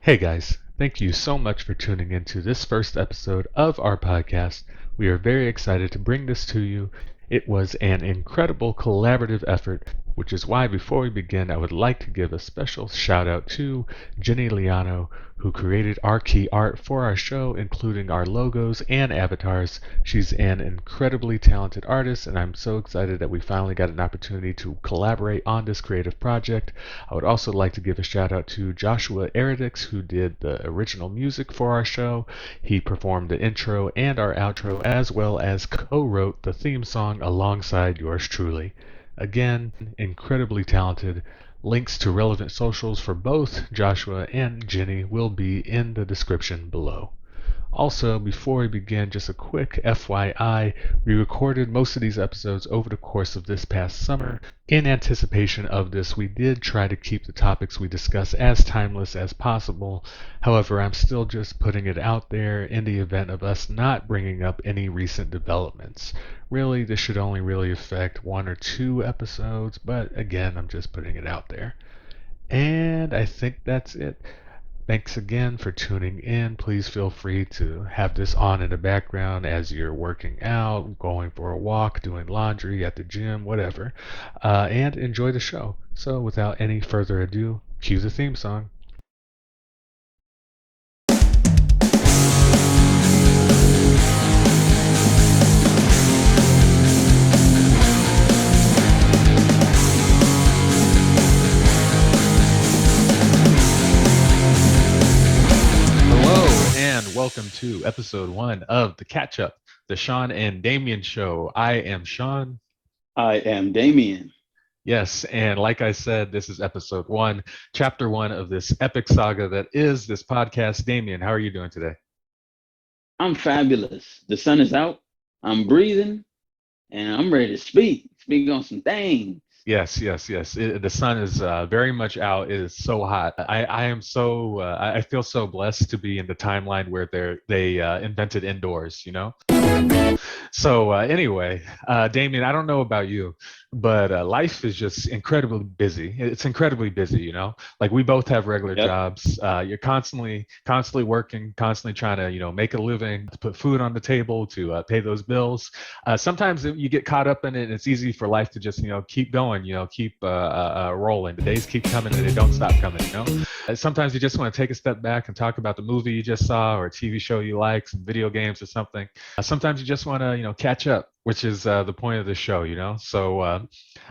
Hey guys, thank you so much for tuning into this first episode of our podcast. We are very excited to bring this to you. It was an incredible collaborative effort, which is why before we begin, I would like to give a special shout out to Ginny Leano, who created our key art for our show, including our logos and avatars. She's an incredibly talented artist, and I'm so excited that we finally got an opportunity to collaborate on this creative project. I would also like to give a shout out to Joshua Eridix, who did the original music for our show. He performed the intro and our outro, as well as co-wrote the theme song alongside yours truly. Again, incredibly talented. Links to relevant socials for both Joshua and Jenny will be in the description below. Also, before we begin, just a quick FYI, we recorded most of these episodes over the course of this past summer. In anticipation of this, we did try to keep the topics we discuss as timeless as possible. However, I'm still just putting it out there in the event of us not bringing up any recent developments. Really, this should only really affect one or two episodes, but again, I'm just putting it out there. And I think that's it. Thanks again for tuning in. Please feel free to have this on in the background as you're working out, going for a walk, doing laundry at the gym, whatever. And enjoy the show. So, without any further ado, cue the theme song. And welcome to episode 1 of The Catch Up, the Sean and Dameon show. I am Sean. I am Dameon. Yes, and like I said, this is episode 1, chapter 1 of this epic saga that is this podcast. Dameon, how are you doing today? I'm fabulous. The sun is out. I'm breathing, and I'm ready to speak. Speak on some things. Yes. The sun is very much out. It is so hot. I am so I feel so blessed to be in the timeline where they invented indoors. So anyway, Damien, I don't know about you, but life is just incredibly busy. It's incredibly busy. Like we both have regular Yep. jobs. You're constantly working, constantly trying to make a living, to put food on the table, to pay those bills. Sometimes you get caught up in it, and it's easy for life to just keep going, keep rolling. The days keep coming, and they don't stop coming. Sometimes you just want to take a step back and talk about the movie you just saw, or a TV show you like, some video games or something. Sometimes you just want to catch up, which is the point of the show. So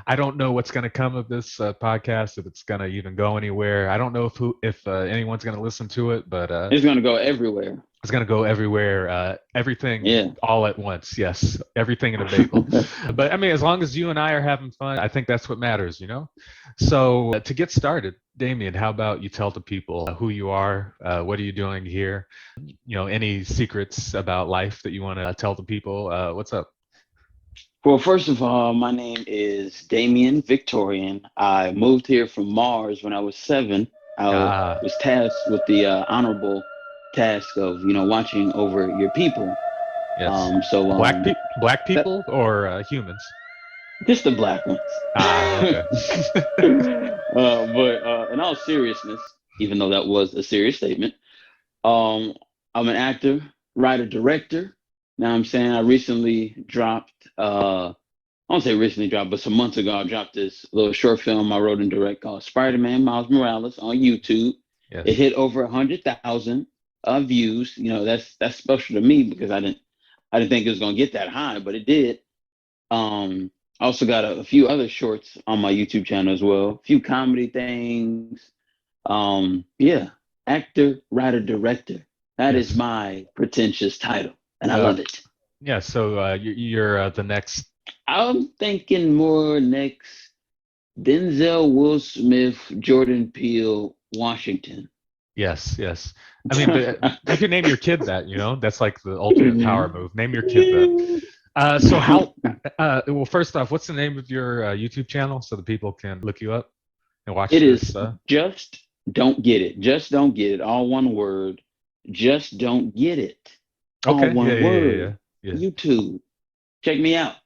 I don't know what's going to come of this podcast, if it's going to even go anywhere. I don't know if anyone's going to listen to it, but It's gonna go everywhere. it's going to go everywhere, everything, Yeah. all at once. Yes, everything in a bagel. But I mean, as long as you and I are having fun, I think that's what matters. So to get started, Damien, how about you tell the people who you are, what are you doing here? Any secrets about life that you want to tell the people? What's up? Well, first of all, my name is Dameon Victorian. I moved here from Mars when I was 7. I Ah, was tasked with the honorable task of watching over your people. yes. So Black that people or humans? just the black ones. Ah, okay. But in all seriousness, even though that was a serious statement, um, I'm an actor, writer, director. Now I'm saying I recently dropped, I won't say recently dropped, but some months ago I dropped this little short film I wrote and direct called Spider-Man Miles Morales on YouTube. It Yes. hit over 100,000 views. That's special to me because I didn't think it was gonna get that high, but it did. I also got a few other shorts on my YouTube channel as well, a few comedy things. Yeah, actor, writer, director. That is Yes. my pretentious title, and I Uh, love it. yeah. So you're the next. I'm thinking more next Denzel, Will Smith, Jordan Peele, Washington. Yes. I mean, but you can name your kid that. That's like the ultimate power move. Name your kid that. So how? Well, first off, what's the name of your YouTube channel so the people can look you up and watch It this? is just don't get it. Just don't get it. All one word. Just don't get it. All Okay. Yeah. one Yeah. Yeah. Yeah. word. Yeah. YouTube. Check me out.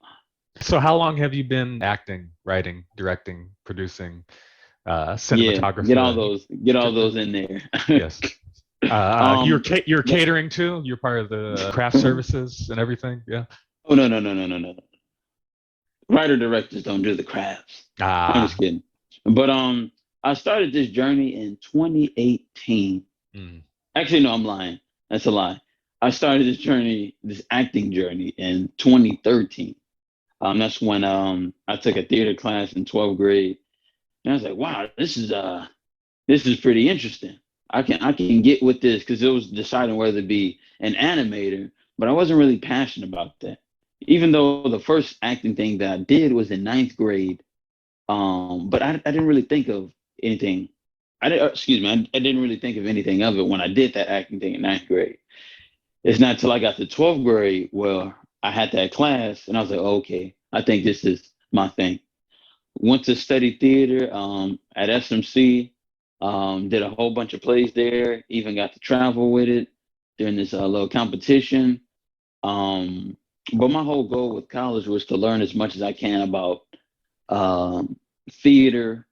So how long have you been acting, writing, directing, producing? Yeah, cinematographer. get all those in there. Yes. um, You're the, catering too. You're part of the craft services and everything. Yeah. oh no. Writer directors don't do the crafts. I'm Ah. just kidding. But I started this journey in 2018. Mm. Actually, no, I'm lying. That's a lie. I started this journey, this acting journey, in 2013. That's when I took a theater class in 12th grade, and I was like, wow, this is pretty interesting. I can get with this because it was deciding whether to be an animator, but I wasn't really passionate about that. Even though the first acting thing that I did was in ninth grade, but I didn't really think of anything. Excuse me, I didn't really think of anything of it when I did that acting thing in ninth grade. It's not till I got to 12th grade where I had that class and I was like, okay, I think this is my thing. Went to study theater at SMC, did a whole bunch of plays there, even got to travel with it during this little competition. Um, but my whole goal with college was to learn as much as I can about um, theater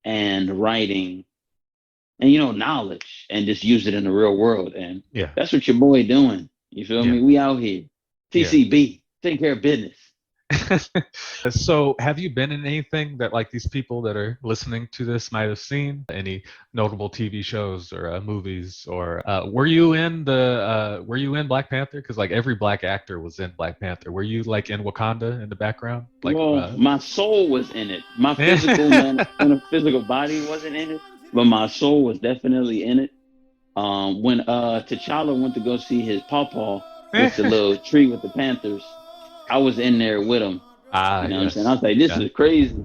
and writing and knowledge and just use it in the real world. And Yeah. that's what your boy doing. You feel Yeah. me? We out here. Yeah. TCB, take care of business. So, have you been in anything that like these people that are listening to this might have seen? Any notable TV shows or movies? Or were you in Black Panther? Because like every black actor was in Black Panther. Were you like in Wakanda in the background? Like, Well, my soul was in it. My physical yeah. man, physical body wasn't in it, but my soul was definitely in it. When T'Challa went to go see his pawpaw with the little tree with the Panthers, I was in there with him. Ah, You know what I'm saying? I yes. was like, this Yeah. is crazy.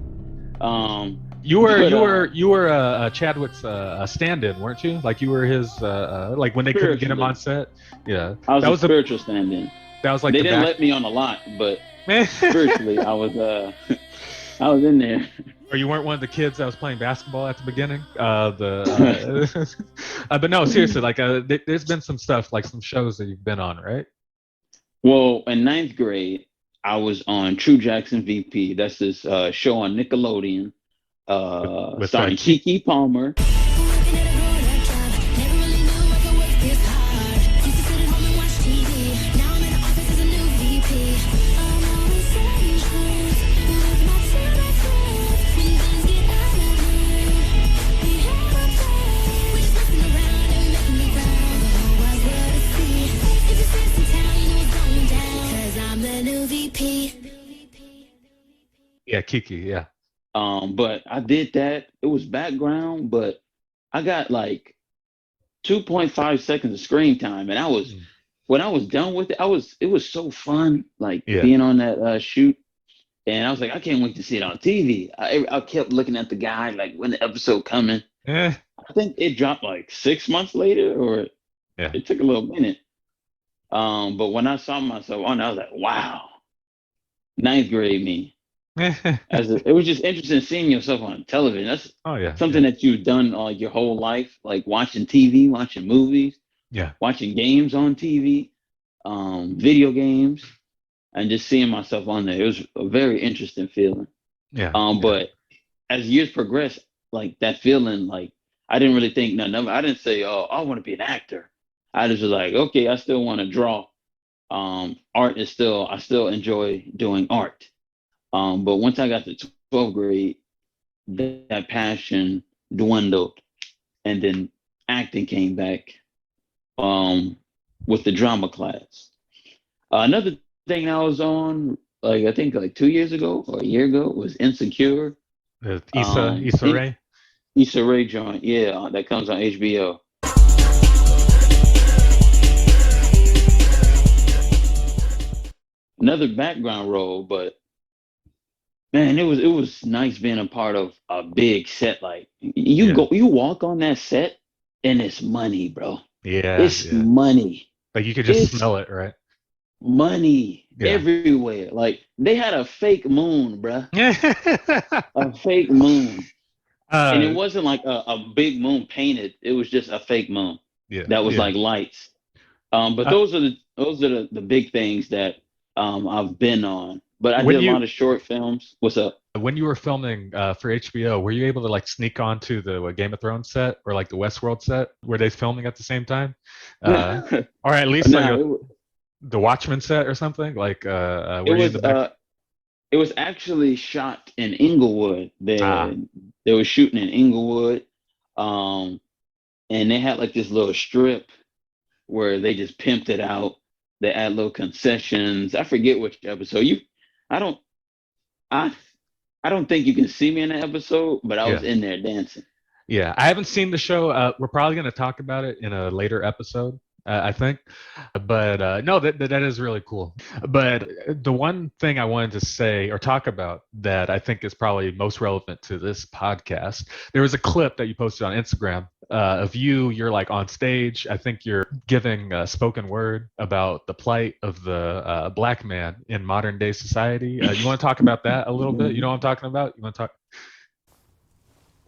Um, You were but you were you were Chadwick's stand-in, weren't you? Like you were his like when they couldn't get him on spiritually, set. Yeah, I was that a was the spiritual stand-in. that was like They the didn't back. let me on a lot, but spiritually, I was I was in there. Or you weren't one of the kids that was playing basketball at the beginning. But no, seriously, like there's been some stuff like some shows that you've been on, right? Well, in ninth grade, I was on True Jackson VP. That's this show on Nickelodeon, With starring Keith. Kiki Palmer. Yeah, Kiki. Yeah. But I did that. It was background, but I got like 2.5 seconds of screen time, and I was Mm. when I was done with it, it was so fun, like Yeah. being on that shoot. And I was like, I can't wait to see it on TV. I kept looking at the guy, like when the episode coming. Eh. I think it dropped like 6 months later, or Yeah. it took a little minute. But when I saw myself on, I was like, wow, ninth grade me. It was just interesting seeing yourself on television. That's Oh yeah. something Yeah. that you've done like your whole life, like watching TV, watching movies, Yeah. watching games on TV, video games, and just seeing myself on there. It was a very interesting feeling. Yeah. Yeah. But as years progressed, like that feeling, like I didn't really think nothing of it. I didn't say, "Oh, I want to be an actor." I just was like, "Okay, I still want to draw. Art is still, I still enjoy doing art." But once I got to 12th grade, that passion dwindled, and then acting came back with the drama class. Another thing I was on, like I think like 2 years ago or a year ago, was Insecure. Issa It Rae. Issa Rae joint, yeah, that comes on HBO. Another background role, but man, it was nice being a part of a big set. Like Yeah. you walk on that set, and it's money, bro. Yeah. It's Yeah. money. Like you could just It's smell it, right? money Yeah. everywhere. Like they had a fake moon, bruh. uh, A fake moon. And it wasn't like a big moon painted. It was just a fake moon yeah. that was Yeah. like lights. But Uh, those are the big things that I've been on. But I did when a you lot of short films. What's up? When you were filming for HBO, were you able to like sneak onto the Game of Thrones set or like the Westworld set? Were they filming at the same time? Uh, or at least like No, the Watchmen set or something? Like, it were you in was the back? it was actually shot in Inglewood. Ah, They were shooting in Inglewood, um, and they had like this little strip where they just pimped it out. They add little concessions. I forget which episode. I don't, I, I don't think you can see me in the episode, but I was yeah. in there dancing. Yeah, I haven't seen the show. We're probably going to talk about it in a later episode, I think. But no, that is really cool. But the one thing I wanted to say or talk about that I think is probably most relevant to this podcast, there was a clip that you posted on Instagram of you. You're like on stage. I think you're giving spoken word about the plight of the black man in modern day society. You want to talk about that a little bit? You know what I'm talking about? You want to talk?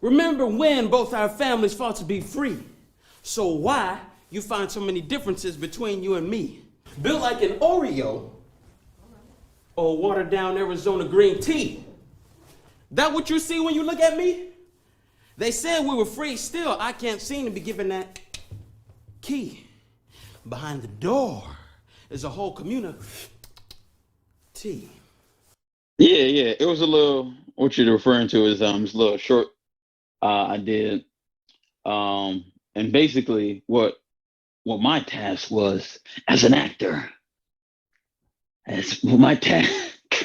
Remember when both our families fought to be free? So why you find so many differences between you and me? Built like an Oreo or watered down Arizona green tea. That what you see when you look at me? They said we were free, still I can't seem to be given that key. Behind the door is a whole community. Yeah, yeah. It was a little. What you're referring to is this little short I did, and basically what my task was as an actor. As my task,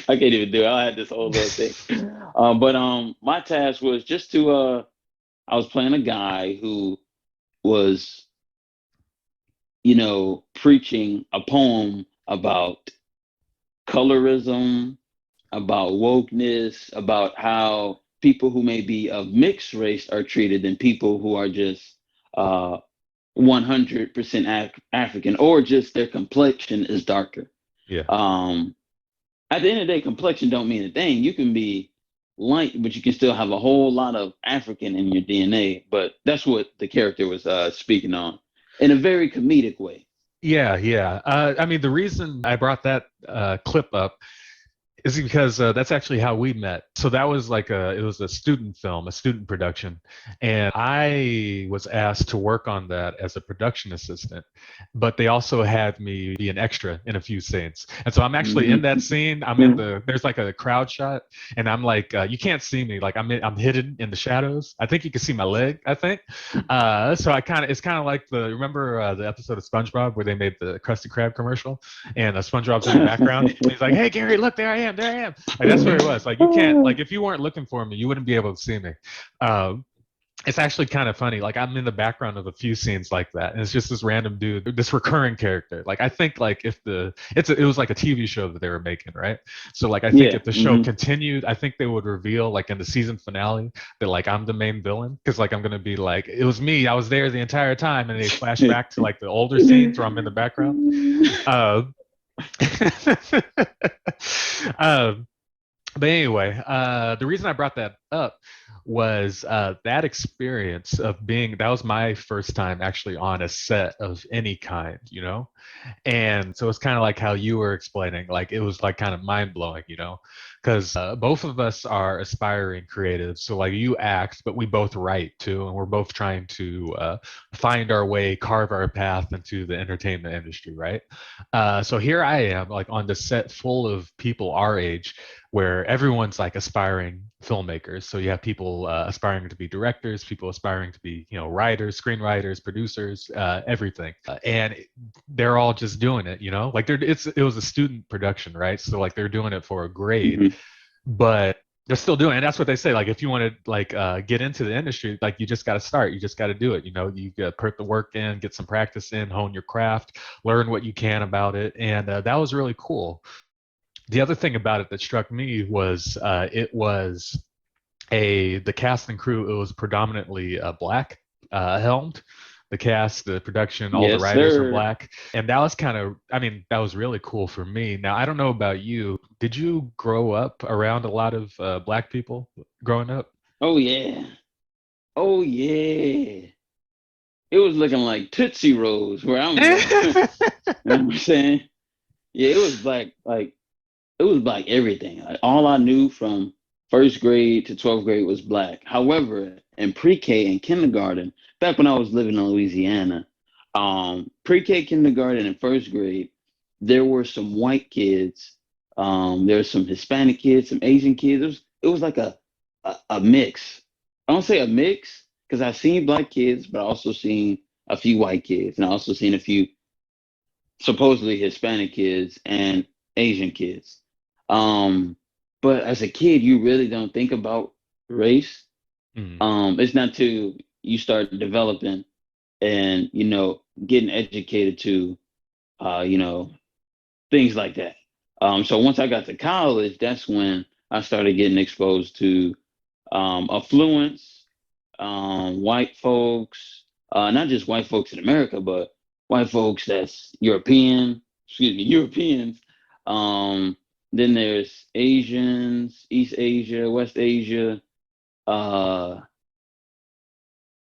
I can't even do it. I had this whole little thing, but my task was just to I was playing a guy who was, preaching a poem about colorism, about wokeness, about how people who may be of mixed race are treated than people who are just 100% African, or just their complexion is darker. Yeah. Um, at the end of the day, complexion don't mean a thing. You can be light, but you can still have a whole lot of African in your DNA. But that's what the character was speaking on in a very comedic way. Yeah, yeah. I mean, the reason I brought that clip up is because that's actually how we met. So that was like it was a student film, a student production, and I was asked to work on that as a production assistant. But they also had me be an extra in a few scenes, and so I'm actually in that scene. I'm in there's like a crowd shot, and I'm like, you can't see me, like I'm hidden in the shadows. I think you can see my leg. I think. So it's kind of like remember the episode of SpongeBob where they made the Krusty Krab commercial, and SpongeBob's in the background. He's like, "Hey Gary, look, there I am." Like that's where it was. Like you can't, like if you weren't looking for me, you wouldn't be able to see me. Um, it's actually kind of funny. Like I'm in the background of a few scenes like that, and it's just this random dude, this recurring character. Like I think like if it was like a TV show that they were making, right? So like I think Yeah. if the show continued, I think they would reveal like in the season finale that like I'm the main villain because like I'm gonna be like it was me, I was there the entire time, and they flash back to like the older scenes where I'm in the background. Uh, um, but anyway, the reason I brought that up was that experience of that was my first time actually on a set of any kind, And so it's kind of like how you were explaining, like it was like kind of mind blowing, because both of us are aspiring creatives. So like you act, but we both write too, and we're both trying to find our way, carve our path into the entertainment industry, right? So here I am, like on the set full of people our age, where everyone's like aspiring filmmakers. So you have people aspiring to be directors, people aspiring to be, writers, screenwriters, producers, everything, and they're all just doing it, like it was a student production, right? So like they're doing it for a grade, Mhm. but they're still doing it. And that's what they say. Like if you want to like get into the industry, like you just got to start. You just got to do it. You got to put the work in, get some practice in, hone your craft, learn what you can about it, and that was really cool. The other thing about it that struck me was it was the cast and crew. It was predominantly black helmed. The cast, the production, all the Yes, writers are sir. black, and that was I mean, that was really cool for me. Now, I don't know about you. Did you grow up around a lot of black people growing up? Oh yeah. Oh yeah. It was looking like Tootsie Rolls where I'm from. You know what I'm saying? Yeah, it was black, like it was black everything. Like all I knew from first grade to 12th grade was black. However, in pre-K and kindergarten, back when I was living in Louisiana, pre-K, kindergarten, and first grade, there were some white kids. There were some Hispanic kids, some Asian kids. It was like a mix. I don't say a mix because I've seen black kids, but I also seen a few white kids, and I also seen a few supposedly Hispanic kids and Asian kids. Um, but as a kid, you really don't think about race. Mm. It's not till you start developing and getting educated to things like that. So once I got to college, that's when I started getting exposed to affluence, white folks, not just white folks in America, but white folks that's Europeans. Um, then there's Asians, East Asia, West Asia, uh,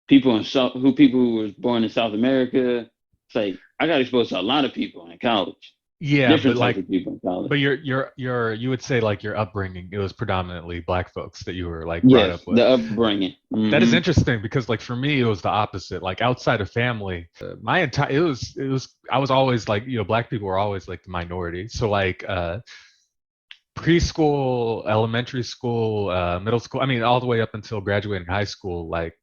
people who was born in South America. It's like I got exposed to a lot of people in college, Yeah, but different types of people in college. but you would say like your upbringing, it was predominantly black folks that you were like brought Yes, up with. the upbringing. That is interesting because like for me it was the opposite. Like outside of family, my entire it was I was always like black people were always like the minority. So like preschool, elementary school, middle school. I mean, all the way up until graduating high school. Like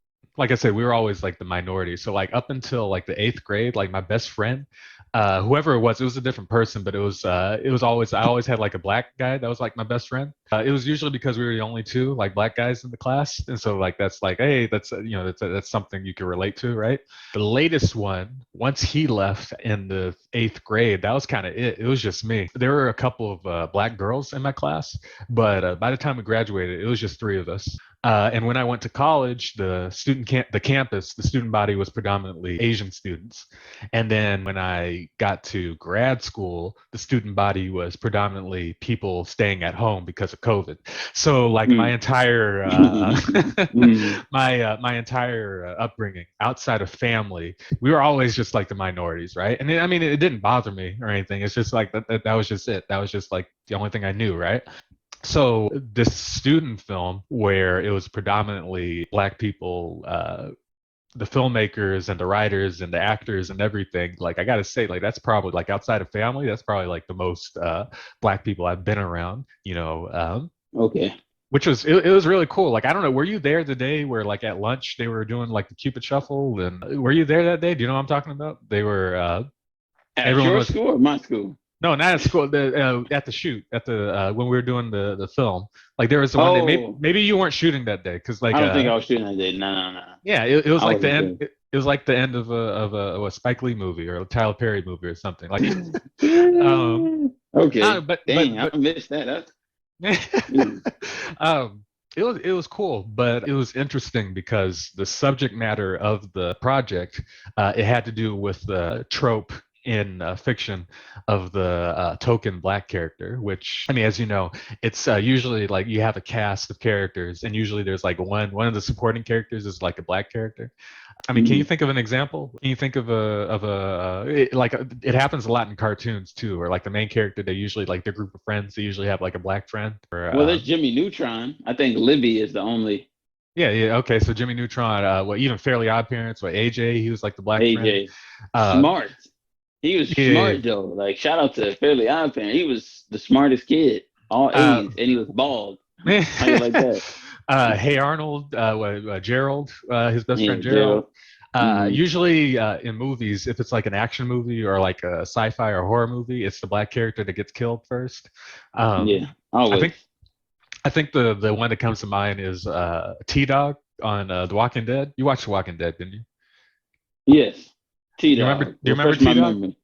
I said, we were always like the minority. So like up until like the eighth grade, like my best friend, whoever it was a different person, but it was always I always had like a black guy that was like my best friend. It was usually because we were the only two like black guys in the class, and so like that's like hey, that's something you can relate to, right? The latest one, once he left in the eighth grade, that was kind of it. It was just me. There were a couple of black girls in my class, but by the time we graduated, it was just three of us. And when I went to college, the campus, the student body was predominantly Asian students. And then when I got to grad school, the student body was predominantly people staying at home because of COVID. So like my entire Mm. my entire upbringing outside of family, we were always just like the minorities, right? And I mean, it didn't bother me or anything. It's just like that was just it. That was just like the only thing I knew, right? So this student film where it was predominantly black people, the filmmakers and the writers and the actors and everything, like I gotta say, like that's probably like outside of family, that's probably like the most black people I've been around, Okay. which was it was really cool. Like I don't know, were you there the day where like at lunch they were doing like the Cupid Shuffle, and were you there that day? Do you know what I'm talking about? They were At everyone your was school or my school? no, not at school. At the shoot, at the when we were doing the film, like there was the one day. Oh, Maybe you weren't shooting that day because like I don't think I was shooting that day. No, no, no. yeah, it was I like the wasn't end. there. It was like the end of a Spike Lee movie or a Tyler Perry movie or something. Like, um, Okay. but Dang, I but missed that. Mm. it was cool, but it was interesting because the subject matter of the project, it had to do with the trope in fiction of the token black character, which I mean, as you know, it's usually like you have a cast of characters, and usually there's like one of the supporting characters is like a black character. I mean, can you Mm. think of an example? Can you think of it happens a lot in cartoons too, or like the main character, they usually like their group of friends, they usually have like a black friend. Or Well, there's Jimmy Neutron. I think Libby is the only yeah, okay. So Jimmy Neutron, even Fairly Odd Parents, AJ, he was like the black friend. AJ. Uh, Smart. He was yeah, smart though. Like shout out to Fairly Odd Parents. He was the smartest kid, all uh, A's, and he was bald. How you like that? Hey Arnold, Gerald, his best Yeah, friend Gerald. Gerald. Hmm. Usually in movies, if it's like an action movie or like a sci-fi or horror movie, it's the black character that gets killed first. Yeah, I always. think I think the one that comes to mind is T Dog on The Walking Dead. You watched The Walking Dead, didn't you? Yes. Do you remember? Do T-Dog. you remember Refresh T my Dog? memory.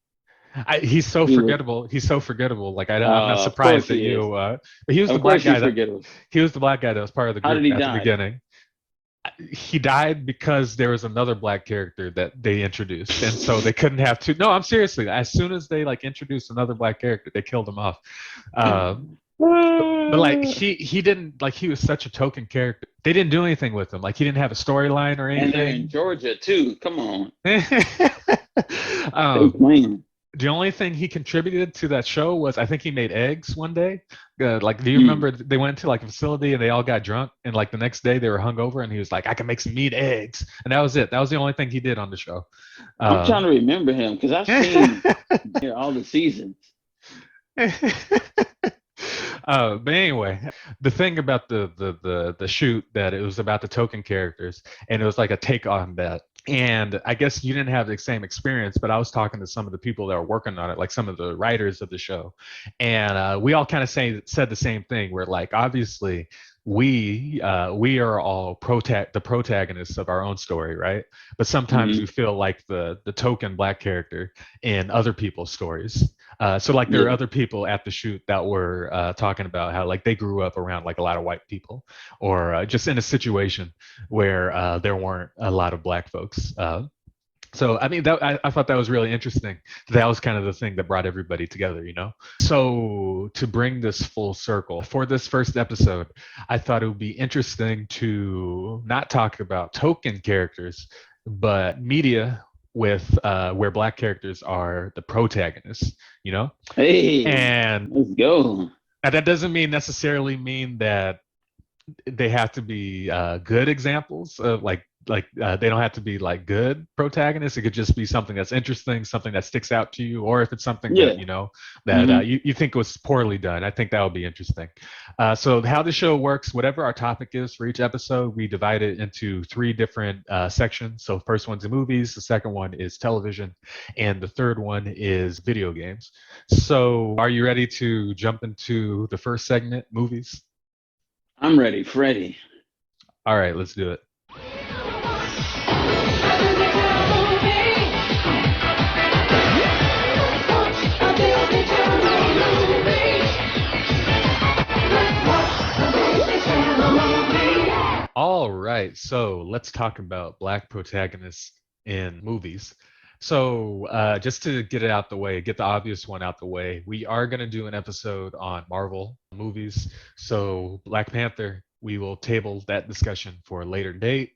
He's so He was forgettable. He's so forgettable. Like I'm not of course surprised that he is. you. But he was the Of black course guy he's that forgettable. he was the black guy that was part of the How did group he at the die? beginning. He died because there was another black character that they introduced, and so they couldn't have two. No, I'm seriously. As soon as they like introduced another black character, they killed him off. But like he didn't like he was such a token character. They didn't do anything with him. Like he didn't have a storyline or And they're in anything. Georgia too. Come on. They um, playing. The only thing he contributed to that show was I think he made eggs one day. Like, do you Mm. remember they went into like a facility and they all got drunk and like the next day they were hungover and he was like, I can make some meat eggs, and that was it. That was the only thing he did on the show. I'm trying to remember him because I've seen all the seasons. But anyway, the thing about the shoot that it was about the token characters, and it was like a take on that. And I guess you didn't have the same experience, but I was talking to some of the people that were working on it, like some of the writers of the show, and we all kind of said the same thing. We're like, obviously, we are all the protagonists of our own story, right? But sometimes Hmm. you feel like the token black character in other people's stories. So like there are Yeah. other people at the shoot that were talking about how like they grew up around like a lot of white people, or just in a situation where there weren't a lot of black folks. So I mean, I thought that was really interesting. That was kind of the thing that brought everybody together, you know. So to bring this full circle for this first episode, I thought it would be interesting to not talk about token characters, but media with where black characters are the protagonists, you know. Hey, And let's go. that doesn't necessarily mean that they have to be good examples of they don't have to be like good protagonists. It could just be something that's interesting, something that sticks out to you, or if it's something that Yeah. that Hmm. you think was poorly done. I think that would be interesting. So how the show works, whatever our topic is for each episode, we divide it into three different sections. So first one's the movies, the second one is television, and the third one is video games. So are you ready to jump into the first segment, movies? I'm ready, Freddie. All right, let's do it. All right, so let's talk about black protagonists in movies. So, just to get it out the way, get the obvious one out the way, we are going to do an episode on Marvel movies. So, Black Panther, we will table that discussion for a later date.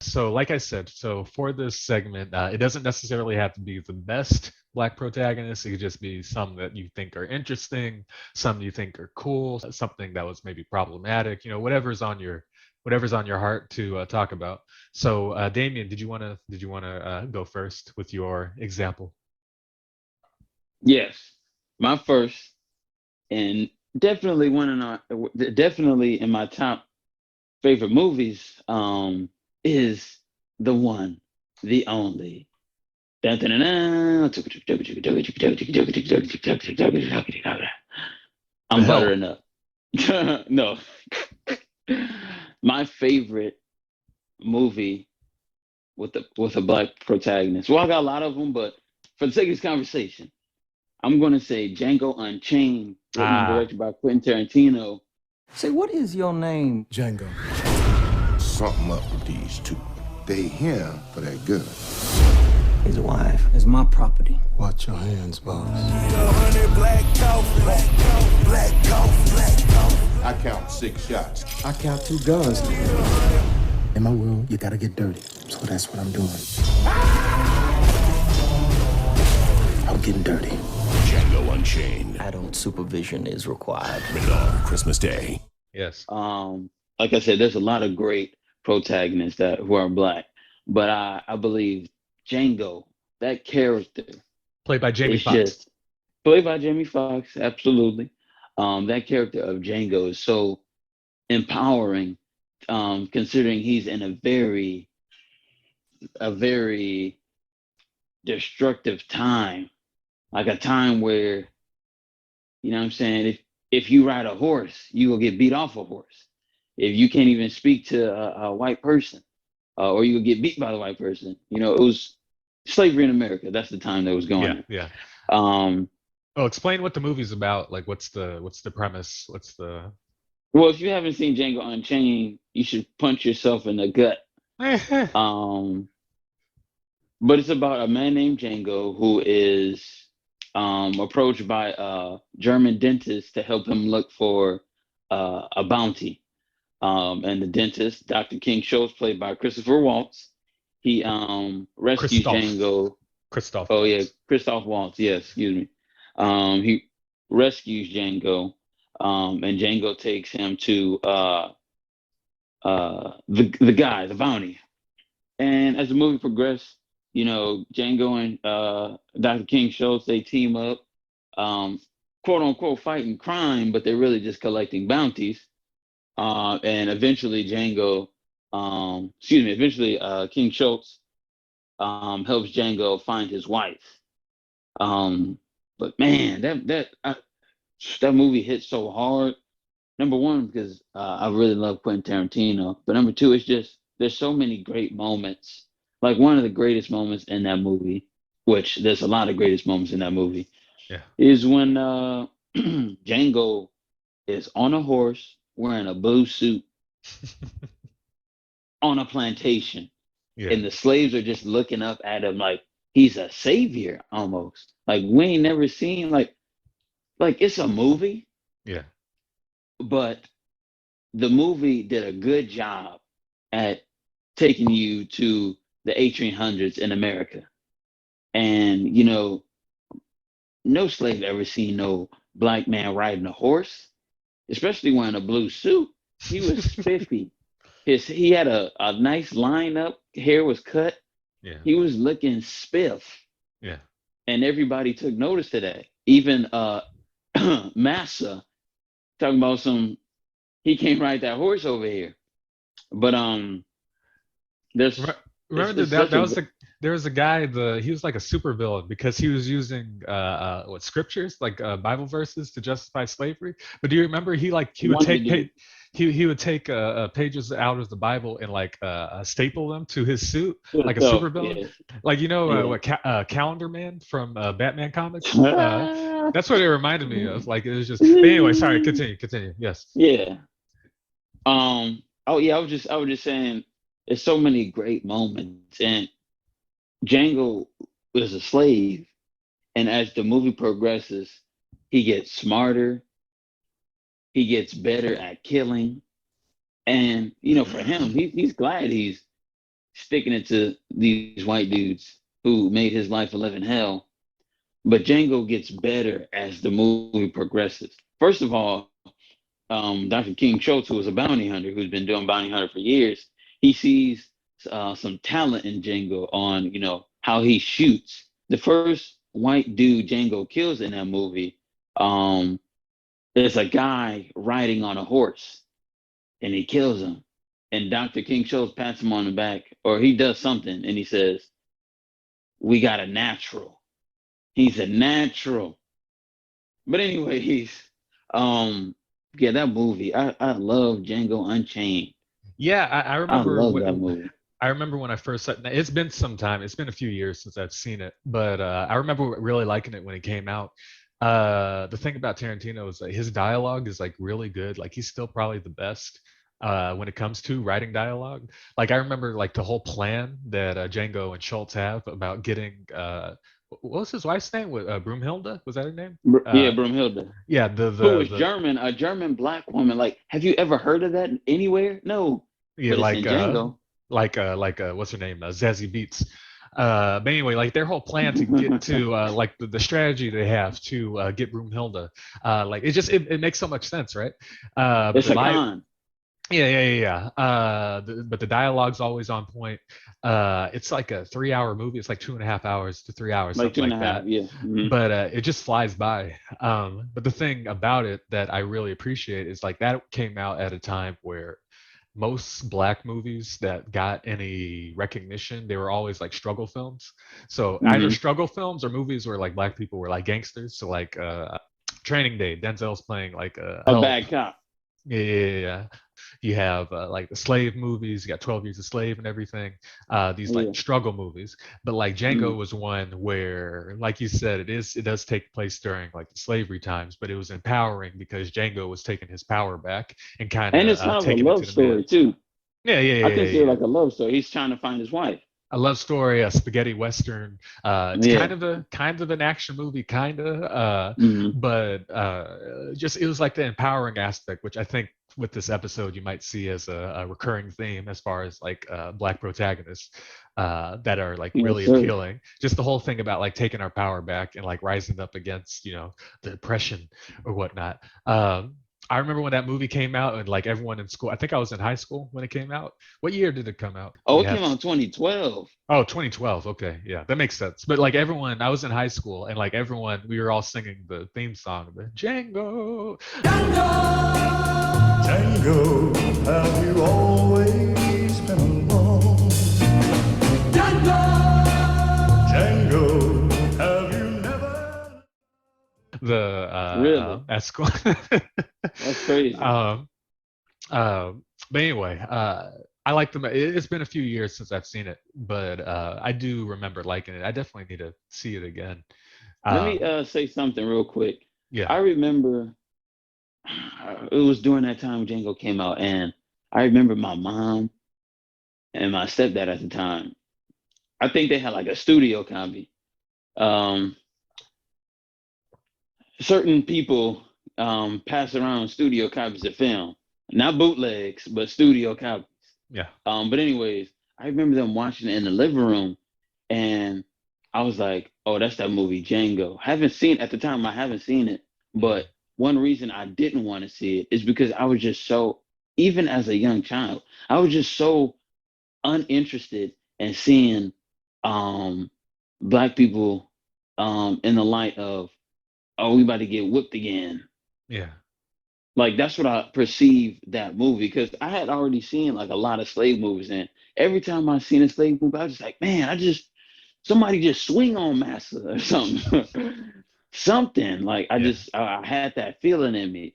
So, like I said, so for this segment, it doesn't necessarily have to be the best black protagonist. It could just be some that you think are interesting, some you think are cool, something that was maybe problematic. You know, whatever's on your heart to talk about. So, Dameon, did you wanna go first with your example? Yes, my first and definitely one in our definitely in my top favorite movies is the one, the only. Dun-dun-dun-dun. The I'm Help. buttering up. No. My favorite movie with a black protagonist. Well, I got a lot of them, but for the sake of this conversation, I'm going to say Django Unchained, written and Ah, directed by Quentin Tarantino. Say, what is your name? Django. Something up with these two. They here for that good. His wife is my property. Watch your hands, boss. I count 6 shots. I count 2 guns. In my world, you gotta get dirty. So that's what I'm doing. I'm getting dirty. Django Unchained. Adult supervision is required. Rated R. Christmas Day. yes. Like I said, there's a lot of great protagonists who are black, but I believe Django, that character, Played by Jamie is Foxx. just played by Jamie Foxx. Absolutely, that character of Django is so empowering, considering he's in a very destructive time, like a time where, you know what I'm saying, if you ride a horse, you will get beat off a horse. If you can't even speak to a white person, or you will get beat by the white person. You know, it was slavery in America. That's the time that was going Yeah, on. yeah. Um, Oh, explain what the movie's about. Like, what's the premise? What's the? well, if you haven't seen Django Unchained, you should punch yourself in the gut. Um, but it's about a man named Django who is approached by a German dentist to help him look for a bounty. And the dentist, Dr. King Schultz, played by Christopher Waltz, he rescues Christoph. Django. Christoph Oh yeah, Waltz. Christoph Waltz. Yes, excuse me. He rescues Django, and Django takes him to the bounty. And as the movie progressed, Django and Dr. King Schultz, they team up, um, quote unquote fighting crime, but they're really just collecting bounties. And eventually eventually King Schultz helps Django find his wife. Um, but man, that movie hit so hard. Number one, because I really love Quentin Tarantino, but number two, it's just there's so many great moments. Like one of the greatest moments in that movie, which there's a lot of greatest moments in that movie, Yeah. is when Django is on a horse wearing a blue suit on a plantation, Yeah. and the slaves are just looking up at him like he's a savior almost. Like we ain't never seen like it's a movie, Yeah. but the movie did a good job at taking you to the 1800s in America. And, no slave ever seen no black man riding a horse, especially wearing a blue suit. He was spiffy. He had a nice line up, hair was cut. Yeah. He was looking spiff. Yeah. And everybody took notice to that. Even Massa talking about he can't ride that horse over here. But there's Remember it's that such that a was there was a guy he was like a supervillain because he was using what scriptures like Bible verses to justify slavery. But do you remember he would one to take do. he would take pages out of the Bible and like staple them to his suit like a So supervillain, yeah, like yeah. Calendar Man from Batman comics. That's what it reminded me of. Like it was just. But anyway, sorry. Continue. Yes. Yeah. Oh yeah, I was just saying there's so many great moments. And Django was a slave, and as the movie progresses, he gets smarter, he gets better at killing. And for him, he's glad he's sticking it to these white dudes who made his life a living hell. But Django gets better as the movie progresses. First of all, Dr. King Schultz, who was a bounty hunter, who's been doing bounty hunter for years, he sees some talent in Django on, how he shoots. The first white dude Django kills in that movie um, is a guy riding on a horse, and he kills him. And Dr. King Schultz pats him on the back, or he does something, and he says, "We got a natural. He's a natural." But anyways, um, yeah, that movie, I love Django Unchained. Yeah, I love that movie. I remember when I first saw it. It's been some time. It's been a few years since I've seen it, but I remember really liking it when it came out. The thing about Tarantino is that his dialogue is like really good. Like he's still probably the best when it comes to writing dialogue. Like I remember like the whole plan that Django and Schultz have about getting what was his wife's name? Broomhilda? Was that her name? Yeah, Brumhilde, Yeah, who was the German, a German black woman. Like, have you ever heard of that anywhere? No, yeah but it's in Django. what's her name, Zazie Beats. But anyway, like their whole plan to get to like the strategy they have to get Broomhilda, like it makes so much sense, right? But It's the a con, yeah. But the dialogue's always on point. It's like a 3 hour movie. It's like 2.5 hours to 3 hours, like something two and like a half. that. Yeah. But it just flies by. But the thing about it that I really appreciate is like that came out at a time where most black movies that got any recognition, they were always like struggle films. So either Hmm. struggle films or movies where like black people were like gangsters. So like Training Day, Denzel's playing like A help. bad cop. Yeah. You have like the slave movies. You got 12 Years a Slave and everything. These Yeah. like struggle movies. But like Hmm. Django was one where, like you said, it does take place during like the slavery times, but it was empowering because Django was taking his power back and kind And of it's kind of a taking it love to the man. story too. I consider it Yeah. like a love story. He's trying to find his wife. A love story, a spaghetti western. It's Yeah. kind of an action movie, kind of, Hmm. but just it was like the empowering aspect, which I think with this episode you might see as a recurring theme as far as like black protagonists that are like Yes, really sir. appealing. Just the whole thing about like taking our power back and like rising up against the oppression or whatnot. I remember when that movie came out and like everyone in school. I think I was in high school when it came out. What year did it come out? Do Oh, you it came have? out in 2012. Oh, 2012. Okay, yeah, that makes sense. But like everyone, I was in high school and like everyone, we were all singing the theme song, the Django. Django, have you always been alone? Django, have you never? The Really? at school. That's crazy. um, but anyway, I like them. It's been a few years since I've seen it, but I do remember liking it. I definitely need to see it again. Let me Um, say something real quick. yeah, I remember it was during that time Django came out, and I remember my mom and my stepdad at the time. I think they had like a studio copy. Um, Certain people pass around studio copies of film, not bootlegs, but studio copies. yeah, But anyways, I remember them watching it in the living room, and I was like, "Oh, that's that movie Django." Haven't seen at the time. I haven't seen it, mhm, but one reason I didn't want to see it is because I was just so, even as a young child, I was just so uninterested in seeing um, black people in the light of, "Oh, we about to get whipped again." yeah, Like that's what I perceived that movie because I had already seen like a lot of slave movies, and every time I seen a slave movie, I was just like, man, I just somebody just swing on massa or something, something like yeah. I had that feeling in me.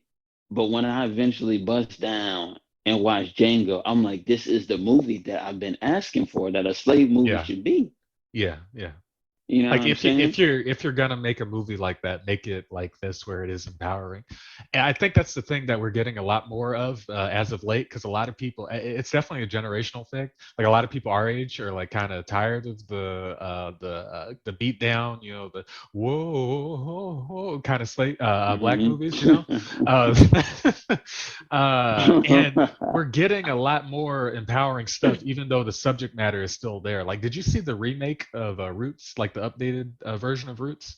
But when I eventually bust down and watched Django, I'm like, this is the movie that I've been asking for, that a slave movie Yeah, should be. yeah, yeah. You know what Like I'm saying? if you're gonna make a movie like that, make it like this where it is empowering. And I think that's the thing that we're getting a lot more of as of late, because a lot of people, it's definitely a generational thing. Like a lot of people our age are like kind of tired of the beat down, the whoa kind of slate black Hmm. movies, uh, and we're getting a lot more empowering stuff, even though the subject matter is still there. Like, did you see the remake of Roots, like the updated version of Roots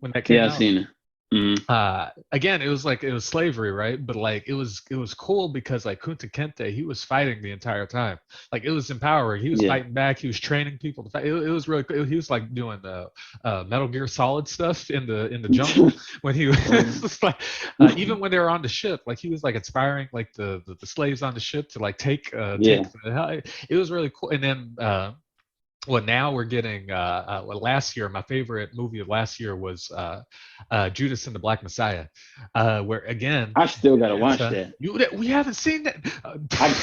when that came Yeah, I out? seen it. Hmm. Again, it was like it was slavery, right? But like it was cool because like Kunta Kinte, he was fighting the entire time. Like it was empowering. He was Yeah. fighting back. He was training people to fight. It was really cool. He was like doing the Metal Gear Solid stuff in the jungle when he was just like even when they were on the ship, like he was like inspiring like the slaves on the ship to like take Yeah. it was really cool. And then well, now we're getting well, last year my favorite movie of last year was Judas and the Black Messiah, where again I still gotta it's watch that. we haven't seen that.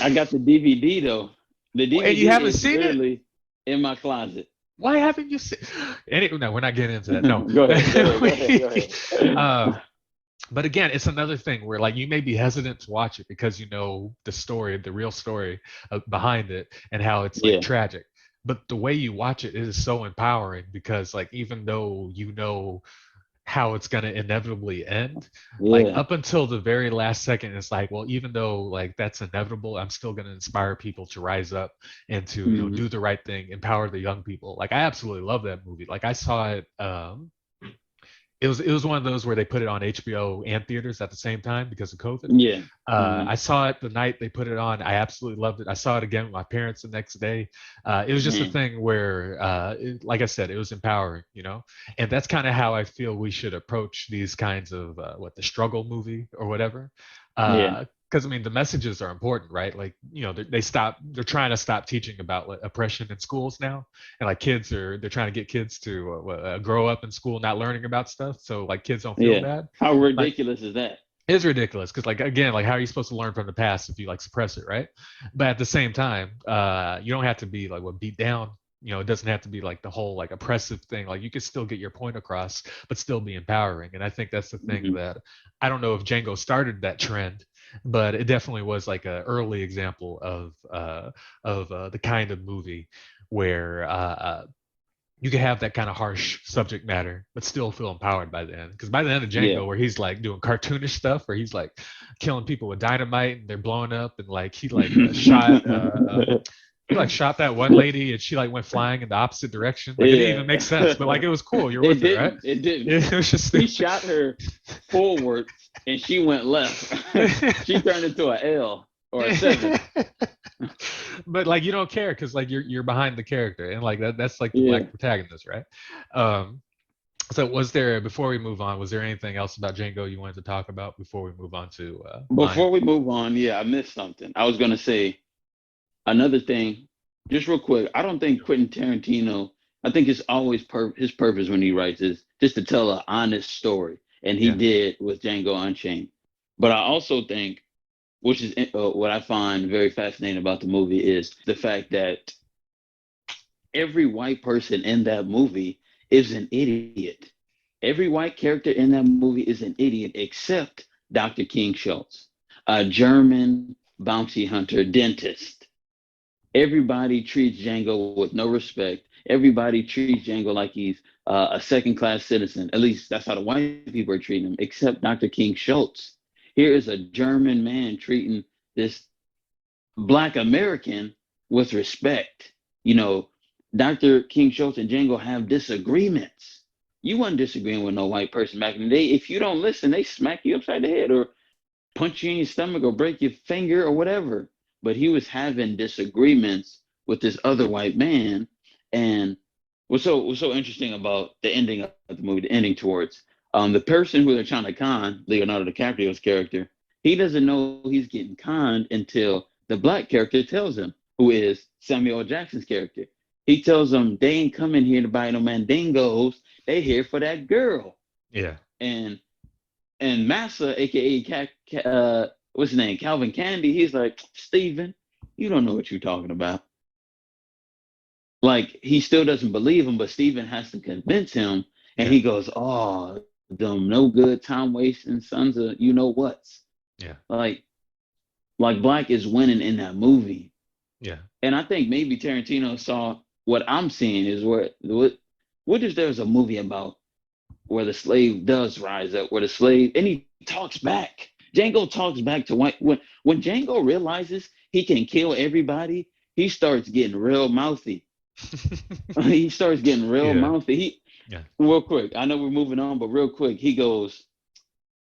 I got the DVD though. The And you DVD haven't is seen it. literally in my closet. Why haven't you seen? No, we're not getting into that. No. Go ahead. Go ahead. Go ahead. Go ahead. um, but again, it's another thing where like you may be hesitant to watch it because you know the story, the real story behind it, and how it's like Yeah. tragic. But the way you watch it is so empowering because like even though you know how it's going to inevitably end, like Yeah. up until the very last second, it's like, well, even though like that's inevitable, I'm still going to inspire people to rise up and to Hmm. do the right thing, empower the young people. Like I absolutely love that movie. Like I saw it it was one of those where they put it on HBO and theaters at the same time because of COVID. Yeah. Hmm. I saw it the night they put it on. I absolutely loved it. I saw it again with my parents the next day. It was just a Man. thing where, like I said, it was empowering, and that's kind of how I feel we should approach these kinds of the struggle movie or whatever. Yeah. Because I mean, the messages are important, right? Like, they're trying to stop teaching about like, oppression in schools now, and like they're trying to get kids to grow up in school not learning about stuff, so like kids don't feel Yeah. bad. How Like ridiculous is that? it's ridiculous because like again like how are you supposed to learn from the past if you like suppress it, right? But at the same time you don't have to be like what beat down. It doesn't have to be like the whole like oppressive thing. Like you could still get your point across but still be empowering, and I think that's the thing Hmm. that I don't know if Django started that trend, but it definitely was like an early example of the kind of movie where you can have that kind of harsh subject matter, but still feel empowered by the end. Because by the end of Yeah. Django, where he's like doing cartoonish stuff, where he's like killing people with dynamite and they're blowing up, and like he like shot that one lady and she like went flying in the opposite direction. Like it didn't Yeah. even make sense, but like it was cool. You're It with it, right? didn't. It didn't. It was just He shot her forward and she went left. She turned into an L or a 7. But like you don't care because like you're behind the character, and like that's like the Yeah. black protagonist, right? So was there, before we move on, was there anything else about Django you wanted to talk about before we move on to Before we move on, yeah, I missed something. I was gonna say another thing, just real quick. I don't think Quentin Tarantino. I think it's always his purpose when he writes is just to tell an honest story, and he did with Django Unchained. But I also think, which is what I find very fascinating about the movie, is the fact that every white person in that movie is an idiot. Every white character in that movie is an idiot except Dr. King Schultz, a German bounty hunter dentist. Everybody treats Django with no respect. Everybody treats Django like he's a second-class citizen. At least that's how the white people are treating him, except Dr. King Schultz. Here is a German man treating this Black American with respect. You know, Dr. King Schultz and Django have disagreements. You weren't disagreeing with no white person back in the day. If you don't listen, they smack you upside the head or punch you in your stomach or break your finger or whatever. But he was having disagreements with this other white man. And what's so interesting about the ending of the movie, the ending towards the person who they're trying to con, Leonardo DiCaprio's character, he doesn't know he's getting conned until the black character tells him, who is Samuel L. Jackson's character. He tells them they ain't coming here to buy no mandingos. They here for that girl. Yeah. And Massa, aka what's his name, Calvin Candy, he's like, Steven, you don't know what you're talking about. Like, he still doesn't believe him, but Steven has to convince him. And he goes, oh, them no good, time wasting sons of you know what's. Yeah. Like Black is winning in that movie. Yeah. And I think maybe Tarantino saw what I'm seeing is what if there's a movie about where the slave does rise up, where the slave, and he talks back. Django talks back to white. When Django realizes he can kill everybody, he starts getting real mouthy. He starts getting real mouthy. Real quick, I know we're moving on, but real quick, he goes,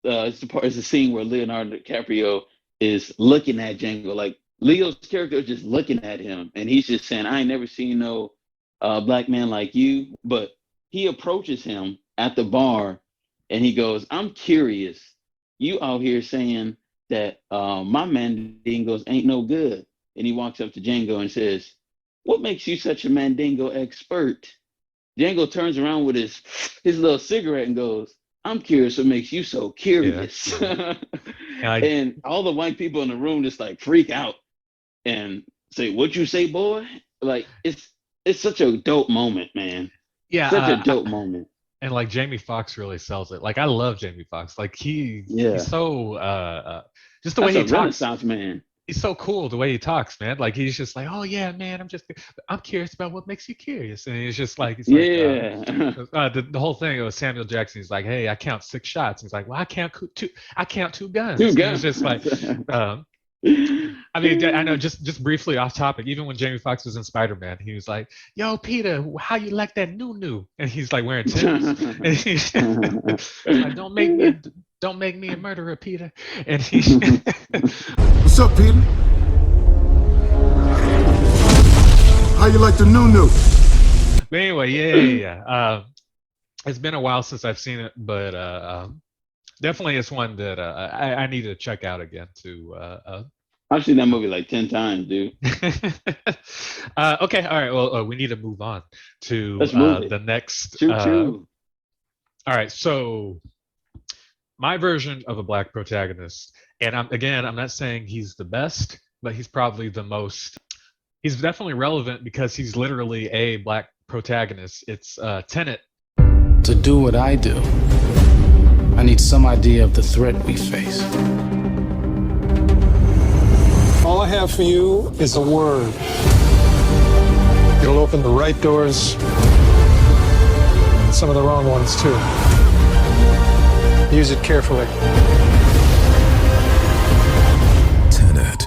it's the scene where Leonardo DiCaprio is looking at Django, like Leo's character is just looking at him, and he's just saying, I ain't never seen no black man like you. But he approaches him at the bar, and he goes, I'm curious. You out here saying that my mandingos ain't no good. And he walks up to Django and says, what makes you such a mandingo expert? Django turns around with his little cigarette and goes, I'm curious what makes you so curious. And all the white people in the room just like freak out and say, what you say, boy? Like, it's such a dope moment, man. Yeah. Such a dope moment. And like Jamie Foxx really sells it. Like I love Jamie Foxx. Like he's so just the way he talks. Renaissance man. He's so cool the way he talks, man. Like he's just like, oh yeah, man, I'm curious about what makes you curious. And he's just like, the whole thing was Samuel Jackson. He's like, hey, I count 6 shots. He's like, well, I count 2 guns. 2 guns. It's just like, I mean, I know, just briefly off topic, even when Jamie Foxx was in Spider-Man, he was like, yo, Peter, how you like that new? And he's like wearing Timbs. And he's like, don't make me a murderer, Peter. And he What's up, Peter? How you like the new? But anyway, yeah. It's been a while since I've seen it, but definitely it's one that I need to check out again too. I've seen that movie like 10 times, dude. Okay, all right. Well, we need to move on to the next. Choo-choo. All right, so my version of a black protagonist, and I'm not saying he's the best, but he's probably the most. He's definitely relevant because he's literally a black protagonist. It's Tenet. To do what I do, I need some idea of the threat we face. All I have for you is a word. It'll open the right doors some of the wrong ones, too. Use it carefully. Tenet.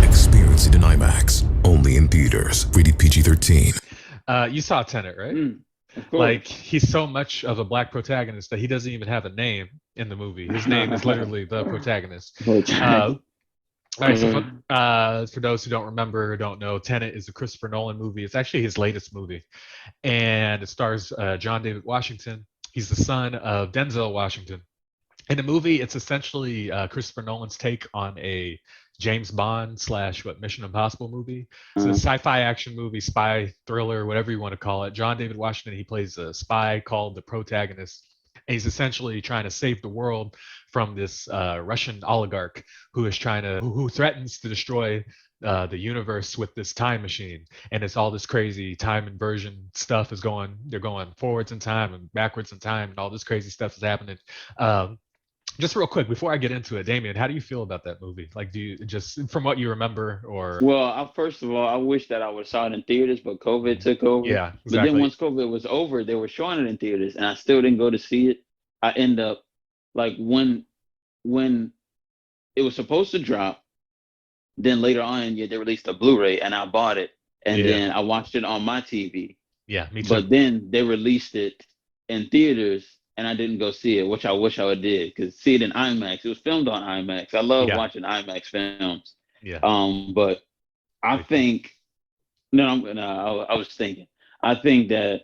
Experience it in IMAX. Only in theaters. Rated PG-13. You saw Tenet, right? Of course. Like, he's so much of a black protagonist that he doesn't even have a name in the movie. His name is literally the protagonist. All right, so for those who don't remember or don't know, Tenet is a Christopher Nolan movie. It's actually his latest movie, and it stars John David Washington. He's the son of Denzel Washington. In the movie, it's essentially Christopher Nolan's take on a James Bond / Mission Impossible movie. It's a sci-fi action movie, spy thriller, whatever you want to call it. John David Washington, he plays a spy called the Protagonist. And he's essentially trying to save the world from this Russian oligarch who threatens to destroy the universe with this time machine. And it's all this crazy time inversion stuff they're going forwards in time and backwards in time, and all this crazy stuff is happening. Just real quick before I get into it, Dameon, how do you feel about that movie? Like, do you just from what you remember, or? Well, first of all, I wish that I would have saw it in theaters, but COVID took over. Yeah, exactly. But then once COVID was over, they were showing it in theaters, and I still didn't go to see it. I end up like when it was supposed to drop, then later on, they released a Blu-ray, and I bought it, and then I watched it on my TV. Yeah, me too. But then they released it in theaters, and I didn't go see it, which I wish I would did, because see it in IMAX. It was filmed on IMAX. I love watching IMAX films. Yeah. But I think I was thinking. I think that.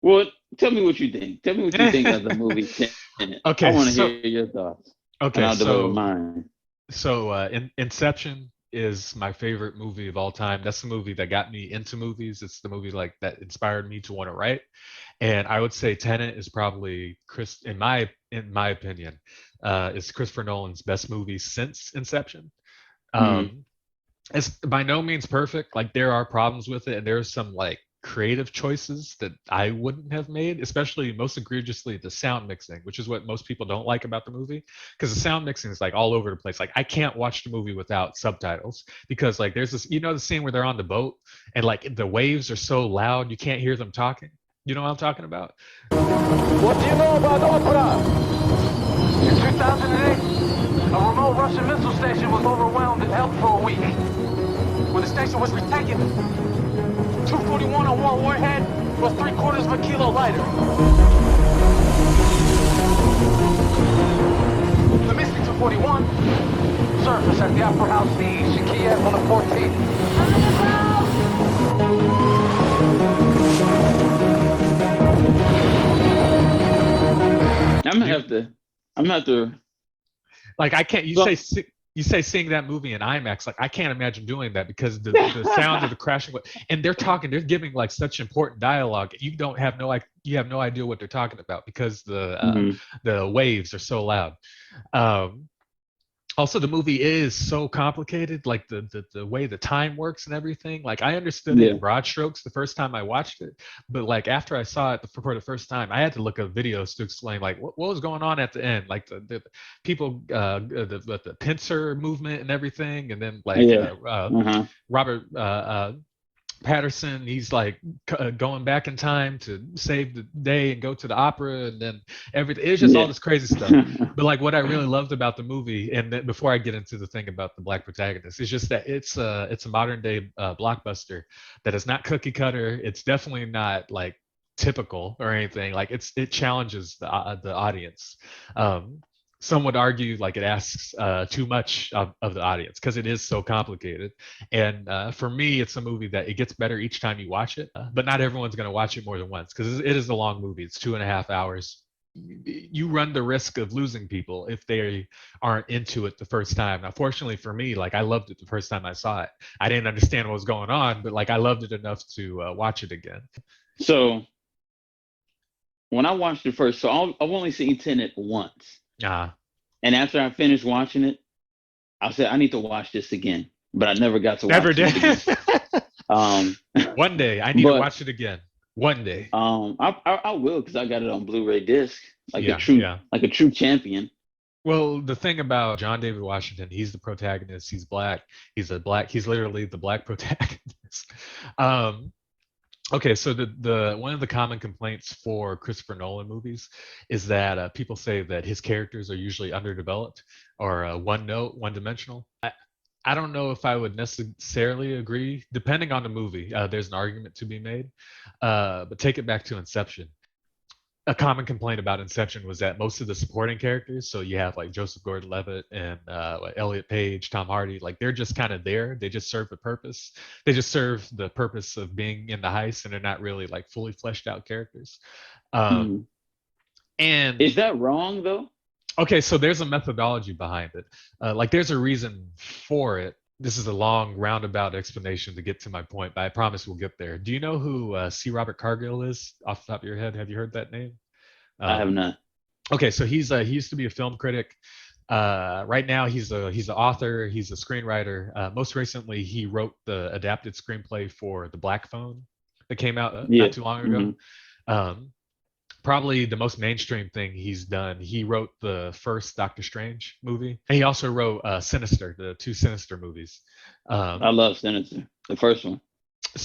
Well, tell me what you think. Tell me what you think of the movie Tenet. Okay, I want to hear your thoughts. Okay, and I'll deliver mine. So Inception is my favorite movie of all time. That's the movie that got me into movies. It's the movie like that inspired me to want to write. And I would say Tenet is probably in my opinion, is Christopher Nolan's best movie since Inception. It's by no means perfect. Like, there are problems with it, and there's some like creative choices that I wouldn't have made, especially most egregiously the sound mixing, which is what most people don't like about the movie, because the sound mixing is like all over the place. Like, I can't watch the movie without subtitles, because like there's this, the scene where they're on the boat and like the waves are so loud you can't hear them talking. You know what I'm talking about? What do you know about opera? In 2008, a remote Russian missile station was overwhelmed and held for a week. When the station was retaken, 241 on one warhead was 3/4 of a kilo lighter. The missing 241 surfaced at the Opera House siege in Kiev on the 14th. I'm gonna have to. Like, I can't. You say seeing that movie in IMAX, like I can't imagine doing that, because the sound of the crashing, and they're giving like such important dialogue. You have no idea what they're talking about, because the waves are so loud. Also, the movie is so complicated, like the way the time works and everything. Like, I understood it in broad strokes the first time I watched it, but like after I saw it for the first time, I had to look up videos to explain like what was going on at the end, like the people, the pincer movement and everything, and then like Robert Patterson, he's like going back in time to save the day and go to the opera, and then everything. It's just all this crazy stuff. But like, what I really loved about the movie, and then before I get into the thing about the black protagonist, is just that it's a modern day blockbuster that is not cookie cutter. It's definitely not like typical or anything. Like, it challenges the audience. Some would argue like it asks too much of the audience, because it is so complicated. And for me, it's a movie that it gets better each time you watch it, but not everyone's going to watch it more than once, because it is a long movie. It's 2.5 hours. You run the risk of losing people if they aren't into it the first time. Now, fortunately for me, like I loved it the first time I saw it. I didn't understand what was going on, but like I loved it enough to watch it again. So when I watched it first, so I've only seen Tenet once. And after I finished watching it, I said, I need to watch this again. But I never got to watch it again. One day, I need to watch it again. One day. I will, because I got it on Blu-ray disc, like a true champion. Well, the thing about John David Washington, he's the protagonist. He's black. He's literally the black protagonist. Okay, so the one of the common complaints for Christopher Nolan movies is that people say that his characters are usually underdeveloped or one note, one dimensional. I don't know if I would necessarily agree. Depending on the movie, there's an argument to be made. But take it back to Inception. A common complaint about Inception was that most of the supporting characters, so you have like Joseph Gordon-Levitt and like Elliot Page, Tom Hardy, like they're just kind of there. They just serve the purpose. They just serve the purpose of being in the heist, and they're not really like fully fleshed out characters. Um, Mhm. and Is that wrong though? okay, so there's a methodology behind it. Like there's a reason for it. This is a long roundabout explanation to get to my point, but I promise we'll get there. Do you know who C. Robert Cargill is off the top of your head? Have you heard that name? I have Um, not. okay, so he used to be a film critic. Right now he's an author. He's a screenwriter. Most recently, he wrote the adapted screenplay for The Black Phone that came out Yeah. not too long ago. Hmm. Um, Probably the most mainstream thing he's done. He wrote the first Doctor Strange movie, and he also wrote Sinister, the two Sinister movies. I Um, love Sinister, the first one.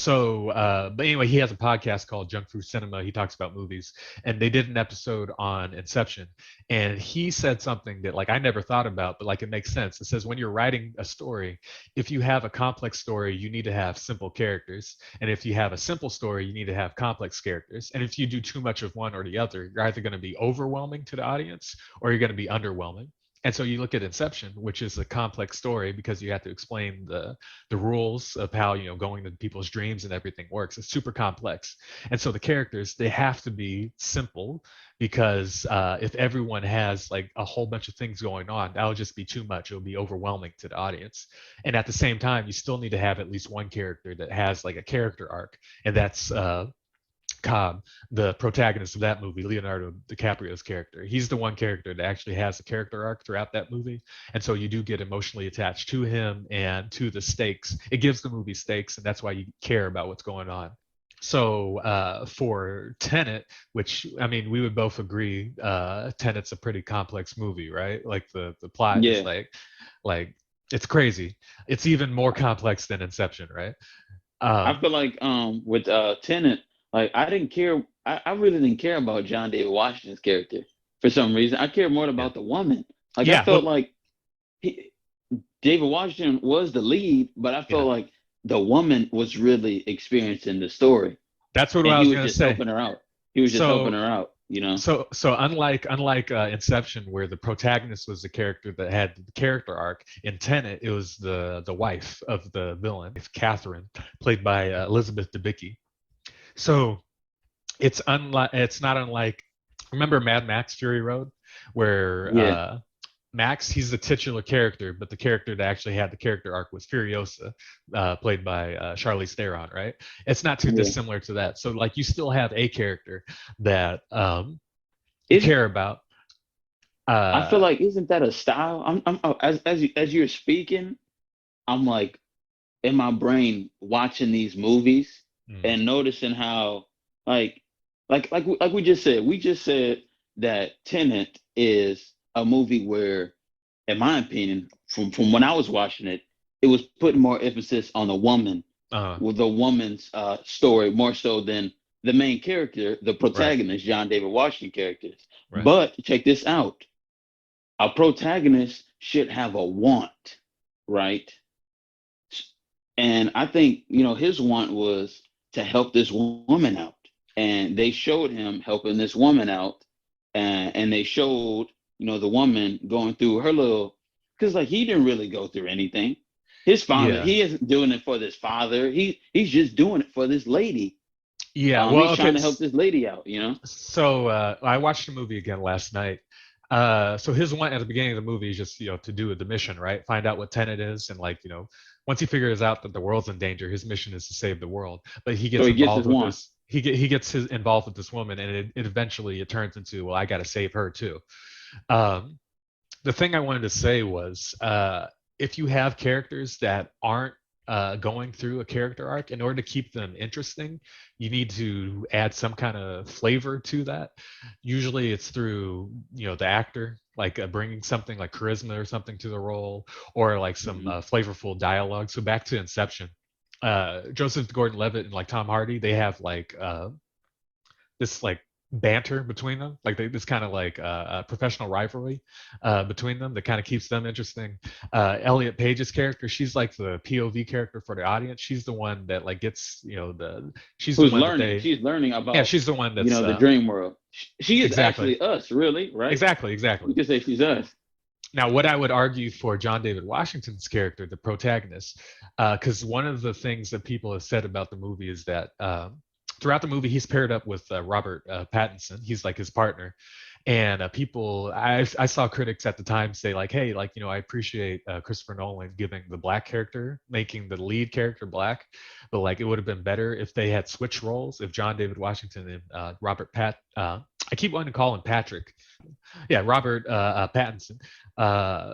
but anyway, he has a podcast called Junk Food Cinema. He talks about movies, and they did an episode on Inception, and he said something that like I never thought about, but like it makes sense. It says when you're writing a story, if you have a complex story, you need to have simple characters, and if you have a simple story, you need to have complex characters. And if you do too much of one or the other, you're either going to be overwhelming to the audience or you're going to be underwhelming. And so you look at Inception, which is a complex story because you have to explain the rules of how going to people's dreams and everything works. It's super complex, and so the characters they have to be simple because if everyone has like a whole bunch of things going on, that'll just be too much. It'll be overwhelming to the audience. And at the same time, you still need to have at least one character that has like a character arc, and that's Cobb, the protagonist of that movie, Leonardo DiCaprio's character. He's the one character that actually has a character arc throughout that movie. And so you do get emotionally attached to him and to the stakes. It gives the movie stakes, and that's why you care about what's going on. So for Tenet, which I mean, we would both agree, Tenet's a pretty complex movie, right? Like the plot is Yeah. like it's crazy. It's even more complex than Inception, right? I Um, feel like with Tenet, like I didn't care. I really didn't care about John David Washington's character for some reason. I cared more yeah, about the woman. Like I yeah. felt like he, David Washington was the lead, but I Yeah, felt like the woman was really experiencing the story, that's what and I he was was gonna just say. helping her out. He was just helping So her out, you know. so unlike Inception, where the protagonist was the character that had the character arc, in Tenet it was the wife of the villain, Catherine, played by Elizabeth Debicki. So it's not unlike, remember Mad Max Fury Road, where Yeah, Max, he's the titular character, but the character that actually had the character arc was Furiosa, played by Charlize Theron, right? It's not too yeah. dissimilar to that. So like you still have a character that you Is care about. I feel Uh, like isn't that a style? As you're speaking, I'm like in my brain watching these movies mm, and noticing how like like we just said that Tenet is a movie where, in my opinion, from when I was watching it, it was putting more emphasis on the woman, uh, with the woman's story more so than the main character, the right, protagonist, John David Washington characters. right. But check this out: a protagonist should have a want, right? And I think, his want was to help this woman out. And they showed him helping this woman out. And they showed, the woman going through her little, because like he didn't really go through anything. His father, Yeah, he isn't doing it for this father. He's just doing it for this lady. yeah. Well, He's okay. trying to help this lady out. So I watched the movie again last night. So his one at the beginning of the movie is just to do the mission, right? Find out what Tenet is, and like once he figures out that the world's in danger, his mission is to save the world. But he So gets he gets his involved with want. this. He gets involved with this woman, and it eventually it turns into, well, I got to save her too. Um, the thing I wanted to say was, if you have characters that aren't going through a character arc, in order to keep them interesting, you need to add some kind of flavor to that. Usually, it's through the actor, like bringing something like charisma or something to the role, or like some Mhm. flavorful dialogue. So back to Inception. Joseph Gordon-Levitt and like Tom Hardy, they have like this like banter between them, like this kind of like professional rivalry between them that kind of keeps them interesting. Elliot Page's character, she's like the POV character for the audience. She's the one that like gets, she's the Who's one that learning? they, She's learning yeah, about, she's the one that's the dream world. She is exactly, actually us, really, right? exactly, You exactly. could say she's us. Now, what I would argue for John David Washington's character, the protagonist, because one of the things that people have said about the movie is that throughout the movie he's paired up with Robert Pattinson. He's like his partner, and I saw critics at the time say like, hey, like I appreciate Christopher Nolan giving the black character, making the lead character black, but like it would have been better if they had switched roles, if John David Washington and I keep wanting to call him Patrick. Yeah, Robert Pattinson.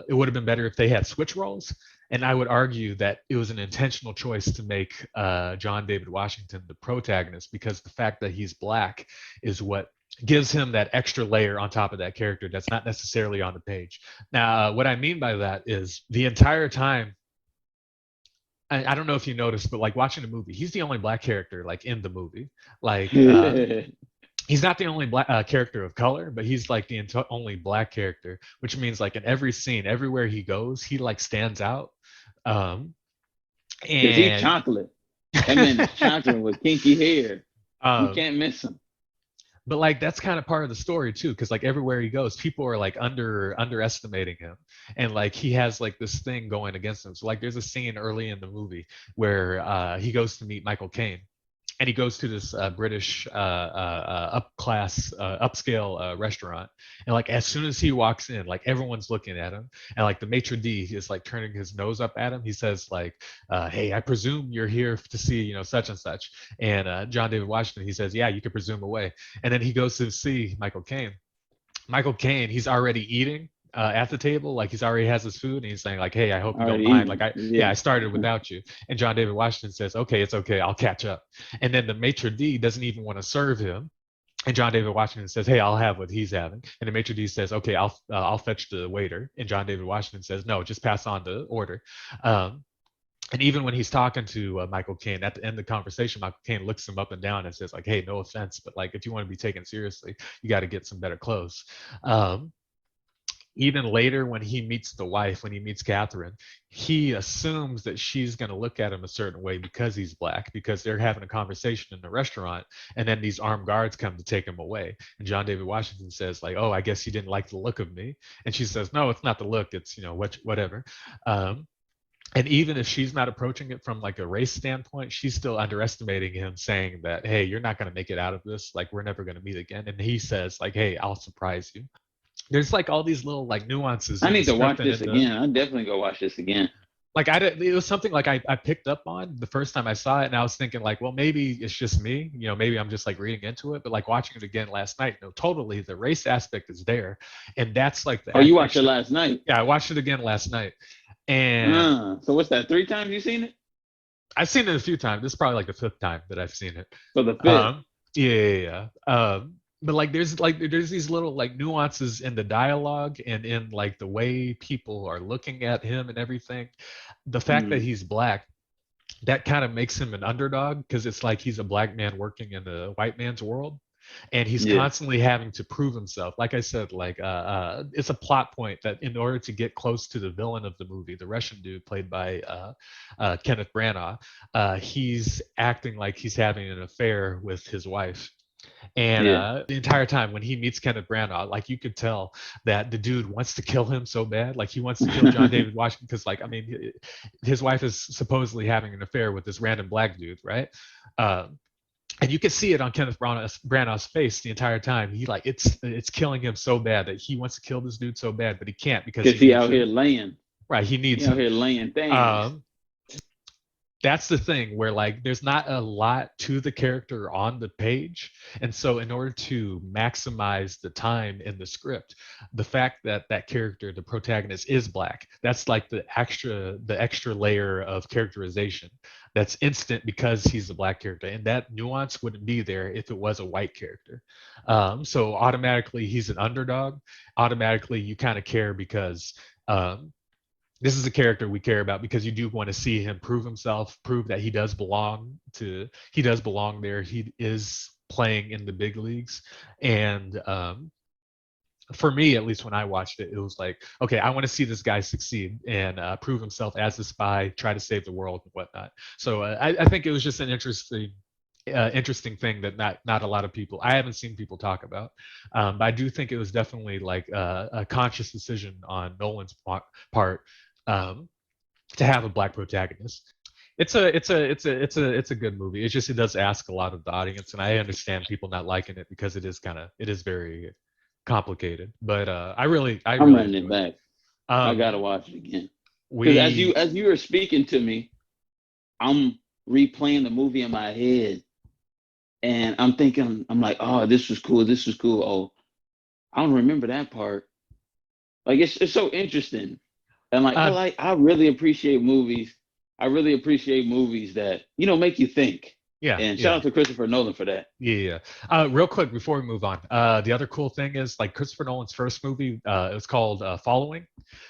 It would have been better if they had switch roles. And I would argue that it was an intentional choice to make John David Washington the protagonist, because the fact that he's black is what gives him that extra layer on top of that character that's not necessarily on the page. Now, what I mean by that is the entire time, I don't know if you noticed, but like watching the movie, he's the only black character like in the movie. Like he's not the only black character of color, but he's like the only black character, which means like in every scene, everywhere he goes, he like stands out. Um, Because he's and chocolate. That man is chocolate with kinky hair. You um, can't miss him. but like that's kind of part of the story too, because like everywhere he goes, people are like underestimating him, and like he has like this thing going against him. So like there's a scene early in the movie where he goes to meet Michael Caine, and he goes to this British upscale restaurant, and like as soon as he walks in, like everyone's looking at him, and like the maitre d is like turning his nose up at him. He says like, "Hey, I presume you're here to see such and such." And John David Washington, he says, "Yeah, you can presume away." And then he goes to see Michael Caine. Michael Caine, he's already eating at the table, like he's already has his food, and he's saying like, "Hey, I hope you don't mind. Like I started without you." And John David Washington says, "Okay, it's okay, I'll catch up." And then the maitre d doesn't even want to serve him, and John David Washington says, "Hey, I'll have what he's having." And the maitre d says, "Okay, I'll fetch the waiter." And John David Washington says, "No, just pass on the order." Um, and even when he's talking to Michael Caine at the end of the conversation, Michael Caine looks him up and down and says like, "Hey, no offense, but like if you want to be taken seriously, you got to get some better clothes." Um, Even later when he meets the wife, when he meets Catherine, he assumes that she's going to look at him a certain way because he's black, because they're having a conversation in the restaurant, and then these armed guards come to take him away. And John David Washington says like, "Oh, I guess you didn't like the look of me." And she says, "No, it's not the look, it's whatever." um, and even if she's not approaching it from like a race standpoint, she's still underestimating him, saying that, "Hey, you're not going to make it out of this, like we're never going to meet again." And he says like, "Hey, I'll surprise you." There's like all these little like nuances I in the need to watch script and this in the again. I definitely go watch this again. like it was something like I picked up on the first time I saw it, and I was thinking like, well, maybe it's just me, maybe I'm just like reading into it. But like watching it again last night, no, totally the race aspect is there, and that's like the Oh, you watched it extra. last night? Yeah, I watched it again last night, and So what's that? 3 times you seen it? I've seen it a few times. This is probably like the fifth time that I've seen it. For the 5th. Yeah. But like there's these little like nuances in the dialogue and in like the way people are looking at him and everything. The fact that he's black, that kind of makes him an underdog, because it's like he's a black man working in a white man's world, and he's constantly having to prove himself. Like I said, like it's a plot point that in order to get close to the villain of the movie, the Russian dude played by Kenneth Branagh, he's acting like he's having an affair with his wife. And the entire time when he meets Kenneth Branagh, like you could tell that the dude wants to kill him so bad. Like he wants to kill John David Washington because, like, I mean, his wife is supposedly having an affair with this random black dude, right? And you can see it on Kenneth Branagh's face the entire time. He like it's killing him so bad that he wants to kill this dude so bad, but he can't because he out here laying. Right, he needs out here laying things. That's the thing where like there's not a lot to the character on the page, and so in order to maximize the time in the script, the fact that that character, the protagonist, is black, that's like the extra layer of characterization that's instant because he's a black character, and that nuance wouldn't be there if it was a white character. So automatically he's an underdog. Automatically you kind of care because this is a character we care about because you do want to see him prove himself, prove that he does belong there. He is playing in the big leagues. And for me, at least when I watched it, it was like, okay, I want to see this guy succeed and prove himself as a spy, try to save the world and whatnot. So I think it was just an interesting thing that not a lot of people, I haven't seen people talk about. But I do think it was definitely like a conscious decision on Nolan's part, to have a black protagonist. It's a good movie. It does ask a lot of the audience, and I understand people not liking it because it is very complicated. But I I'm really running it enjoyed it. back. I gotta watch it again. Because We as you were speaking to me, I'm replaying the movie in my head, and I'm thinking, I'm like, oh, this was cool. This was cool. Oh, I don't remember that part. Like it's so interesting, and like uh, I really appreciate movies. I really appreciate movies that make you think. yeah, And shout yeah. out to Christopher Nolan for that. Yeah. Real quick before we move on, the other cool thing is like Christopher Nolan's first movie. It was called Following.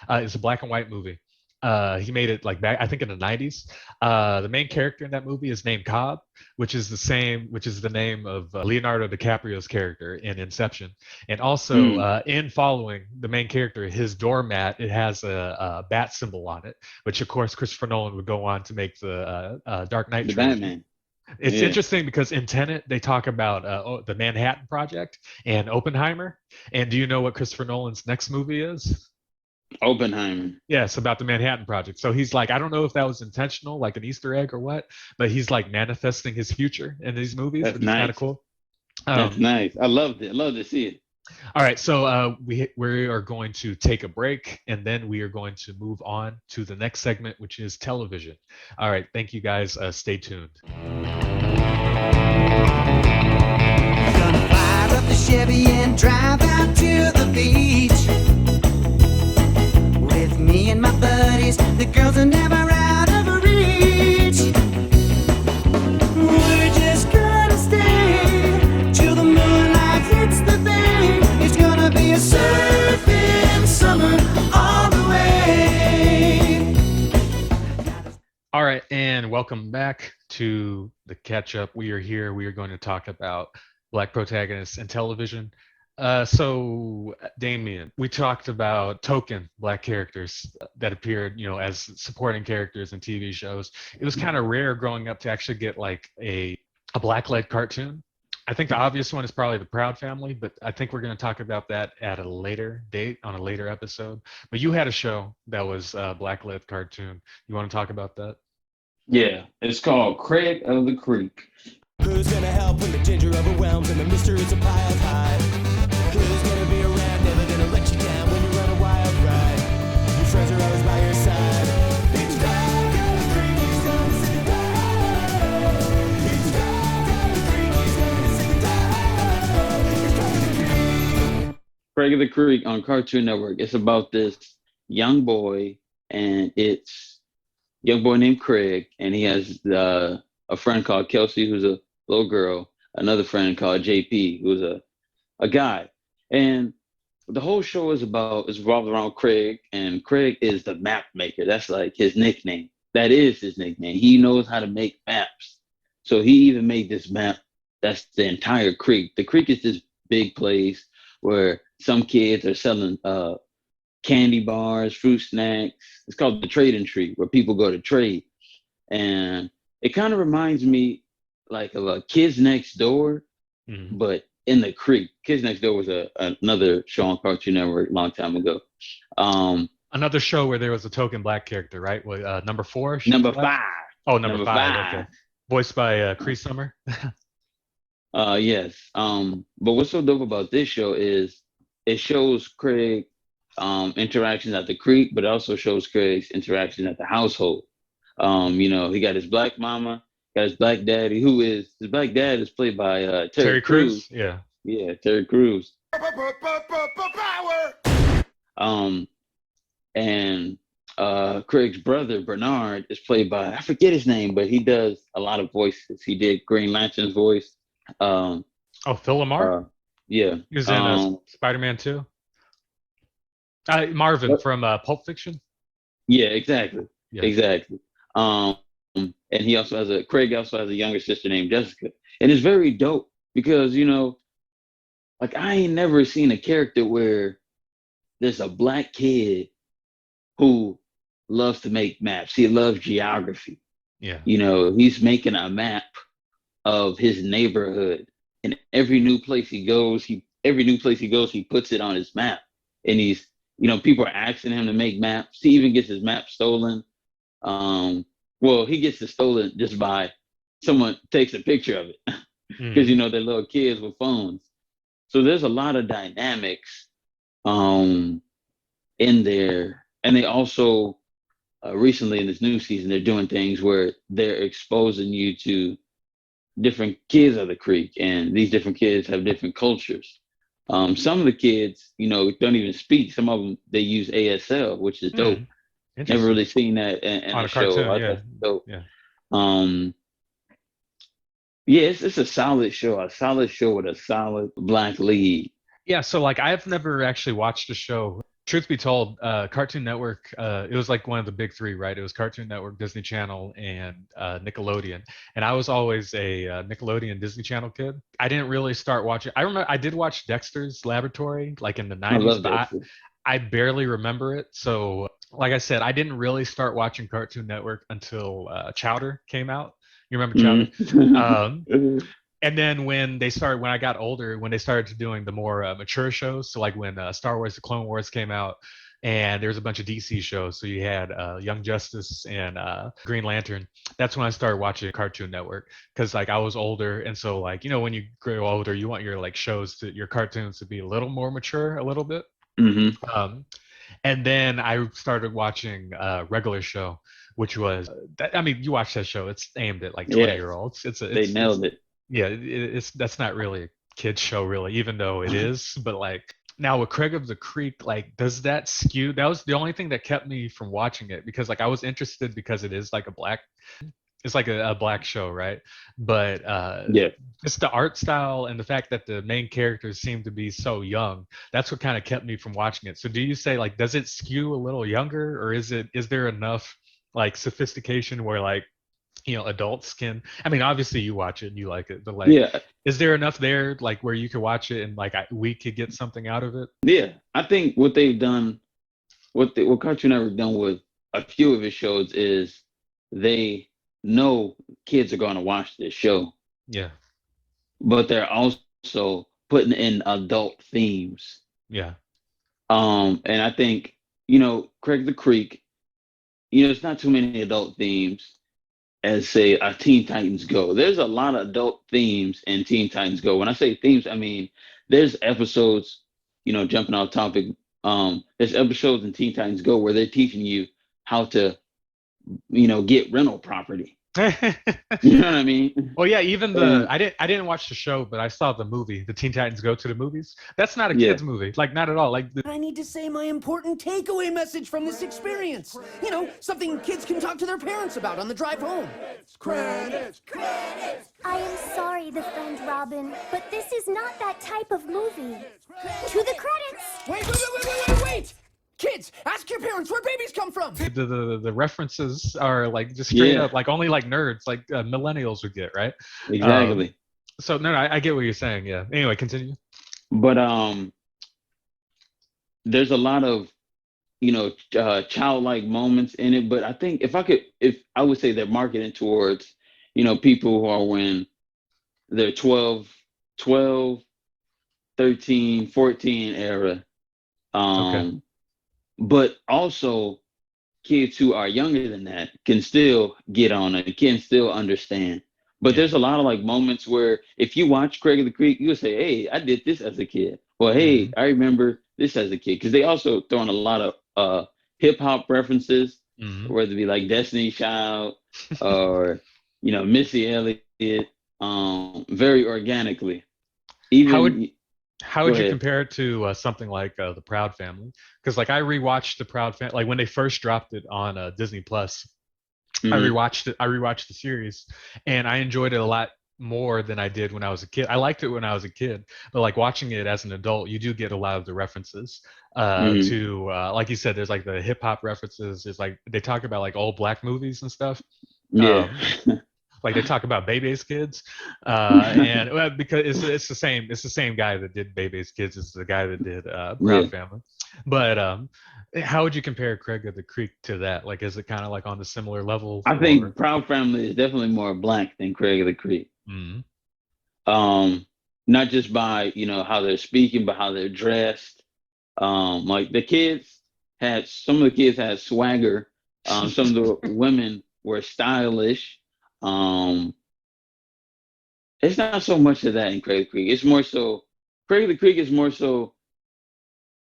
It's a black and white movie. He made it like back, I think, in the '90s. The main character in that movie is named Cobb, which is the name of Leonardo DiCaprio's character in Inception. And also Mm, in Following, the main character, his doormat, it has a bat symbol on it, which of course Christopher Nolan would go on to make the Dark Knight the trilogy. Batman. It's Yeah, interesting because in Tenet they talk about the Manhattan Project and Oppenheimer. And do you know what Christopher Nolan's next movie is? Oppenheimer. Yeah, it's about the Manhattan Project. So he's like, I don't know if that was intentional, like an Easter egg or what, but he's like manifesting his future in these movies, That's which is kind of nice. cool. That's Um, nice. I loved it. I love to see it. all right, so we are going to take a break, and then we are going to move on to the next segment, which is television. All right, thank you guys. Stay tuned. Gonna fire up the Chevy and drive out to the beach with me and my buddies. The girls are never out of reach. We're just gonna stay till the moonlight hits the bay. It's gonna be a surfing summer all the way. All right, and welcome back to the catch up. We are here. We are going to talk about black protagonists in television. So, Dameon, we talked about token black characters that appeared, as supporting characters in TV shows. It was kind of rare growing up to actually get like a black-led cartoon. I think the obvious one is probably the Proud Family, but I think we're going to talk about that at a later date on a later episode. But you had a show that was a black-led cartoon. You want to talk about that? Yeah, it's called Craig of the Creek. Who's gonna help when the ginger overwhelms and the mysteries are piled high? Who's gonna be around, never gonna let you down when you run a wild ride? Your friends are always by your side. It's Craig of the Creek, he's gonna sing it loud. It's Craig of the Creek, he's gonna sing it loud. It's Craig of the Creek. Craig of the Creek on Cartoon Network. It's about this young boy, and it's young boy named Craig, and he has a friend called Kelsey, who's a little girl, another friend called JP, who's a guy. And the whole show is revolved around Craig, and Craig is the map maker. That's like his nickname. That is his nickname. He knows how to make maps. So he even made this map that's the entire creek. The creek is this big place where some kids are selling candy bars, fruit snacks. It's called the Trading Tree, where people go to trade. And it kind of reminds me like of a Kids Next Door, but in the creek. Kids Next Door was another show on Cartoon Network a long time ago. Another show where there was a token black character, right? Number 4? Number Black? 5. Oh, number five. Okay. Voiced by Cree Summer. Yes. But what's so dope about this show is it shows Craig interactions at the creek, but it also shows Craig's interactions at the household. He got his black mama, got his black daddy, his black dad is played by Terry Crews. Yeah. Yeah, Terry Crews. And Craig's brother Bernard is played by, I forget his name, but he does a lot of voices. He did Green Lantern's voice. Phil Lamar? Yeah. He was in Spider-Man 2. Marvin from Pulp Fiction. Yeah, exactly. Yeah. Exactly. And Craig also has a younger sister named Jessica. And it's very dope because, like I ain't never seen a character where there's a black kid who loves to make maps. He loves geography. Yeah. He's making a map of his neighborhood. And every new place he goes, he puts it on his map. And people are asking him to make maps. He even gets his map stolen. Well, he gets it stolen just by someone takes a picture of it because Mhm. they're little kids with phones. So there's a lot of dynamics in there, and they also recently in this new season they're doing things where they're exposing you to different kids of the creek, and these different kids have different cultures. Some of the kids, don't even speak. Some of them they use ASL, which is dope. Never Interesting. really seen that in On a a show. cartoon, I yeah. thought dope. Yeah. Yeah, it's a solid show. A solid show with a solid black lead. Yeah, so like I've never actually watched a show. Truth be told, Cartoon Network, it was like one of the big three, right? It was Cartoon Network, Disney Channel, and Nickelodeon. And I was always a Nickelodeon Disney Channel kid. I didn't really start watching. I remember I did watch Dexter's Laboratory like in the I 90s, love but Dexter. I barely remember it. So, like I said, I didn't really start watching Cartoon Network until Chowder came out. You remember Chowder? Um, and then when I got older, when they started doing the more mature shows, so like when Star Wars: The Clone Wars came out, and there was a bunch of DC shows, so you had Young Justice and Green Lantern. That's when I started watching Cartoon Network because like I was older, and so like when you grow older, you want your like your cartoons to be a little more mature, a little bit. hmm Um, and then I started watching regular show, which was I mean, you watch that show. It's aimed at like 20 Yes, year olds. they It's nailed it. yeah, it's that's not really a kids show really, even though it is. But like now with Craig of the Creek, like does that skew? That was the only thing that kept me from watching it because like I was interested because it is like it's like a black show, right? But Yeah. just the art style and the fact that the main characters seem to be so young, that's what kind of kept me from watching it. So do you say like does it skew a little younger, or is there enough like sophistication where like adults can, I mean, obviously you watch it and you like it, but like Yeah. is there enough there like where you could watch it and like we could get something out of it? Yeah. I think what they've done, what Cartoon Network done with a few of his shows is they know kids are going to watch this show, Yeah. but they're also putting in adult themes. Yeah. And I think, Craig the Creek, it's not too many adult themes as say a Teen Titans Go. There's a lot of adult themes in Teen Titans Go. When I say themes, I mean there's episodes, jumping off topic. There's episodes in Teen Titans Go where they're teaching you how to, get rental property. You know what I mean? Well, yeah, even And I didn't watch the show, but I saw the movie, the Teen Titans Go to the Movies. That's not a yeah, kids movie, like not at all. Like I need to say my important takeaway message from this experience. Something kids can talk to their parents about on the drive home. Credits. I am sorry, the friend Robin, but this is not that type of movie. To the credits! Wait! Kids, ask your parents where babies come from! the references are like just straight yeah, up, like only like nerds, like millennials would get, right? exactly. So no, I get what you're saying. Yeah. Anyway, continue. But there's a lot of childlike moments in it. But I think if I would say they're marketing towards people who are when they're 12, 13, 14 era. Okay. But also kids who are younger than that can still get on it, can still understand. But Yeah. there's a lot of like moments where if you watch Craig of the Creek, you'll say, "Hey, I did this as a kid." Well, hey, Hmm. I remember this as a kid because they also throw in a lot of hip hop references, Hmm. whether it be like Destiny Child or Missy Elliott, very organically. How would Even how go would you ahead. compare it to something like the Proud Family? Because like I rewatched the Proud Family, like when they first dropped it on Disney Plus. I Mhm. rewatched it. I rewatched the series, and I enjoyed it a lot more than I did when I was a kid. I liked it when I was a kid, but like watching it as an adult, you do get a lot of the references to like you said, there's like the hip hop references. There's like they talk about like old black movies and stuff. Yeah. Like they talk about Bebe's Kids, and well, because it's the same guy that did Bebe's Kids is the guy that did Proud Family. But how would you compare Craig of the Creek to that? Like, is it kind of like on the similar level? I think Proud Family is definitely more black than Craig of the Creek. Not just by how they're speaking, but how they're dressed. Like some of the kids had swagger. Some of the women were stylish. It's not so much of that in Craig of the Creek. It's more so Craig of the Creek is more so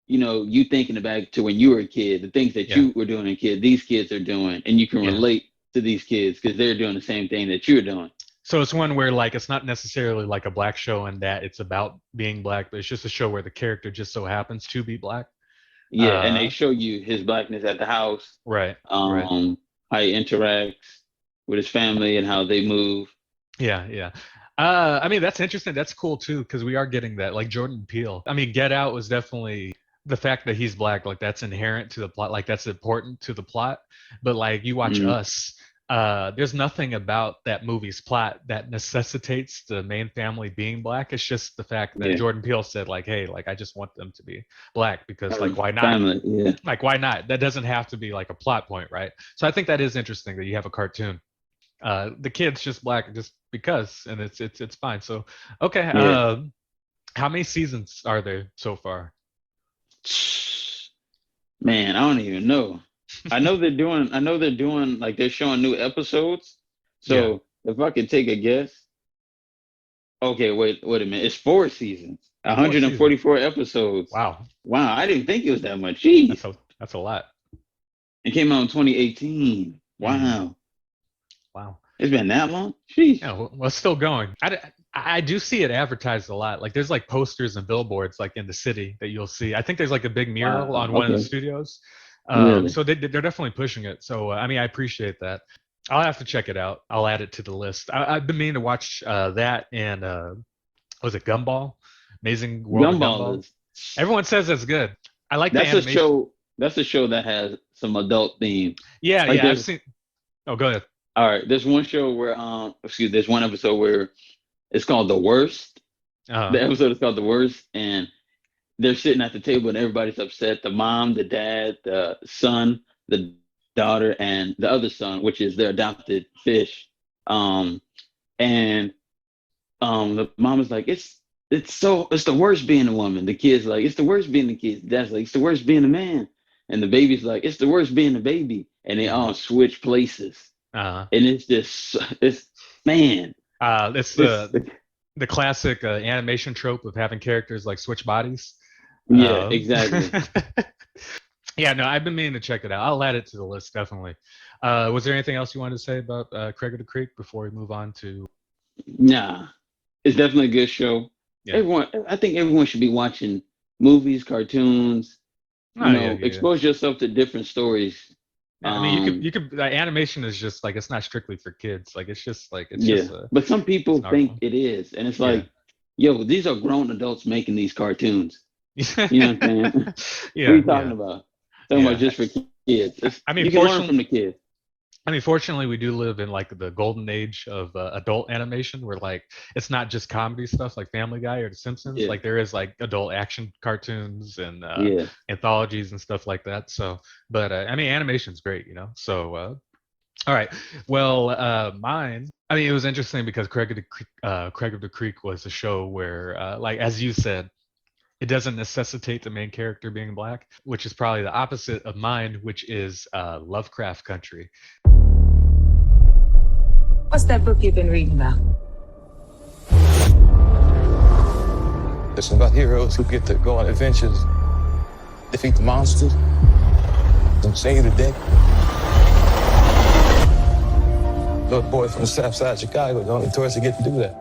you thinking back to when you were a kid, the things that you were doing as a kid, these kids are doing, and you can relate to these kids because they're doing the same thing that you're doing. So it's one where like it's not necessarily like a black show in that it's about being black, but it's just a show where the character just so happens to be black. Yeah, and they show you his blackness at the house. Right. How he interacts with his family and how they move. Yeah. I mean, that's interesting. That's cool too, because we are getting that. Like Jordan Peele. I mean, Get Out was definitely the fact that he's black, like that's inherent to the plot, like that's important to the plot. But like you watch Us, there's nothing about that movie's plot that necessitates the main family being black. It's just the fact that Jordan Peele said like, hey, like I just want them to be black because like why not? Family, Like why not? That doesn't have to be like a plot point, right? So I think that is interesting that you have a cartoon. The kid's just black just because, and it's fine. So okay, how many seasons are there so far? Man, I don't even know. I know they're doing like they're showing new episodes. So if I could take a guess. Okay, wait a minute. It's 4 seasons. 144 episodes. Wow. I didn't think it was that much. Jeez. That's a lot. It came out in 2018. Wow. Wow. It's been that long? Jeez. Yeah, well, it's still going. I do see it advertised a lot. Like there's like posters and billboards like in the city that you'll see. I think there's like a big mural on one of the studios. Really? So they're definitely pushing it. So I mean, I appreciate that. I'll have to check it out. I'll add it to the list. I've been meaning to watch that and was it Gumball? Amazing World of Gumball. Everyone says that's good. I like the animation. That's a show that has some adult themes. Yeah, like I've seen. Oh, go ahead. All right, there's one show where there's one episode where it's called The Worst. The episode is called The Worst, and they're sitting at the table and everybody's upset. The mom, the dad, the son, the daughter, and the other son, which is their adopted fish. And the mom is like, it's the worst being a woman. The kid's like, it's the worst being the kid. Dad's like, it's the worst being a man. And the baby's like, it's the worst being a baby. And they all switch places. And it's just, it's the classic animation trope of having characters like switch bodies. Yeah, exactly. Yeah, no, I've been meaning to check it out. I'll add it to the list, definitely. Was there anything else you wanted to say about Craig of the Creek before we move on to? Nah, it's definitely a good show. Yeah. I think everyone should be watching movies, cartoons. Expose yourself to different stories. I mean, you could. Animation is just like it's not strictly for kids. Like it's just like but some people think it is, and it's like, yo, these are grown adults making these cartoons. You know what I'm saying? What are you talking about? Talking about just for kids. I mean, you can learn from the kids. I mean, fortunately, we do live in like the golden age of adult animation, where like it's not just comedy stuff like Family Guy or The Simpsons. Like there is like adult action cartoons and anthologies and stuff like that. So, but I mean, animation's great, you know. So, all right. Well, mine. I mean, it was interesting because Craig of the Creek was a show where, like as you said, it doesn't necessitate the main character being black, which is probably the opposite of mine, which is Lovecraft Country. What's that book you've been reading about? It's about heroes who get to go on adventures, defeat the monsters, and save the day. Little boy from the south side of Chicago, the only tourist to get to do that.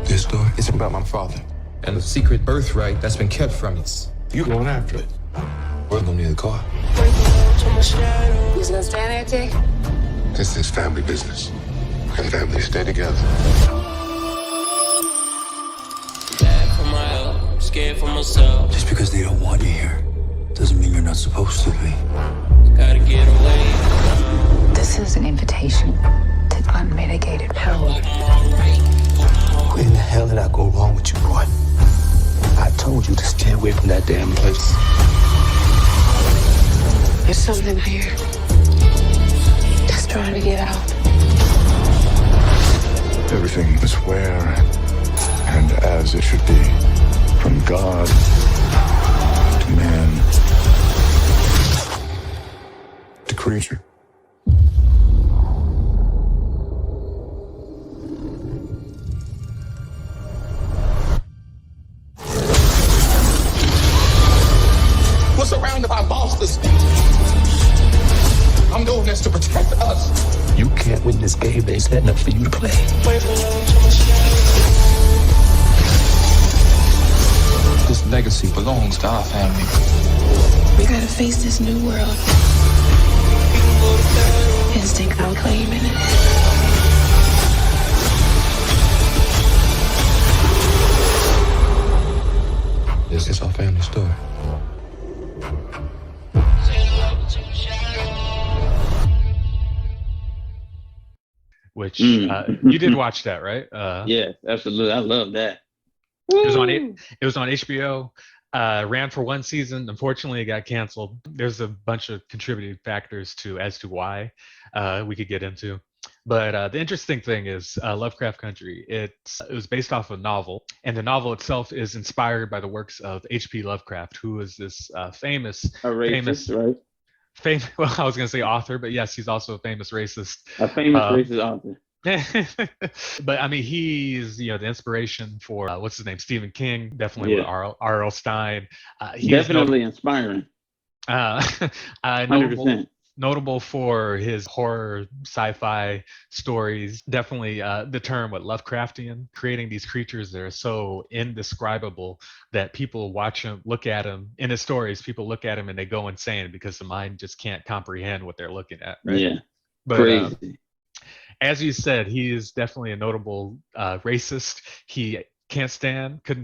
This story is about my father and the secret birthright that's been kept from us. You going after it? We're gonna need a car. You just gonna stand there, Jake? This is family business. And families stay together. Bad for my health, scared for myself. Just because they don't want you here doesn't mean you're not supposed to be. Gotta get away. This is an invitation to unmitigated power. Where in the hell did I go wrong with you, boy? I told you to stay away from that damn place. There's something here. Just trying to get out. Everything is where and as it should be. From God to man to creature. We're surrounded by monsters. I'm doing this to protect us. You can't win this game they setting up for you to play. This legacy belongs to our family. We gotta face this new world. And stake our claim in it. This is our family story. Which you did watch that, right? Yeah, absolutely. I love that. It was on HBO. Ran for one season. Unfortunately, it got canceled. There's a bunch of contributing factors as to why we could get into. But the interesting thing is Lovecraft Country. It was based off a novel, and the novel itself is inspired by the works of H.P. Lovecraft, who is this famous, right? Well, I was going to say author, but yes, he's also a famous racist. A famous racist author. But I mean, he's the inspiration for what's his name, Stephen King, definitely with R.L. Stein. He's definitely inspiring. 100%. Notable for his horror sci-fi stories. Definitely the term Lovecraftian, creating these creatures that are so indescribable that people watch him, look at him in his stories. People look at him and they go insane because the mind just can't comprehend what they're looking at. Right? Yeah, but, crazy. As you said, he is definitely a notable racist. He couldn't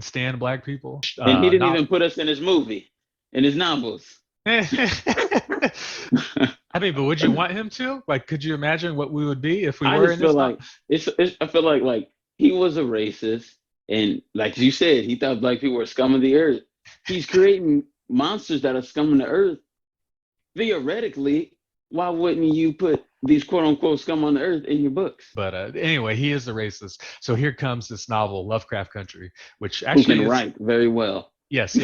stand black people. And he didn't even put us in his movie, in his novels. I mean, but would you want him to? Like, could you imagine what we would be if we were in this? I feel like he was a racist, and like you said, he thought black people were scum of the earth. He's creating monsters that are scum of the earth. Theoretically, why wouldn't you put these quote unquote scum on the earth in your books? But anyway, he is a racist. So here comes this novel, Lovecraft Country, which actually write very well. Yes.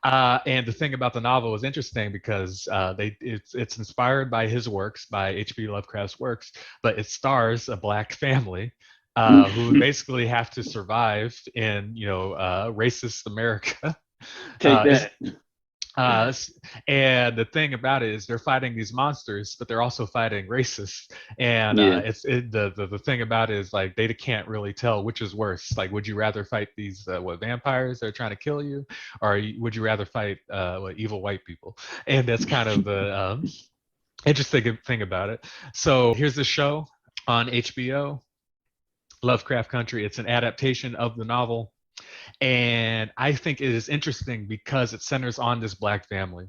And the thing about the novel is interesting because it's inspired by his works, by H.P. Lovecraft's works, but it stars a black family who basically have to survive in racist America. Take that. And the thing about it is they're fighting these monsters, but they're also fighting racists. And the thing about it is like they can't really tell which is worse. Like, would you rather fight these vampires that are trying to kill you, or would you rather fight evil white people? And that's kind of the interesting thing about it. So here's the show on HBO, Lovecraft Country. It's an adaptation of the novel. And I think it is interesting because it centers on this black family.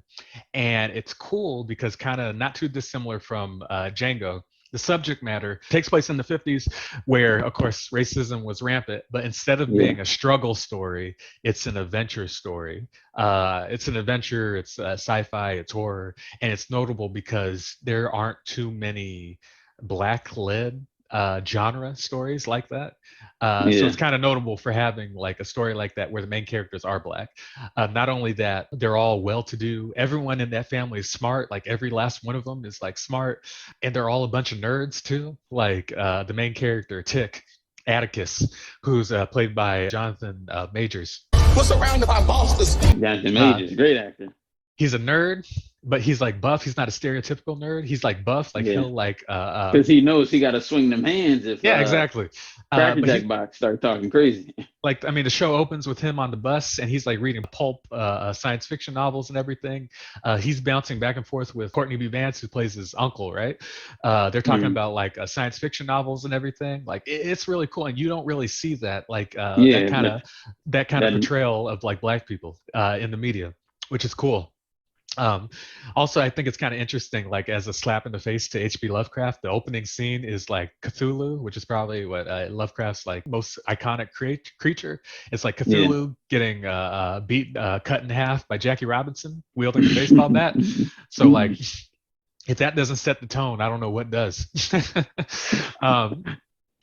And it's cool because kind of not too dissimilar from Django. The subject matter takes place in the 50s where, of course, racism was rampant. But instead of being a struggle story, it's an adventure story. It's an adventure. It's sci-fi. It's horror. And it's notable because there aren't too many black-led genre stories like that. So it's kind of notable for having like a story like that where the main characters are black. Not only that, they're all well-to-do. Everyone in that family is smart. Like every last one of them is like smart, and they're all a bunch of nerds too. Like the main character, Tick, Atticus, who's played by Jonathan Majors. We're surrounded by monsters. Jonathan Majors, great actor. He's a nerd, but he's like buff. He's not a stereotypical nerd. He's like buff. Like he'll like because he knows he got to swing them hands if exactly. Cracker Jack Box start talking crazy. Like, I mean, the show opens with him on the bus, and he's like reading pulp science fiction novels and everything. He's bouncing back and forth with Courtney B. Vance, who plays his uncle, right? They're talking Mm. about like science fiction novels and everything. Like, it's really cool, and you don't really see that, like Yeah, but that kind of that portrayal of like black people in the media, which is cool. Um, Also, I think it's kind of interesting, like as a slap in the face to H.P. Lovecraft. The opening scene is like Cthulhu, which is probably what Lovecraft's like most iconic creature. It's like yeah. Cthulhu getting cut in half by Jackie Robinson wielding the baseball bat. So like, if that doesn't set the tone, I don't know what does. um,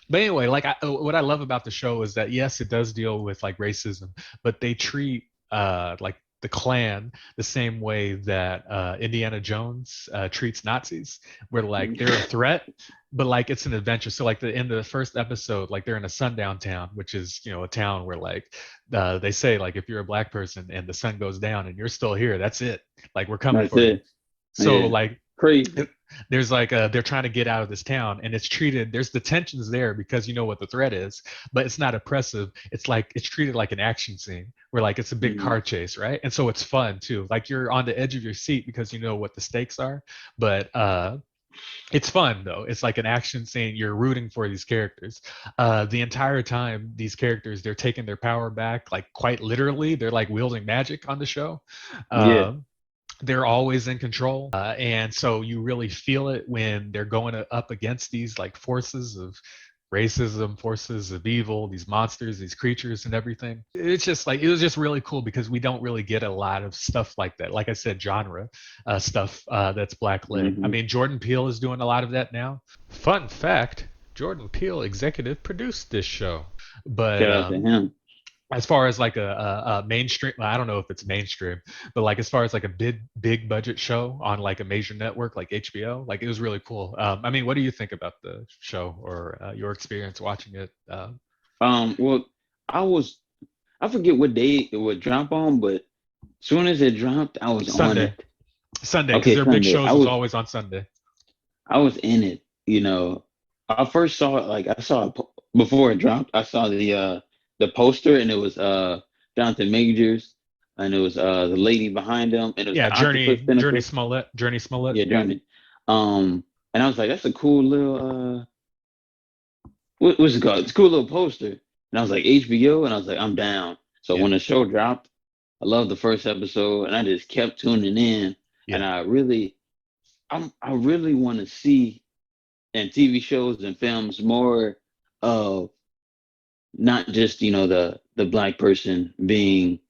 but anyway, like what I love about the show is that yes, it does deal with like racism, but they treat like the Klan the same way that Indiana Jones treats Nazis, where like they're a threat, but like it's an adventure. So like in the first episode, like they're in a sundown town, which is a town where like they say like if you're a black person and the sun goes down and you're still here, that's it. Like we're coming That's for you. it. So Yeah. like Crazy. there's like they're trying to get out of this town, and it's treated, there's the tensions there because you know what the threat is, but it's not oppressive. It's like it's treated like an action scene where like it's a big Mhm. car chase, right? And so it's fun too, like you're on the edge of your seat because you know what the stakes are. But it's fun though. It's like an action scene. You're rooting for these characters. The entire time, these characters, they're taking their power back, like quite literally. They're like wielding magic on the show. Yeah. They're always in control, and so you really feel it when they're going up against these like forces of racism, forces of evil, these monsters, these creatures, and everything. It's just like it was just really cool because we don't really get a lot of stuff like that. Like I said, genre stuff that's black lit. I Mhm. mean, Jordan Peele is doing a lot of that now. Fun fact: Jordan Peele executive produced this show, but Shout out to him. as far as like a mainstream, I don't know if it's mainstream, but like as far as like a big budget show on like a major network like HBO, like it was really cool. I mean, what do you think about the show or your experience watching it? Well, I was I forget what day it would drop on, but soon as it dropped, I was on Sunday, it. Sunday, because Okay, their big Sunday. shows was always on Sunday. I was in it. I first saw it like I saw it before it dropped. I saw the poster and it was Jonathan Majors and it was the lady behind him and it was Yeah, the octopus Journey tentacle. Smollett, Journey Smollett. Yeah, Johnny. And I was like, that's a cool little what's it called? It's a cool little poster. And I was like, HBO, and I was like, I'm down. So Yeah. when the show dropped, I loved the first episode, and I just kept tuning in. Yeah. And I really want to see in TV shows and films more of not just the black person being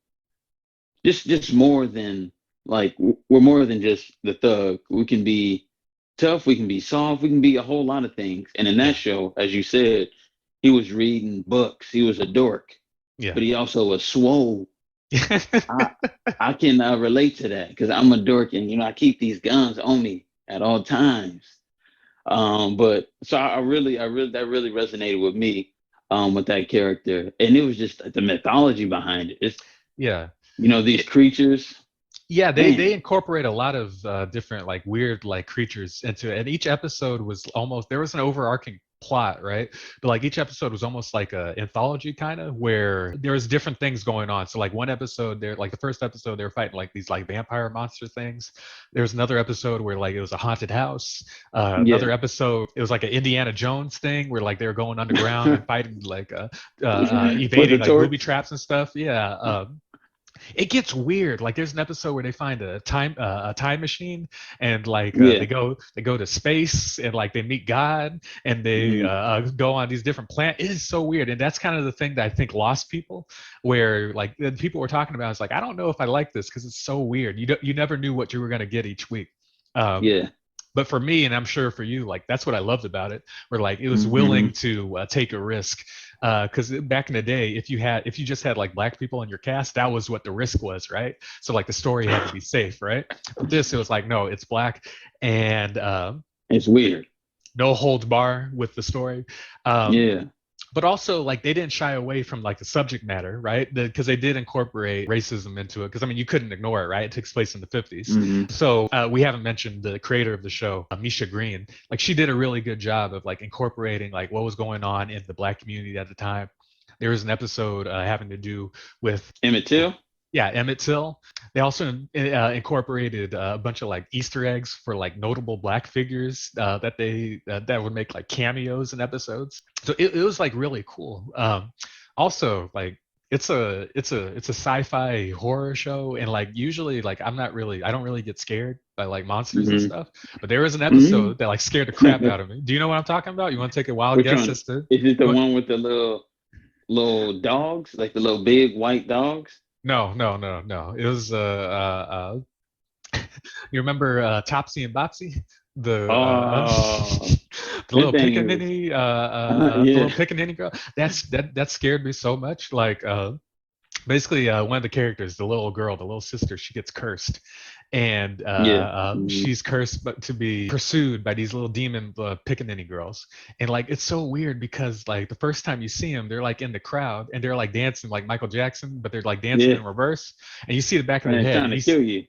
just more than like we're more than just the thug. We can be tough, we can be soft, we can be a whole lot of things. And in that show, as you said, he was reading books. He was a dork, Yeah. but he also was swole. I can relate to that because I'm a dork, and I keep these guns on me at all times. But so that really resonated with me, with that character, and it was just the mythology behind it. It's Yeah. these creatures. Yeah, Man. they incorporate a lot of different like weird like creatures into it, and each episode was almost, there was an overarching plot, right? But like each episode was almost like a anthology kind of, where there was different things going on. So like one episode there, like the first episode, they were fighting like these like vampire monster things. There was another episode where like it was a haunted house. Another Yeah. episode, it was like an Indiana Jones thing where like they were going underground and fighting like With the evading like torch. booby traps and stuff. Yeah. It gets weird. Like there's an episode where they find a time machine, and like Yeah. they go to space, and like they meet God, and they go on these different planets. It is so weird, and that's kind of the thing that I think lost people, where like the people were talking about. It's like, I don't know if I like this because it's so weird. You never knew what you were gonna get each week. Yeah. But for me, and I'm sure for you, like that's what I loved about it, where like it was willing to take a risk. Because back in the day, if you just had like black people in your cast, that was what the risk was, right? So like the story had to be safe, right? But this, it was like, no, it's black, and It's weird. no holds bar with the story. Yeah. But also, like, they didn't shy away from like the subject matter, right? Because they did incorporate racism into it. Because I mean, you couldn't ignore it, right? It takes place in the 50s. So we haven't mentioned the creator of the show, Misha Green. Like, she did a really good job of like incorporating like what was going on in the black community at the time. There was an episode having to do with Emmett Till. Yeah, Emmett Till. They also incorporated a bunch of like Easter eggs for like notable black figures that would make like cameos in episodes. So it was like really cool. Also, like it's a sci-fi horror show, and like usually like I don't really get scared by like monsters and stuff. But there was an episode that like scared the crap out of me. Do you know what I'm talking about? You want to take a wild Which guess one? as to? Is it the one with the little dogs, like the little big white dogs? No, no, no, no. It was you remember Topsy and Bopsy? The Oh, the little that thing was, pickaninny the yeah, little pickaninny girl. That scared me so much. Like basically one of the characters, the little girl, the little sister, she gets cursed, and yeah. she's cursed but to be pursued by these little demon pickaninny girls. And like it's so weird because like the first time you see them, they're like in the crowd and they're like dancing like Michael Jackson, but they're like dancing Yeah, in reverse, and you see the back of and their they're head, trying and to kill you.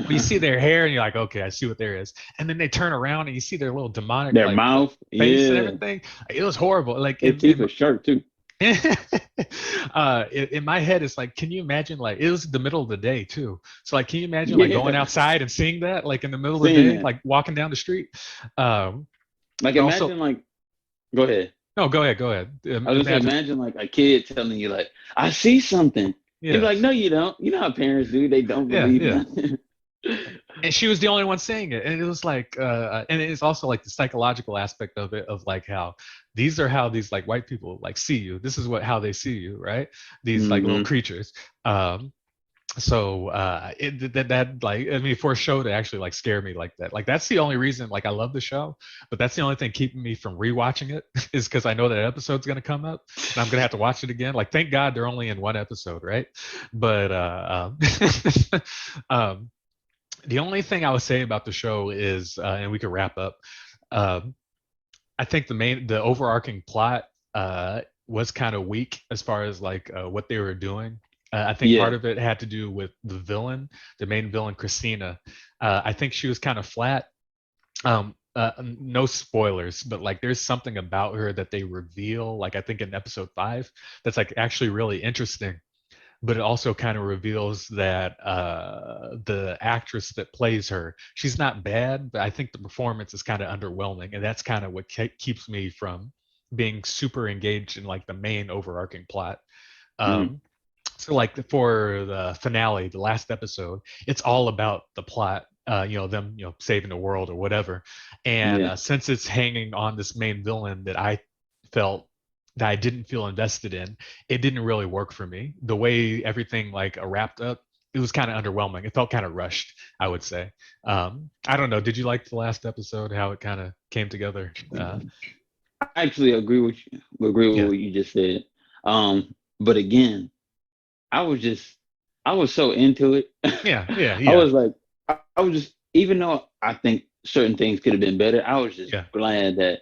you see their hair, and you're like, okay, I see what there is. And then they turn around and you see their little demonic Their like mouth, face and yeah. everything. It was horrible. Like Their teeth are sharp too. in my head, it's like, can you imagine? Like, it was the middle of the day too. So, like, can you imagine like going Yeah, outside and seeing that, like in the middle of the seeing day, that. like walking down the street? Like But also, imagine like, go ahead. no, go ahead, go ahead. I was gonna say, Imagine, imagine like a kid telling you like, I see something. You'd be yeah, like, no, you don't. You know how parents do. They don't yeah, believe yeah. nothing. And she was the only one saying it, and it was like and it's also like the psychological aspect of it, of like how these like white people like see you. This is what how they see you, right? These like little Hmm. creatures. So that like, I mean, for a show to actually like scare me like that, like that's the only reason like I love the show. But that's the only thing keeping me from rewatching it is because I know that episode's gonna come up and I'm gonna have to watch it again. Like, thank God they're only in one episode, right? But um the only thing I would say about the show is, and we could wrap up. Um, I think the overarching plot was kind of weak as far as like what they were doing. I think Yeah. part of it had to do with the villain, the main villain, Christina. I think she was kind of flat. No spoilers, but like there's something about her that they reveal, like I think in episode 5, that's like actually really interesting. But it also kind of reveals that the actress that plays her, she's not bad, but I think the performance is kind of underwhelming, and that's kind of what keeps me from being super engaged in like the main overarching plot. Mhm. Um, so like for the finale, the last episode, it's all about the plot. Them, saving the world or whatever. And Yeah. since it's hanging on this main villain felt that I didn't feel invested in, it didn't really work for me. The way everything like wrapped up, it was kind of underwhelming. It felt kind of rushed, I would say. I don't know. Did you like the last episode? How it kind of came together? I actually agree with you. Agree with Yeah, what you just said. But again, I was so into it. yeah, yeah, I yeah, was like, I was just, even though I think certain things could have been better, I was just yeah. glad that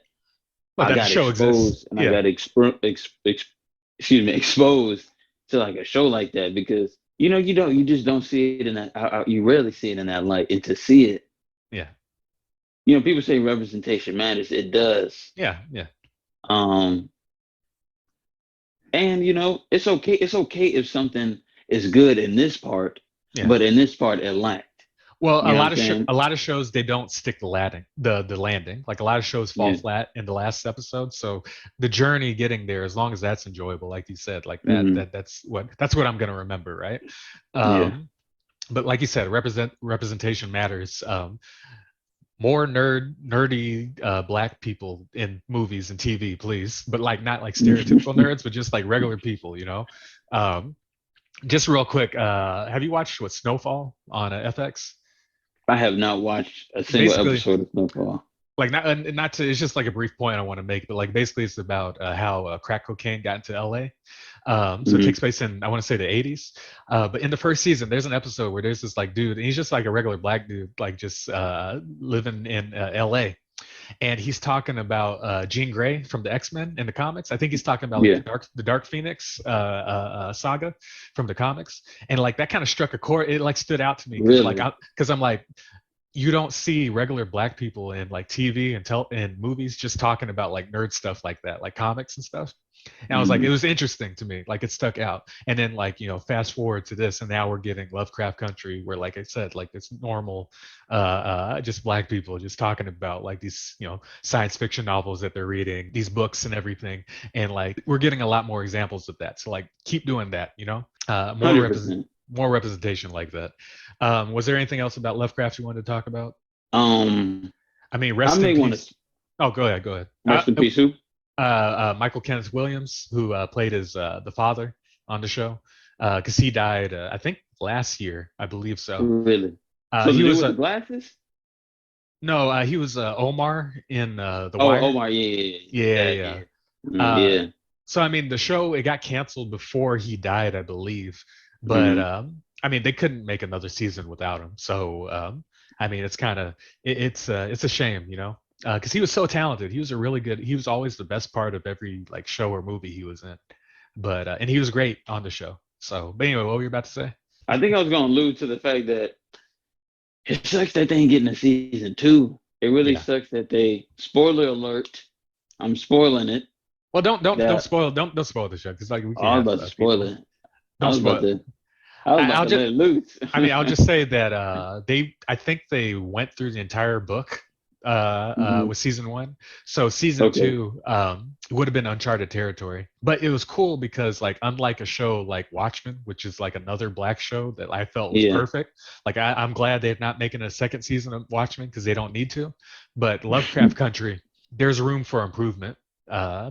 But I that the got show exists. exposed and I Yeah, got excuse me, exposed to like a show like that because you just don't see it in that. You rarely see it in that light, and to see it, yeah, people say representation matters. It does. yeah, yeah, Um, and it's okay. It's okay if something is good in this part, yeah. but in this part it lacked. Well, You know what I'm saying? a lot of shows, they don't stick the landing. Like a lot of shows fall Yeah. flat in the last episode. So the journey getting there, as long as that's enjoyable, like you said, like Hmm. that's what I'm gonna remember, right? Yeah. But like you said, representation matters. More nerdy black people in movies and TV, please. But like not like stereotypical nerds, but just like regular people. Um, just real quick, have you watched Snowfall on FX? I have not watched a single Basically, episode of Snowfall. like not to, it's just like a brief point I want to make, but like basically it's about how crack cocaine got into LA. So it Hmm. takes place in, I want to say, the 80s. But in the first season, there's an episode where there's this like dude, and he's just like a regular black dude, like just living in LA. And he's talking about Jean Grey from the X-Men in the comics. I think he's talking about like Yeah. the Dark Phoenix saga from the comics, and like that kind of struck a chord. It like stood out to me because Really? I'm like, you don't see regular black people in like TV and movies just talking about like nerd stuff like that, like comics and stuff. And I was like, it Mhm. was interesting to me, like it stuck out. And then like, fast forward to this, and now we're getting Lovecraft Country, where like I said, like it's normal, just black people just talking about like these, science fiction novels that they're reading, these books and everything. And like we're getting a lot more examples of that. So like keep doing that, more 100%. more representation like that. Was there anything else about Lovecraft you wanted to talk about? Um, I mean, I rest in may want to peace. Oh, go ahead, go ahead. rest in peace. Who? Michael Kenneth Williams, who played his the father on the show, because he died, I think last year, I believe so. Really? So the He dude was with the glasses? no, he was Omar in The Oh, Wire. Omar. Yeah, yeah, Yeah, yeah. yeah. Uh, Yeah. so I mean, the show it got canceled before he died, I believe. But Hmm. I mean, they couldn't make another season without him. So I mean, it's kind of it's a shame, because he was so talented. He was a really good. He was always the best part of every like show or movie he was in. But and he was great on the show. So, but anyway, what were you about to say? I think I was going to allude to the fact that it sucks that they ain't getting a season two. It really Yeah. sucks that they. Spoiler alert! I'm spoiling it. Well, don't That spoil don't spoil the show, because like we I was can't about to have spoil people. it. I Don't was about spoil. to. I was about I'll to just let it loose. I mean, I'll just say that I think they went through the entire book Hmm. with season one. So season Okay. two would have been uncharted territory. But it was cool because, like, unlike a show like Watchmen, which is like another black show that I felt was Yeah. perfect, like I'm glad they're not making a second season of Watchmen because they don't need to. But Lovecraft Country, there's room for improvement.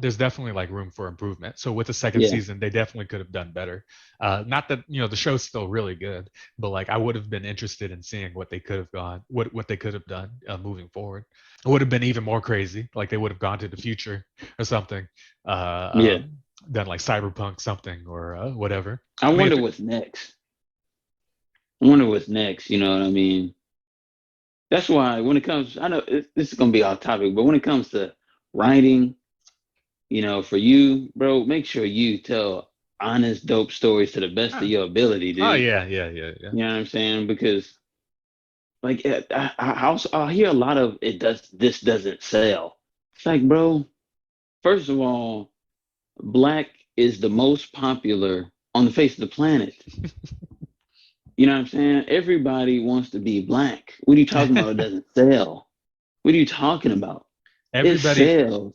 There's definitely like room for improvement. So with the second Yeah. season, they definitely could have done better. Not that the show's still really good, but like I would have been interested in seeing what they could have what they could have done moving forward. It would have been even more crazy. Like they would have gone to the future or something, Yeah. done like cyberpunk something or whatever. I I mean, wonder what's next. I wonder what's next. You know what I mean? That's why when it comes, I know this is gonna be off topic, but when it comes to writing, for you, bro, make sure you tell honest, dope stories to the best of your ability, oh dude. yeah, yeah, yeah, yeah. You know what I'm saying? Because like I hear a lot of it does this doesn't sell. It's like, bro, first of all, black is the most popular on the face of the planet. You know what I'm saying? Everybody wants to be black. What are you talking about? It doesn't sell. What are you talking about? It Everybody, sells.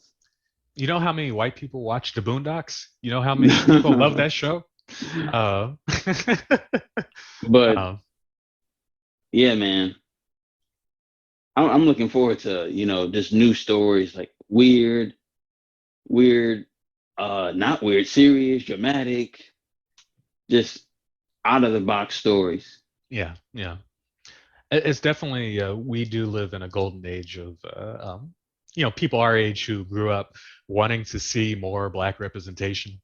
you know how many white people watch the Boondocks? You know how many people love that show? Uh, But um, yeah, man, I'm looking forward to just new stories like weird, not weird, serious, dramatic, just out of the box stories. yeah, yeah. It's definitely we do live in a golden age of people our age who grew up wanting to see more black representation,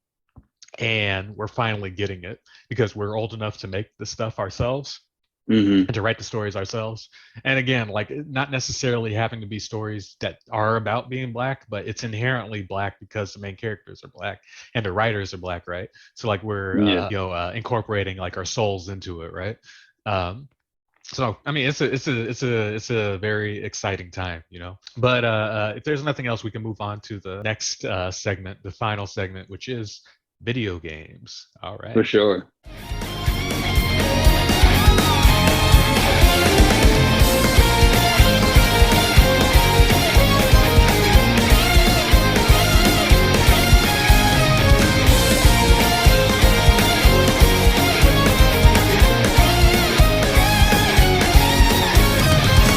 and we're finally getting it because we're old enough to make the stuff ourselves Hmm. and to write the stories ourselves. And again, like not necessarily having to be stories that are about being black, but it's inherently black because the main characters are black and the writers are black, right? So like we're Yeah, incorporating like our souls into it, right? Um, so I mean, it's a very exciting time, But if there's nothing else, we can move on to the next segment, the final segment, which is video games. All for right. sure.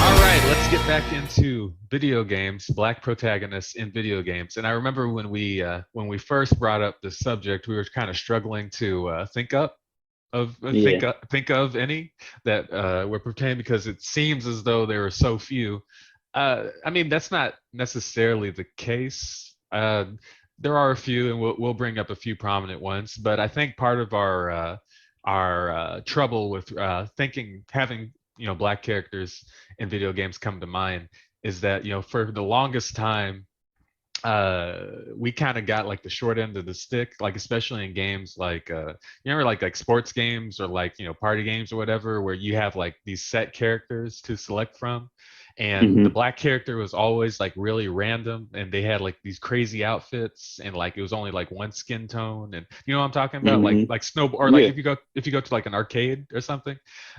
All right, let's get back into video games, black protagonists in video games. And I remember when we first brought up this subject, we were kind of struggling to Yeah, think of any that were pertaining because it seems as though there are so few. I mean, that's not necessarily the case. There are a few, and we'll bring up a few prominent ones. But I think part of our trouble with having black characters in video games come to mind is that for the longest time we kind of got like the short end of the stick, like especially in games like you remember like sports games or like party games or whatever, where you have like these set characters to select from, and the Mm-hmm. black character was always like really random, and they had like these crazy outfits, and like it was only like one skin tone, and you know what I'm talking about, Mm-hmm. like snow, or like Yeah. if you go to like an arcade or something,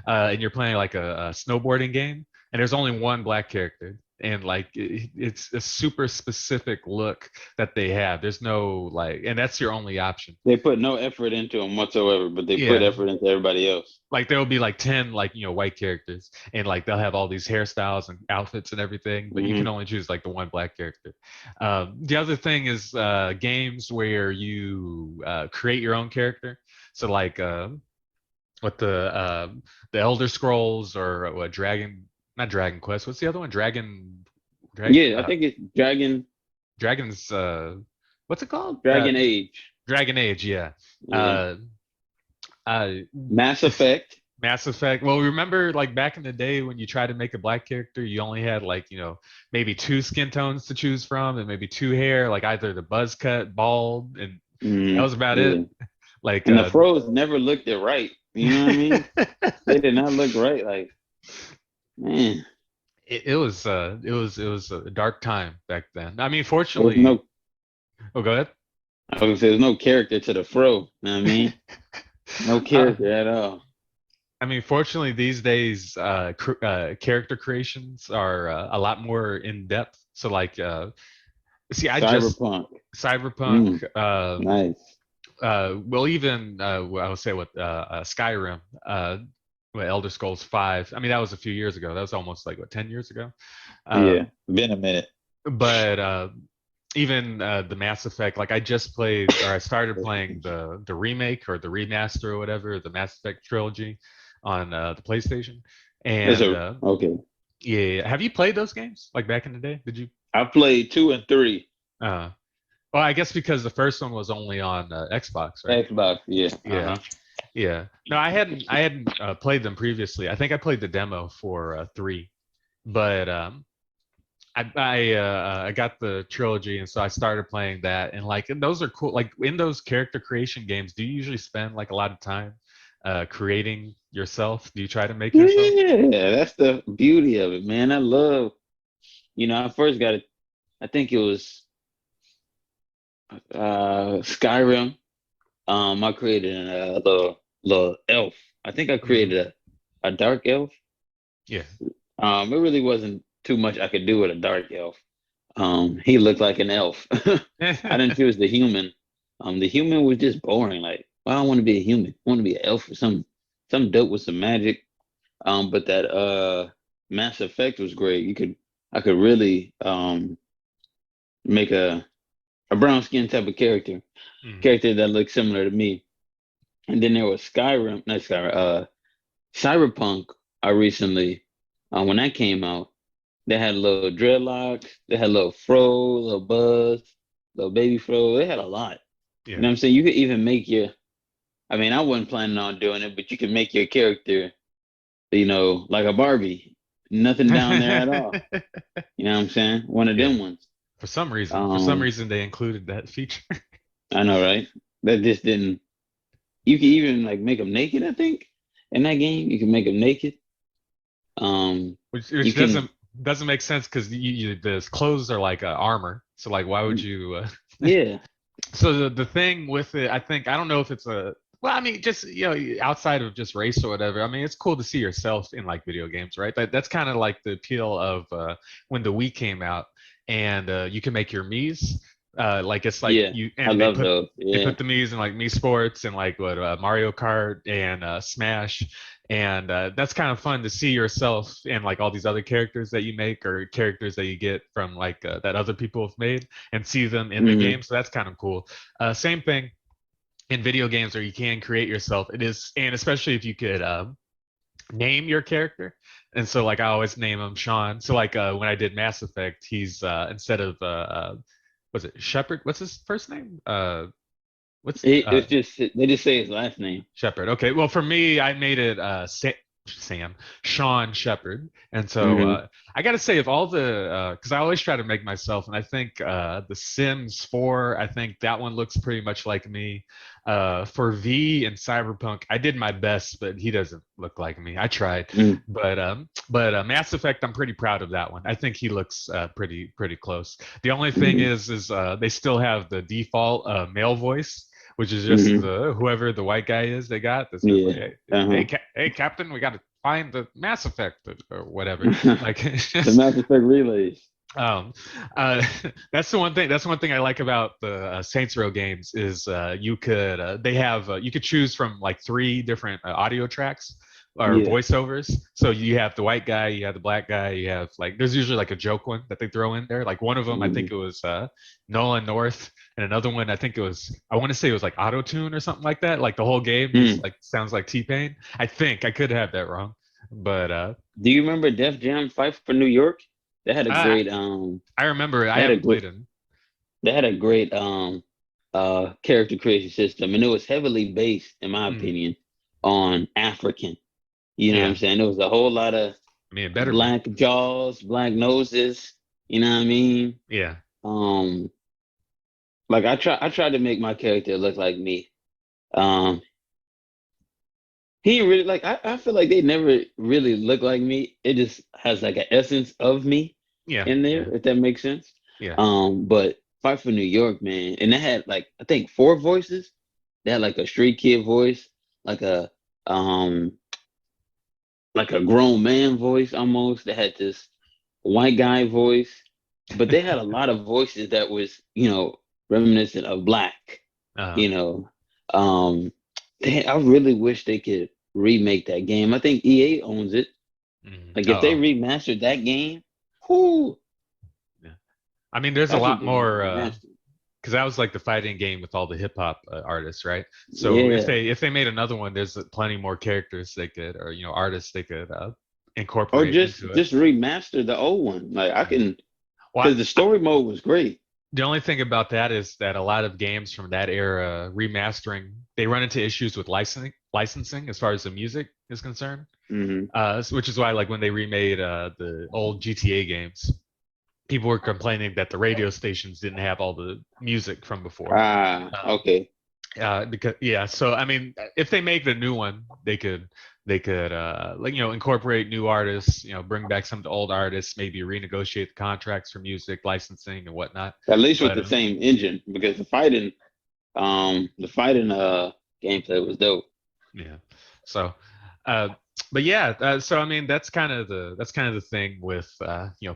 and you're playing like a snowboarding game, and there's only one black character, and like it's a super specific look that they have. There's no like, and that's your only option. They put no effort into them whatsoever, but they put Yeah, effort into everybody else. like there will be like 10 like white characters, and like they'll have all these hairstyles and outfits and everything, but you can Mm-hmm. only choose like the one black character. The other thing is games where you create your own character. So like what the Elder Scrolls, or what, Dragon, not Dragon Quest, what's the other one, Yeah, I think it's Dragon's what's it called? Dragon Age. Dragon Age, yeah. Yeah. Uh, uh, Mass Effect. Mass Effect. Well, remember like back in the day when you tried to make a black character, you only had like, maybe two skin tones to choose from, and maybe two hair, like either the buzz cut, bald, and that was about Yeah. it. Like And the froze never looked it right. You know what I mean? They did not look right. Like, man, it was a dark time back then. I mean, there was fortunately. no. Oh, go ahead. I was gonna say there's no character to the fro. You know what I mean? No character at all. I mean, fortunately, these days, character creations are a lot more in depth. So, like, see, Cyberpunk. Nice. Well, even I would say with Skyrim, Elder Scrolls 5. I mean, that was a few years ago. That was almost like 10 years ago. Yeah, been a minute. But even the Mass Effect, like I just played, or I started playing the remake or the remaster or whatever, the Mass Effect trilogy on the PlayStation. And okay. Yeah, have you played those games like back in the day? Did you? I played 2 and 3. Well, I guess because the first one was only on Xbox, right? Xbox, yeah. Yeah. Yeah. No, I hadn't played them previously. I think I played the demo for 3, but I got the trilogy, and so I started playing that, and like, and those are cool. Like in those character creation games, do you usually spend like a lot of time creating yourself? Do you try to make yourself? Yeah, that's the beauty of it, man. I love, I first got it. I think it was Skyrim. I created a little elf. I think I created a dark elf. Yeah. It really wasn't too much I could do with a dark elf. He looked like an elf. I didn't choose the human. The human was just boring. Like, well, I don't want to be a human. I want to be an elf or some dope with some magic. But that Mass Effect was great. I could really make a brown skin type of character that looked similar to me. And then there was Cyberpunk. I recently, when that came out, they had little dreadlocks, they had little fro, little buzz, little baby fro. They had a lot. Yeah. You know what I'm saying? You could even make I wasn't planning on doing it, but you can make your character, like a Barbie. Nothing down there at all. You know what I'm saying? One of them ones. For some reason, they included that feature. I know, right? That just didn't. You can even like make them naked. I think in that game you can make them naked. Which doesn't make sense because the clothes are like armor. So like, why would you? Yeah. So the thing with it, I don't know if it's well, I mean, just outside of just race or whatever. I mean, it's cool to see yourself in like video games, right? That's kind of like the appeal of when the Wii came out, and you can make your Mii's. Like it's like I love those. They put the Mii's in like Mii Sports and like Mario Kart and Smash, and that's kind of fun to see yourself in like all these other characters that you make or characters that you get from like that other people have made and see them in the game. So that's kind of cool. Same thing in video games where you can create yourself. It is, and especially if you could name your character. And so like I always name him Sean. So like when I did Mass Effect, he's instead of was it Shepard? What's his first name? It's just they just say his last name. Shepard. Okay. Well, for me, I made it Sean Shepherd. And so Mhm. I got to say, of all the, because I always try to make myself, and I think The Sims 4, I think that one looks pretty much like me. For V and Cyberpunk, I did my best, but he doesn't look like me. I tried, Mm. but Mass Effect, I'm pretty proud of that one. I think he looks pretty close. The only thing Mhm. is they still have the default male voice, which is just Mhm. the whoever the white guy is they got. That's just like, Yeah. hey, Uh-huh. hey, Captain, we got to find the Mass Effect or whatever. Like, it's The just, Mass Effect relays. um, uh, that's the one thing. That's one thing I like about the Saints Row games is you could they have you could choose from like 3 different audio tracks or Yeah. voiceovers. So you have the white guy, you have the black guy, you have like there's usually like a joke one that they throw in there. Like one of them, I think Mhm. it was Nolan North, and another one I think it was I want to say it was like auto tune or something like that. Like the whole game just Mm. like sounds like T-Pain. I think I could have that wrong, but Do you remember Def Jam Fight for New York? They had a I great I remember it. I they had a haven't great played it. they had a great character creation system, and it was heavily based, in my Mm, opinion, on African. You know what I'm yeah, saying? There was a whole lot of I mean it better be. black jaws, black noses. You know what I mean? Yeah. Um, like I tried to make my character look like me. Um, he ain't really like I feel like they never really look like me. It just has like an essence of me Yeah, in yeah, there, if that makes sense. yeah. But Fight for New York, man, and they had like I think 4 voices. They had like a street kid voice, like um like a grown man voice almost. They had this white guy voice, but they had a lot of voices that was, reminiscent of black, Uh, you know. Um I really wish they could remake that game. I think EA owns it. Like if they oh, remastered that game, whoo, yeah. I mean, there's a that's what lot they need to more remaster. because that was like the fighting game with all the hip hop artists, right? So Yeah. if they made another one, there's plenty more characters they could or artists they could Or incorporate just into it. just remaster the old one. Like I Yeah. can, Well, because the story mode was great. the only thing about that is that a lot of games from that era remastering, they run into issues with licensing as far as the music is concerned. Hmm. Which is why like when they remade the old GTA games, people were complaining that the radio stations didn't have all the music from before. Ah, Um, okay. because yeah, so I mean, if they make the new one, they could like incorporate new artists, bring back some of the old artists, maybe renegotiate the contracts for music licensing and whatnot. At least with But the same engine, because the fighting gameplay was dope. yeah, so uh, but yeah, so I mean that's kind of the thing with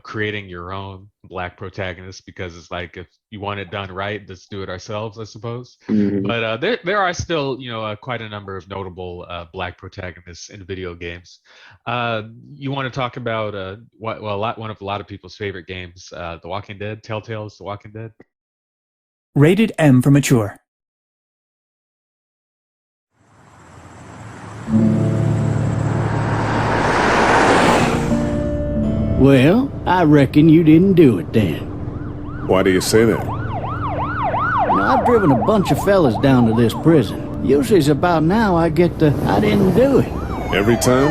creating your own black protagonist because it's like if you want it done right, let's do it ourselves, I suppose. Hmm. But there are still quite a number of notable black protagonists in video games. You want to talk about one of a lot of people's favorite games, The Walking Dead, Telltale's The Walking Dead. Rated M for mature. Well, I reckon you didn't do it then. Why do you say that? Now, I've driven a bunch of fellas down to this prison. Usually it's about now I get the I didn't do it. Every time?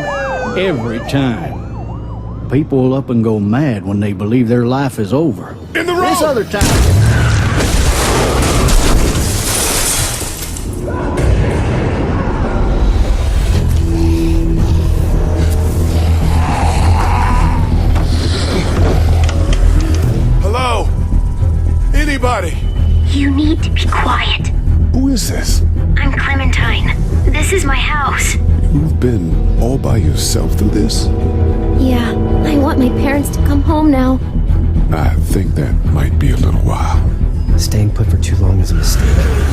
Every time. People will up and go mad when they believe their life is over. In the road! This other time... Hello? Anybody? You need to be quiet. Who is this? I'm Clementine. This is my house. You've been all by yourself through this? Yeah, I want my parents to come home now. I think that might be a little while. Staying put for too long is a mistake.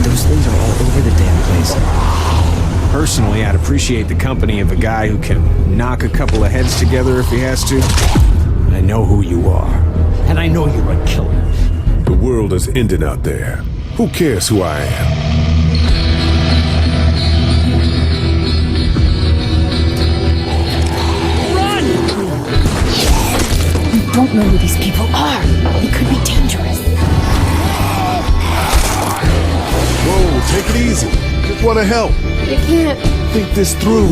Those things are all over the damn place. Personally, I'd appreciate the company of a guy who can knock a couple of heads together if he has to. I know who you are. And I know you're a killer. The world is ending out there. Who cares who I am? You don't know who these people are. It could be dangerous. Whoa, take it easy. Just want to help. I can't. Think this through.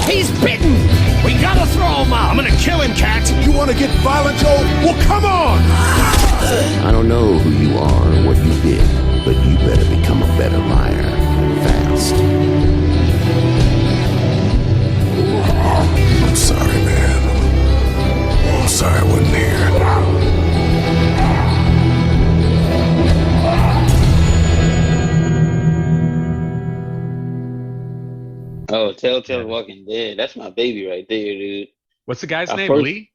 He's bitten! We gotta throw him out! I'm gonna kill him, Cat! You wanna get violent, Joe? Well, come on! I don't know who you are or what you did, but you better become a better liar. Fast. I'm sorry, man. I'm sorry I wasn't here. Oh, Telltale Walking Dead. That's my baby right there, dude. What's the guy's name? First, Lee?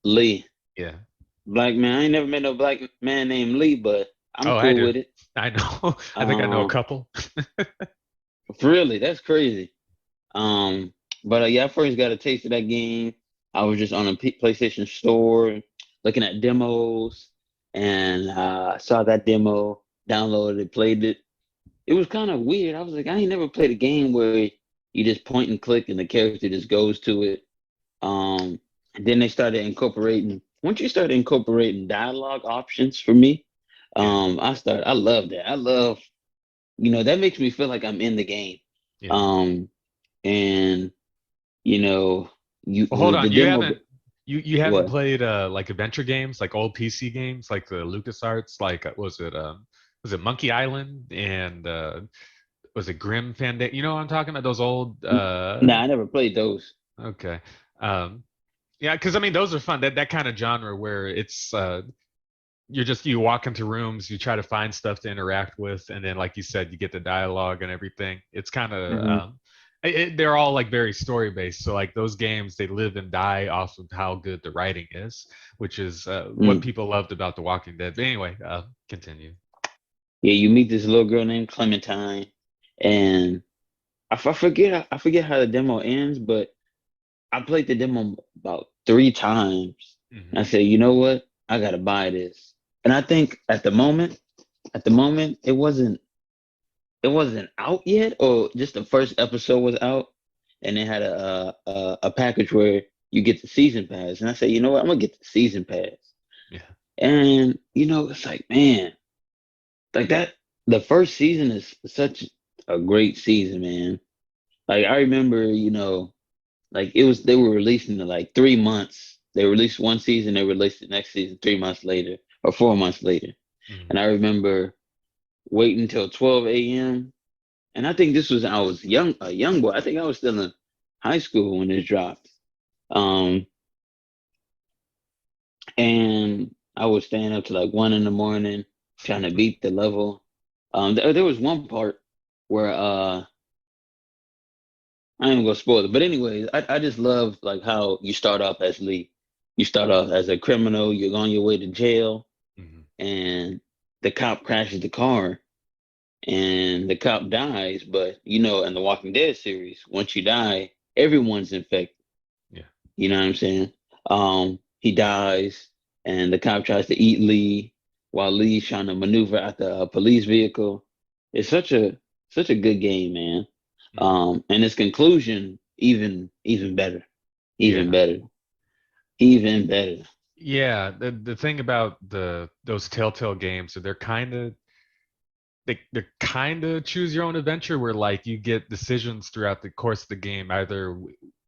Lee. Yeah. Black man. I ain't never met no black man named Lee, but I'm Oh, I cool do. with it. I know. I think I know a couple. Really, that's crazy. But yeah, I first got a taste of that game. I was just on a PlayStation store looking at demos, and I saw that demo, downloaded it, played it. It was kind of weird. I was like, I ain't never played a game where you just point and click and the character just goes to it. And then they started incorporating. Once you started incorporating dialogue options for me, I love that. I love, that makes me feel like I'm in the game. Yeah. And Well, hold the on. You demo. haven't you haven't What? played like adventure games, like old PC games, like the LucasArts, like was it Monkey Island and was it Grim Fandango? You know what I'm talking about? Those old Nah, I never played those. Okay. Yeah, because I mean those are fun. That kind of genre where it's you walk into rooms, you try to find stuff to interact with, and then like you said, you get the dialogue and everything. It's kind of they're all like very story based. So like those games, they live and die off of how good the writing is, which is what people loved about The Walking Dead. But anyway, continue. Yeah, you meet this little girl named Clementine, and I forget how the demo ends, but I played the demo about 3 times. And I said, you know what? I gotta buy this. And I think at the moment, it wasn't out yet, or just the first episode was out, and they had a package where you get the season pass. And I said, you know what? I'm gonna get the season pass. Yeah. And it's like, man, like that. The first season is such a great season, man. Like I remember, like they were releasing it like 3 months. They released one season, they released the next season 3 months later or 4 months later. And I remember waiting until 12 a.m. And I think this was I was a young boy. I think I was still in high school when this dropped. And I was staying up to like 1 in the morning trying to beat the level. There was one part where I ain't gonna spoil it, but anyways, I just love like how you start off as Lee. You start off as a criminal. You're on your way to jail, and the cop crashes the car, and the cop dies. But in the Walking Dead series, once you die, everyone's infected. Yeah, you know what I'm saying. He dies, and the cop tries to eat Lee while Lee's trying to maneuver at the police vehicle. It's such a good game, man. And its conclusion even better, even better. Yeah, the thing about those Telltale games, they're kind of choose your own adventure, where like you get decisions throughout the course of the game, either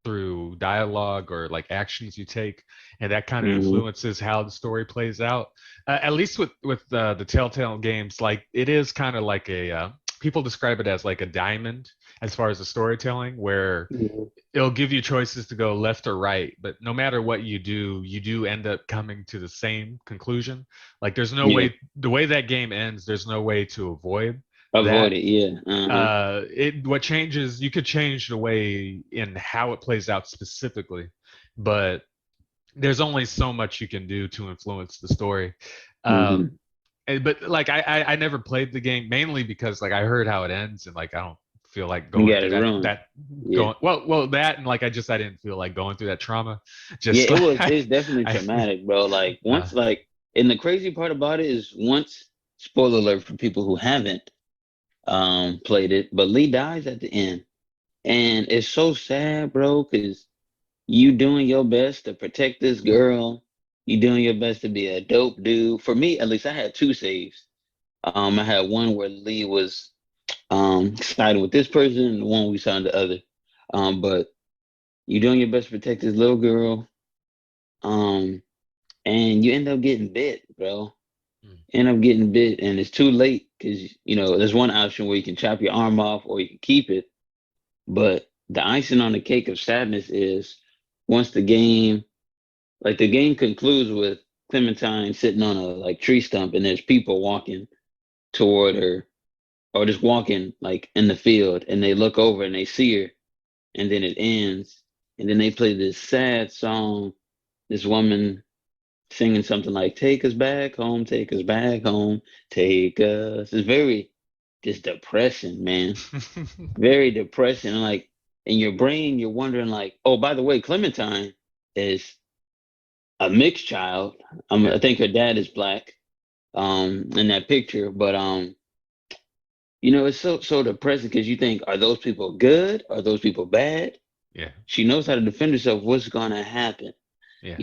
through dialogue or like actions you take, and that kind of influences how the story plays out. At least with the Telltale games, like it is kind of like a people describe it as like a diamond as far as the storytelling, where it'll give you choices to go left or right, but no matter what you do end up coming to the same conclusion. Like there's no way, the way that game ends, there's no way to avoid that. What changes, you could change the way in how it plays out specifically, but there's only so much you can do to influence the story. But like I never played the game, mainly because like I heard how it ends, and like I don't feel like going through that, and like I didn't feel like going through that trauma. It's definitely traumatic, bro. Like once, and the crazy part about it is once, spoiler alert for people who haven't played it, but Lee dies at the end, and it's so sad, bro, because you doing your best to protect this girl. You doing your best to be a dope dude. For me, at least, I had 2 saves. I had one where Lee was siding with this person, and the one we signed the other. But You're doing your best to protect this little girl. And you end up getting bit, bro. End up getting bit, and it's too late because there's one option where you can chop your arm off or you can keep it. But the icing on the cake of sadness is once the game concludes with Clementine sitting on a like tree stump, and there's people walking toward her, or just walking like in the field, and they look over and they see her, and then it ends, and then they play this sad song, this woman singing something like "Take us back home, take us back home, take us." It's very just depressing, man. Very depressing. And like in your brain, you're wondering like, oh, by the way, Clementine is a mixed child. I think her dad is black, in that picture. But it's so depressing because you think, are those people good? Are those people bad? Yeah. She knows how to defend herself. What's gonna happen? Yeah.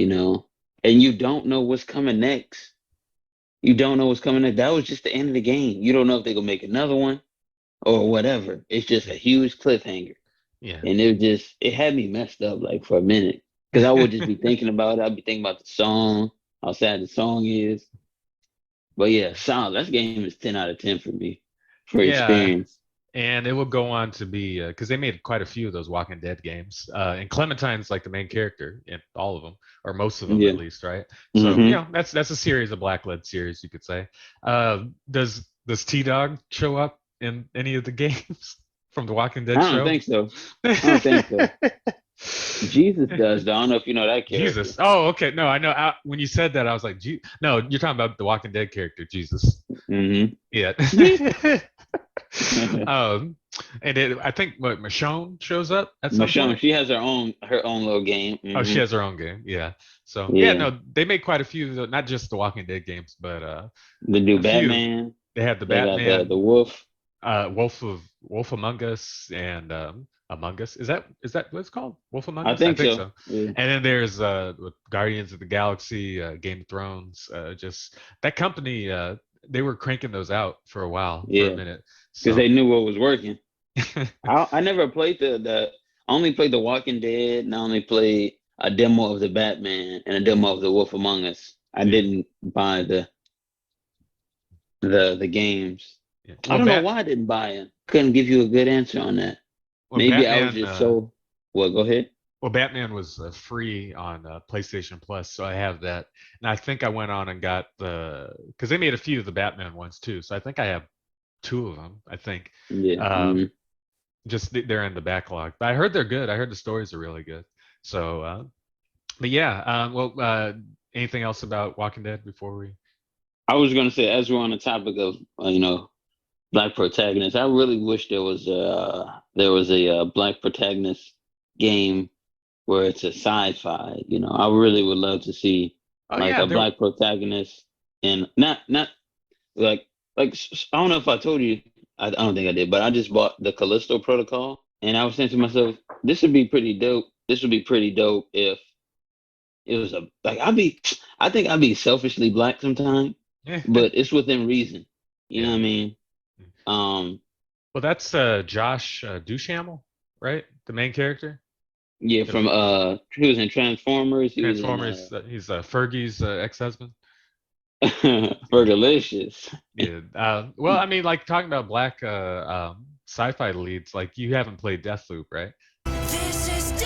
And you don't know what's coming next. You don't know what's coming next. That was just the end of the game. You don't know if they're gonna make another one or whatever. It's just a huge cliffhanger. Yeah. And it had me messed up like for a minute. Because I would just be thinking about it. I'd be thinking about the song, how sad the song is. But yeah, solid. That game is 10 out of 10 for me. For experience. And it will go on to be because they made quite a few of those Walking Dead games, and Clementine's like the main character in all of them, or most of them at least, right? So that's a series, a black-led series, you could say. Does T-Dog show up in any of the games from the Walking Dead show? I don't think so. Jesus does, though. I don't know if you know that character. Jesus. Oh, okay. No, I know. When you said that, I was like, no, you're talking about the Walking Dead character, Jesus. Mm-hmm. Yeah. And I think Michonne shows up at some point. She has her own little game. Oh, she has her own game. Yeah. So no, they made quite a few, not just the Walking Dead games, but the new Batman. They had the Batman, got the Wolf, Wolf Among Us, and Among Us. Is that what it's called? Wolf Among Us? I think so. Yeah. And then there's Guardians of the Galaxy, Game of Thrones. Just that company. They were cranking those out for a while, for a minute, because they knew what was working. I never played I only played The Walking Dead, and I only played a demo of the Batman and a demo of the Wolf Among Us. I didn't buy the games. Yeah. I don't know why I didn't buy them. Couldn't give you a good answer on that. Well, maybe Batman, I was just so. Well, go ahead. Well, Batman was free on PlayStation Plus, so I have that. And I think I went on and got because they made a few of the Batman ones too. So I think I have 2 of them. I think. Yeah. Just they're in the backlog, but I heard they're good. I heard the stories are really good. So, but yeah. Anything else about Walking Dead before we? I was gonna say, as we're on the topic of black protagonists, I really wish there was a black protagonist game where it's a sci-fi. I really would love to see black protagonist, and not like I don't know if I told you. I don't think I did, but I just bought the Callisto Protocol, and I was saying to myself, this would be pretty dope. This would be pretty dope if it was I think I'd be selfishly black sometimes, but it's within reason. You know what I mean? Well, that's Josh Duhamel, right? The main character. Yeah, from he was in Transformers. He's Fergie's ex-husband. Fergalicious. Yeah. Well, I mean, like talking about black sci-fi leads, like you haven't played Deathloop, right? This is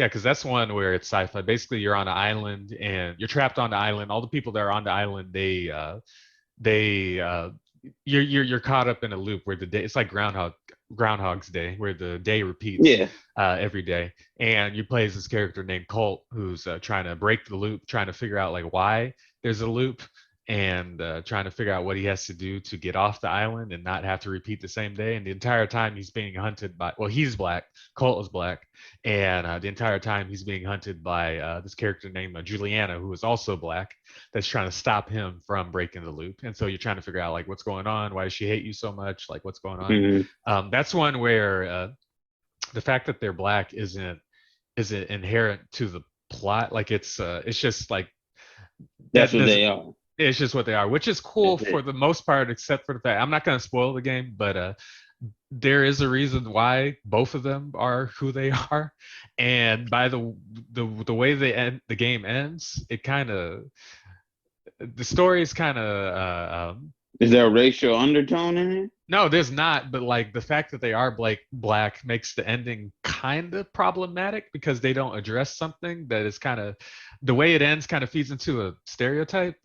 Yeah, because that's one where it's sci-fi. Basically, you're on an island and you're trapped on the island. All the people that are on the island, you're caught up in a loop where the day it's like Groundhog's Day, where the day repeats every day. And you play as this character named Colt, who's trying to break the loop, trying to figure out like why there's a loop. and trying to figure out what he has to do to get off the island and not have to repeat the same day. And the entire time he's being hunted by, well, he's black, Colt is black, and the entire time he's being hunted by this character named Juliana, who is also black, that's trying to stop him from breaking the loop. And so you're trying to figure out like what's going on, why does she hate you so much, like what's going on. That's one where the fact that they're black isn't inherent to the plot. Like it's just like that's what they are. It's just what they are, which is cool for the most part, except for the fact I'm not going to spoil the game, but there is a reason why both of them are who they are, and by the way the game ends, it kind of the story is kind of. Is there a racial undertone in it? No, there's not. But like the fact that they are black makes the ending kind of problematic because they don't address something that is kind of the way it ends kind of feeds into a stereotype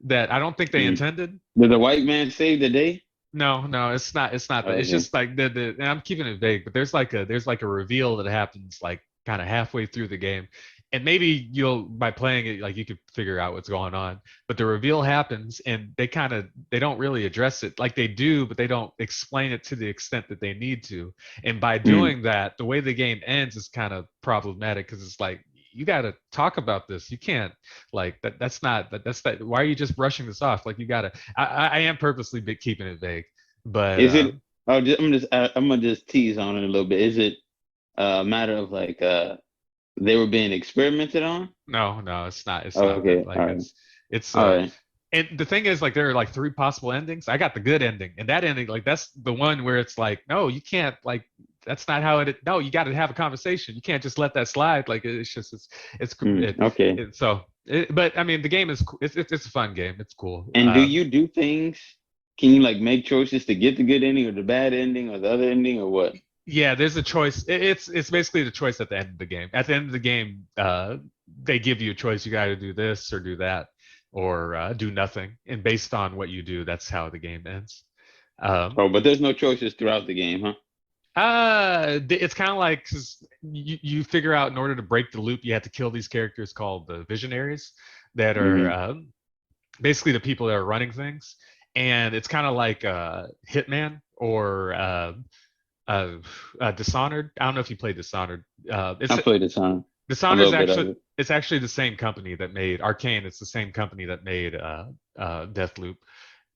that I don't think they intended. Did the white man save the day? No, it's not. It's not that. Okay. It's just like and I'm keeping it vague, but there's like a reveal that happens like kind of halfway through the game. And maybe by playing it, like you could figure out what's going on. But the reveal happens, and they don't really address it. Like they do, but they don't explain it to the extent that they need to. And by doing that, the way the game ends is kind of problematic because it's like you got to talk about this. You can't like that. That's not. Why are you just brushing this off? Like you got to. I am purposely keeping it vague. But is it? I'm gonna just tease on it a little bit. Is it a matter of like they were being experimented on? No, it's not. It's not. Like it's all right. And the thing is, like, there are like 3 possible endings. I got the good ending, and that ending, like, that's the one where it's like, no, you can't, like, that's not how it. No, you got to have a conversation. You can't just let that slide. Like, it's just, okay. But I mean, the game is, it's a fun game. It's cool. And do you do things? Can you like make choices to get the good ending or the bad ending or the other ending or what? Yeah, there's a choice. It's basically the choice at the end of the game. At the end of the game, they give you a choice. You got to do this or do that, or do nothing. And based on what you do, that's how the game ends. But there's no choices throughout the game, huh? It's kind of like you figure out in order to break the loop, you have to kill these characters called the visionaries that are basically the people that are running things. And it's kind of like Hitman or Dishonored. I don't know if you played Dishonored. I played Dishonored. Dishonored is actually the same company that made Arcane. It's the same company that made Deathloop.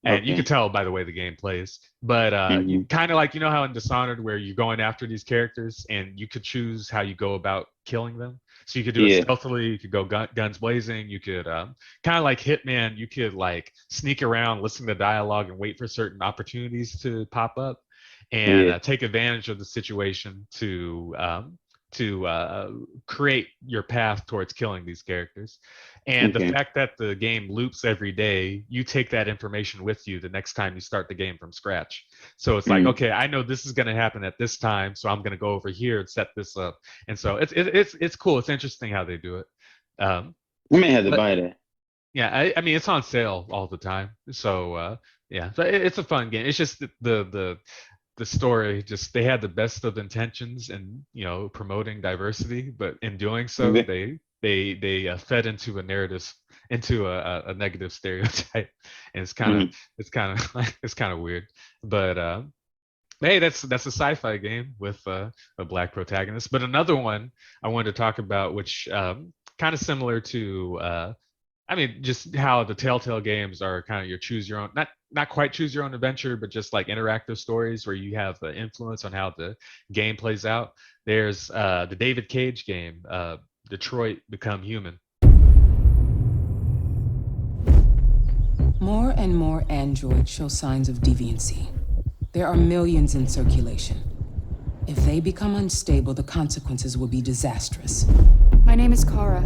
And you can tell by the way the game plays. But you kind of like, you know how in Dishonored where you're going after these characters and you could choose how you go about killing them. So you could do it stealthily, you could go guns blazing, you could kind of like Hitman, you could like sneak around, listen to dialogue and wait for certain opportunities to pop up and take advantage of the situation to create your path towards killing these characters. And the fact that the game loops every day, you take that information with you the next time you start the game from scratch. So it's like, okay, I know this is going to happen at this time, so I'm going to go over here and set this up. And so it's cool. It's interesting how they do it. We may have to buy that. Yeah, I mean, it's on sale all the time. So yeah, so it's a fun game. It's just the story, just they had the best of intentions and promoting diversity, but in doing so they fed into a narrative, into a negative stereotype, and it's kind of weird. But hey, that's a sci-fi game with a black protagonist. But another one I wanted to talk about, which kind of similar to I mean, just how the Telltale games are kind of your choose your own, not quite choose your own adventure, but just like interactive stories where you have influence on how the game plays out. There's the David Cage game, Detroit Become Human. More and more androids show signs of deviancy. There are millions in circulation. If they become unstable, the consequences will be disastrous. My name is Kara.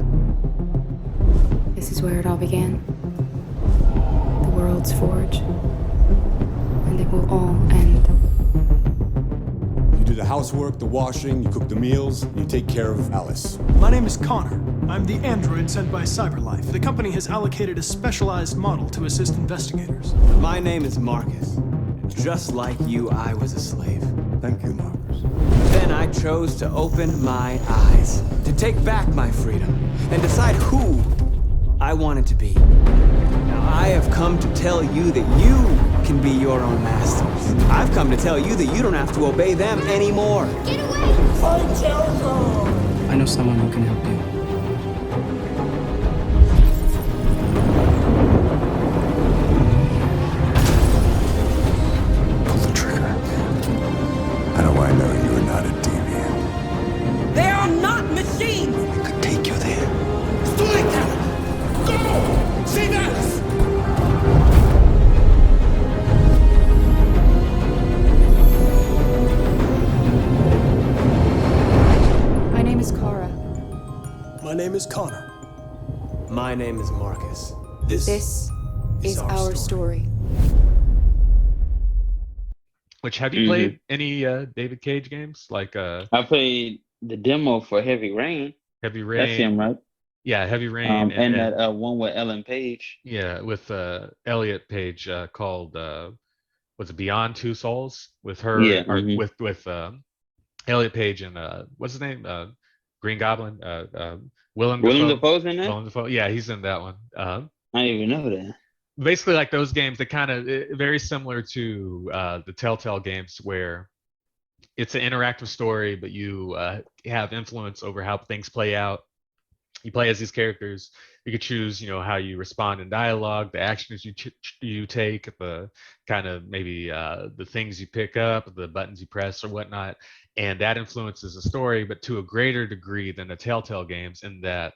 This is where it all began. The world's forge. And it will all end. You do the housework, the washing, you cook the meals, you take care of Alice. My name is Connor. I'm the android sent by CyberLife. The company has allocated a specialized model to assist investigators. My name is Marcus. Just like you, I was a slave. Thank you, Marcus. Then I chose to open my eyes, to take back my freedom, and decide who I want it to be. Now, I have come to tell you that you can be your own masters. I've come to tell you that you don't have to obey them anymore. Get away! Fight Jericho! I know someone who can help you. Pull the trigger. How do I know you are not a deviant? They are not machines! I could take you there. Storyteller! Go! Save Alice! My name is Kara. My name is Connor. My name is Marcus. This is our story. Which, have you played any David Cage games? Like I played the demo for Heavy Rain. Heavy Rain. That's him, right? Yeah, Heavy Rain. And that one with Ellen Page. Yeah, with Elliot Page called was it Beyond Two Souls? With her, Yeah, or with Elliot Page and what's his name? Green Goblin. Willem Dafoe's in that? Willem Dafoe. Yeah, he's in that one. I didn't even know that. Basically, like those games, they kind of very similar to the Telltale games, where it's an interactive story, but you have influence over how things play out. You play as these characters. You could choose, how you respond in dialogue, the actions you take, the kind of maybe the things you pick up, the buttons you press or whatnot, and that influences the story, but to a greater degree than the Telltale games. In that,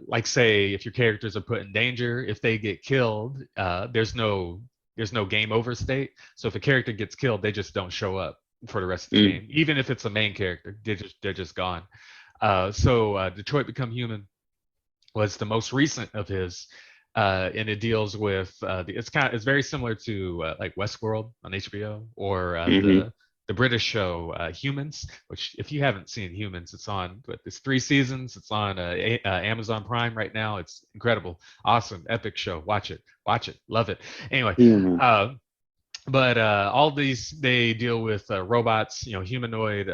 like say, if your characters are put in danger, if they get killed, there's no game over state. So if a character gets killed, they just don't show up for the rest of the game, even if it's a main character. They're just gone. So Detroit Become Human was the most recent of his, and it deals with it's very similar to like Westworld on HBO, or the British show Humans, which if you haven't seen Humans, it's 3 seasons. It's on Amazon Prime right now. It's incredible, awesome, epic show. Watch it, love it. Anyway, but all these, they deal with robots, humanoid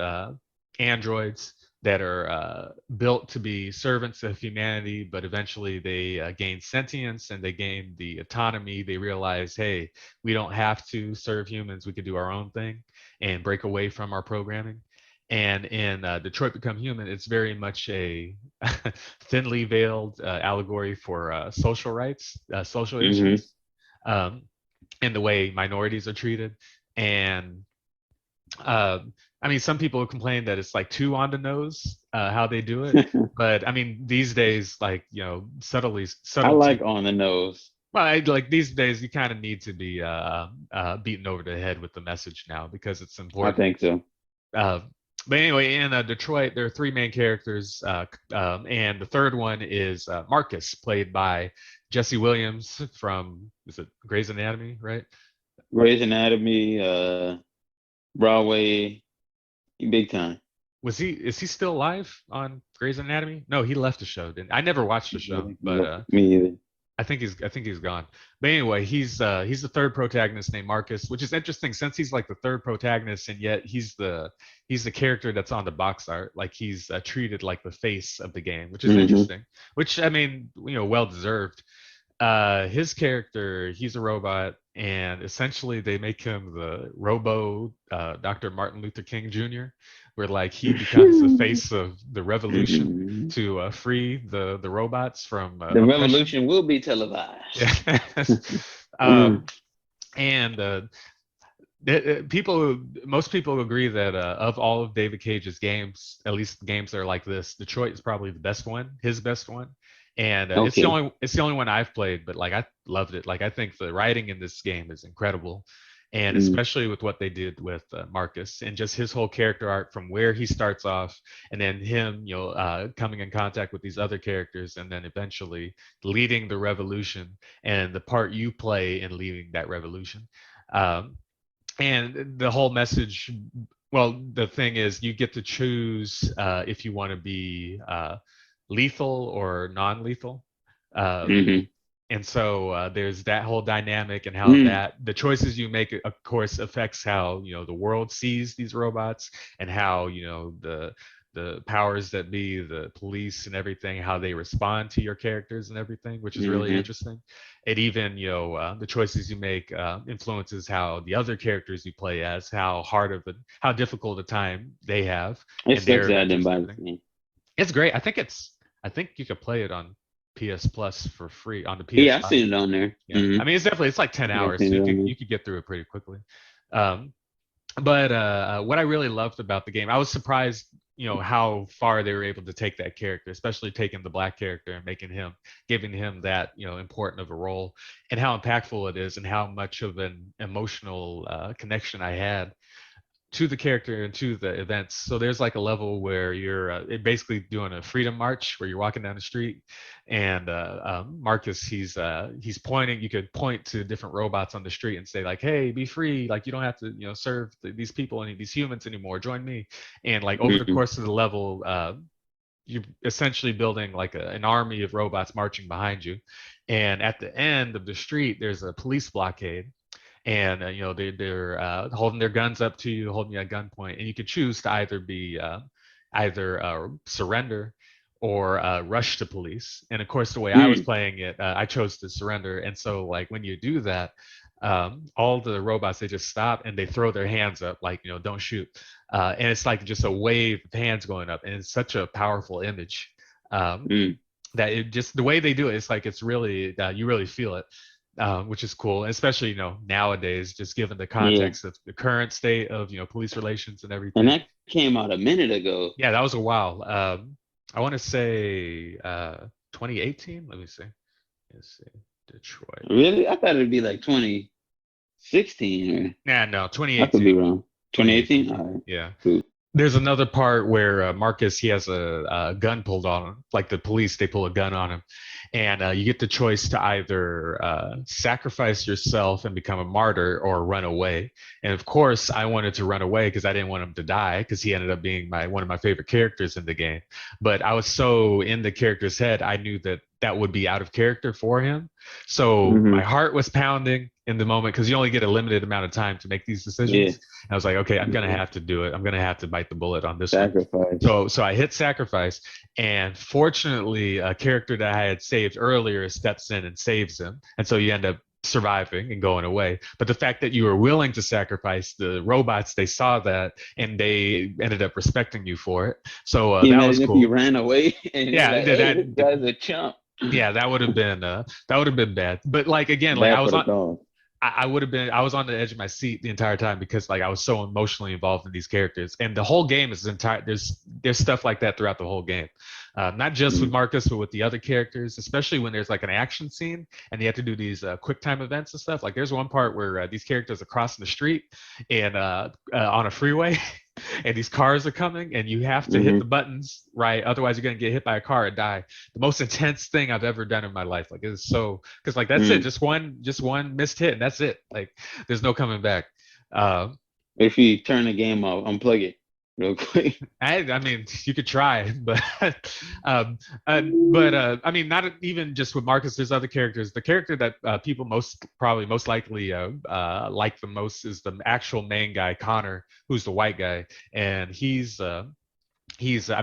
androids that are built to be servants of humanity, but eventually they gain sentience and they gain the autonomy. They realize, hey, we don't have to serve humans. We could do our own thing and break away from our programming. And in Detroit Become Human, it's very much a thinly veiled allegory for social rights, social issues, in the way minorities are treated. And I mean, some people complain that it's like too on the nose how they do it, but I mean, these days, like, subtlety. I like on the nose. Well, like these days, you kind of need to be beaten over the head with the message now, because it's important. I think so. But anyway, in Detroit, there are 3 main characters, and the third one is Marcus, played by Jesse Williams from, is it Grey's Anatomy, right? Grey's Anatomy, Broadway, big time. Is he still alive on Grey's Anatomy? No, he left the show. I never watched the show, but me either. I think he's gone. But anyway, he's the third protagonist named Marcus, which is interesting since he's like the third protagonist, and yet he's the character that's on the box art. Like he's treated like the face of the game, which is interesting. Which, I mean, well deserved. His character, he's a robot, and essentially they make him the Robo Dr. Martin Luther King Jr., where like he becomes the face of the revolution to free the robots from the revolution will be televised. And most people agree that of all of David Cage's games, at least games that are like this, Detroit is probably the best one, his best one. And it's the only one I've played, but like I loved it. Like I think the writing in this game is incredible, and especially with what they did with Marcus and just his whole character arc from where he starts off, and then him, coming in contact with these other characters, and then eventually leading the revolution and the part you play in leading that revolution, and the whole message. Well, the thing is, you get to choose if you want to be lethal or non-lethal. And so there's that whole dynamic and how Mm. that the choices you make, of course, affects how the world sees these robots, and how the powers that be, the police and everything, how they respond to your characters and everything, which is really Mm-hmm. interesting. And even the choices you make influences how the other characters you play as, how difficult a time they have It and their sucks that I didn't adventures and buy this everything. game. It's great. I think you could play it on PS Plus for free on the Yeah, I PS5. seen it on there. Yeah, I Mm-hmm. mean it's like 10 Yeah, I hours, seen so it you on could there. you could get through it pretty quickly. Um, but what I really loved about the game, I was surprised, how far they were able to take that character, especially taking the black character and giving him that, important of a role, and how impactful it is, and how much of an emotional connection I had to the character and to the events. So there's like a level where you're basically doing a freedom march where you're walking down the street, and Marcus, he's pointing. You could point to different robots on the street and say like, "Hey, be free! Like you don't have to serve these people and these humans anymore. Join me." And like over the Mm-hmm. course of the level, you're essentially building like an army of robots marching behind you. And at the end of the street, there's a police blockade, and they're holding their guns up to you, holding you at gunpoint, and you can choose to either surrender or rush to police. And of course, the way I was Mm. playing it, I chose to surrender. And so, like when you do that, all the robots, they just stop and they throw their hands up, like don't shoot. And it's like just a wave of hands going up, and it's such a powerful image. Mm. That it just the way they do it, it's like it's really you really feel it, which is cool, and especially nowadays, just given the Yeah, context of the current state of police relations and and everything. that came out a minute ago. Yeah, that was a while. I want to say 2018. Let me see. Let's see. Detroit. Really? I thought it'd be like 2016 or Nah, no, I could be 2018. wrong. 2018. 2018? All right. Yeah. Cool. There's another part where Marcus, he has a gun pulled on him, like the police, they pull a gun on him, and you get the choice to either sacrifice yourself and become a martyr or run away. And of course, I wanted to run away because I didn't want him to die, because he ended up being one of my favorite characters in the game. But I was so in the character's head, I knew that that would be out of character for him. So Mm-hmm. my heart was pounding in the moment, because you only get a limited amount of time to make these Yeah. decisions. And I was like, okay, I'm gonna Yeah. have to do it. I'm gonna have to bite the bullet on this one. Sacrifice. So I hit sacrifice, and fortunately, a character that I had saved earlier steps in and saves him, and so you end up surviving and going away. But the fact that you were willing to sacrifice, the robots, they saw that and they ended up respecting you for it. So Can you that was imagine if cool. you ran away and you're Yeah, like, hey, this guy's a chump. yeah, that would have been bad. But like again, like Bad for the dog. I would have been, I was on the edge of my seat the entire time, because like I was so emotionally involved in these characters, and the whole game is there's stuff like that throughout the whole game, not just with Marcus but with the other characters, especially when there's like an action scene and you have to do these quick time events and stuff. Like there's one part where these characters are crossing the street and on a freeway and these cars are coming, and you have to hit the buttons right, otherwise you're going to get hit by a car and die. The most intense thing I've ever done in my life. Like it's so, because like that's it, just one missed hit and that's it. Like there's no coming back. If you turn the game off, unplug it real quick. I mean, you could try, but I mean, not even just with Marcus. There's other characters. The character that people most likely like the most is the actual main guy, Connor, who's the white guy, and he's I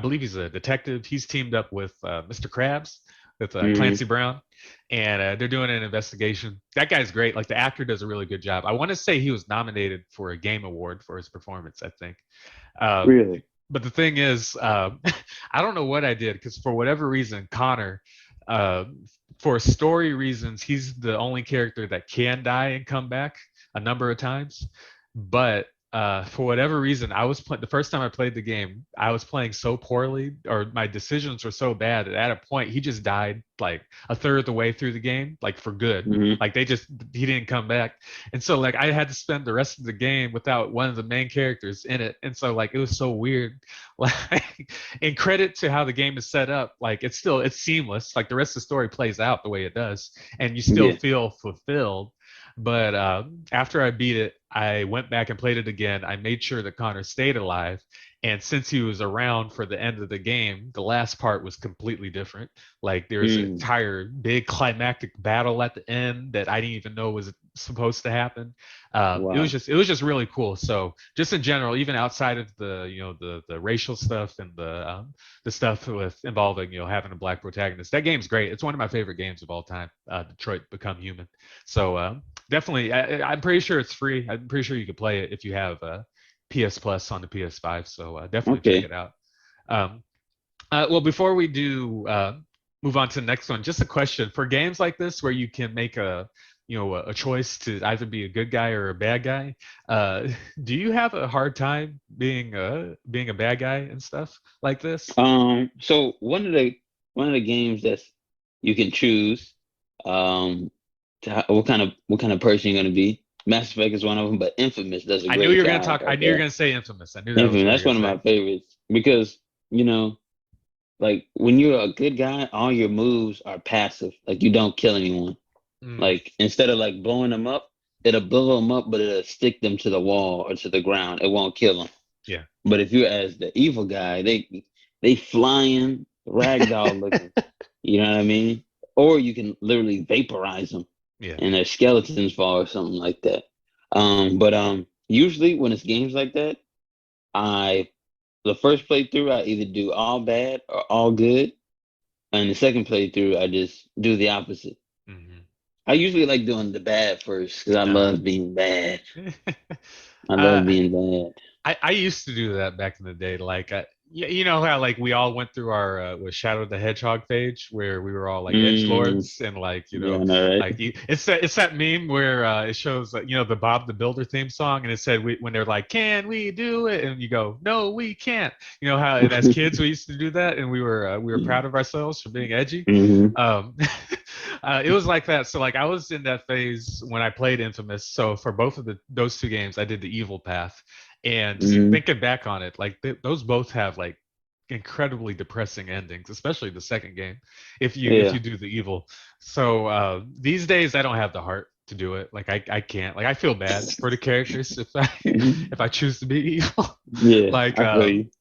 believe he's a detective. He's teamed up with Mr. Krabs, with Clancy Brown, and they're doing an investigation. That guy's great. Like the actor does a really good job. I want to say he was nominated for a Game Award for his performance, I think. Really? But the thing is, I don't know what I did, because for whatever reason, Connor, for story reasons, he's the only character that can die and come back a number of times. But for whatever reason, the first time I played the game, I was playing so poorly, or my decisions were so bad that at a point he just died like a third of the way through the game, like for good. Like he didn't come back, and so like I had to spend the rest of the game without one of the main characters in it, and so like it was so weird. Like, in credit to how the game is set up, like it's seamless. Like the rest of the story plays out the way it does, and you still feel fulfilled. But after I beat it, I went back and played it again. I made sure that Connor stayed alive, And since he was around for the end of the game, the last part was completely different. Like there's an Mm. entire big climactic battle at the end that I didn't even know was supposed to happen. Wow. It was just really cool. So just in general, even outside of the the racial stuff and the stuff with involving having a black protagonist, that game's great. It's one of my favorite games of all time. Detroit Become Human. So definitely, I'm pretty sure it's free. I'm pretty sure you could play it if you have PS Plus on the PS5. So definitely check Okay. it out. Um, well, before we do move on to the next one, just a question for games like this where you can make a choice to either be a good guy or a bad guy. Uh, do you have a hard time being a bad guy and stuff like this? So one of the games that's you can choose what kind of person you're gonna be. Mass Effect is one of them, but Infamous does a I knew you great were gonna job talk. I at knew you were that. gonna say Infamous. I knew that was Infamous, what you that's were one of gonna my say. favorites because like when you're a good guy, all your moves are passive. Like you don't kill anyone. Mm, Like instead of like blowing them up, it'll blow them up, but it'll stick them to the wall or to the ground. It won't kill them. yeah. But if you're as the evil guy, they flying ragdoll looking. You know what I mean? Or you can literally vaporize them Yeah. and their skeletons fall or something like that. But usually when it's games like that, I the first playthrough I either do all bad or all good, and the second playthrough I just do the opposite. Hmm. I usually like doing the bad first because I Uh, love being bad. I love uh, being bad. I used to do that back in the day. Like, you know how like we all went through our with Shadow the Hedgehog phase where we were all like edge Mm, lords and like yeah, I know, right? it's that meme where it shows the Bob the Builder theme song and it said when they're like, can we do it, and you go, no we can't. You know how, and as kids we used to do that and we were proud of ourselves for being edgy. Mm-hmm. um it was like that. So like I was in that phase when I played Infamous. So for both of those two games I did the evil path. And just Mm-hmm. thinking back on it, like those both have like incredibly depressing endings, especially the second game, if you Yeah. do the evil. So these days I don't have the heart to do it. Like I can't. Like I feel bad for the characters if I Mhm. if I choose to be evil. Yeah, like I feel you.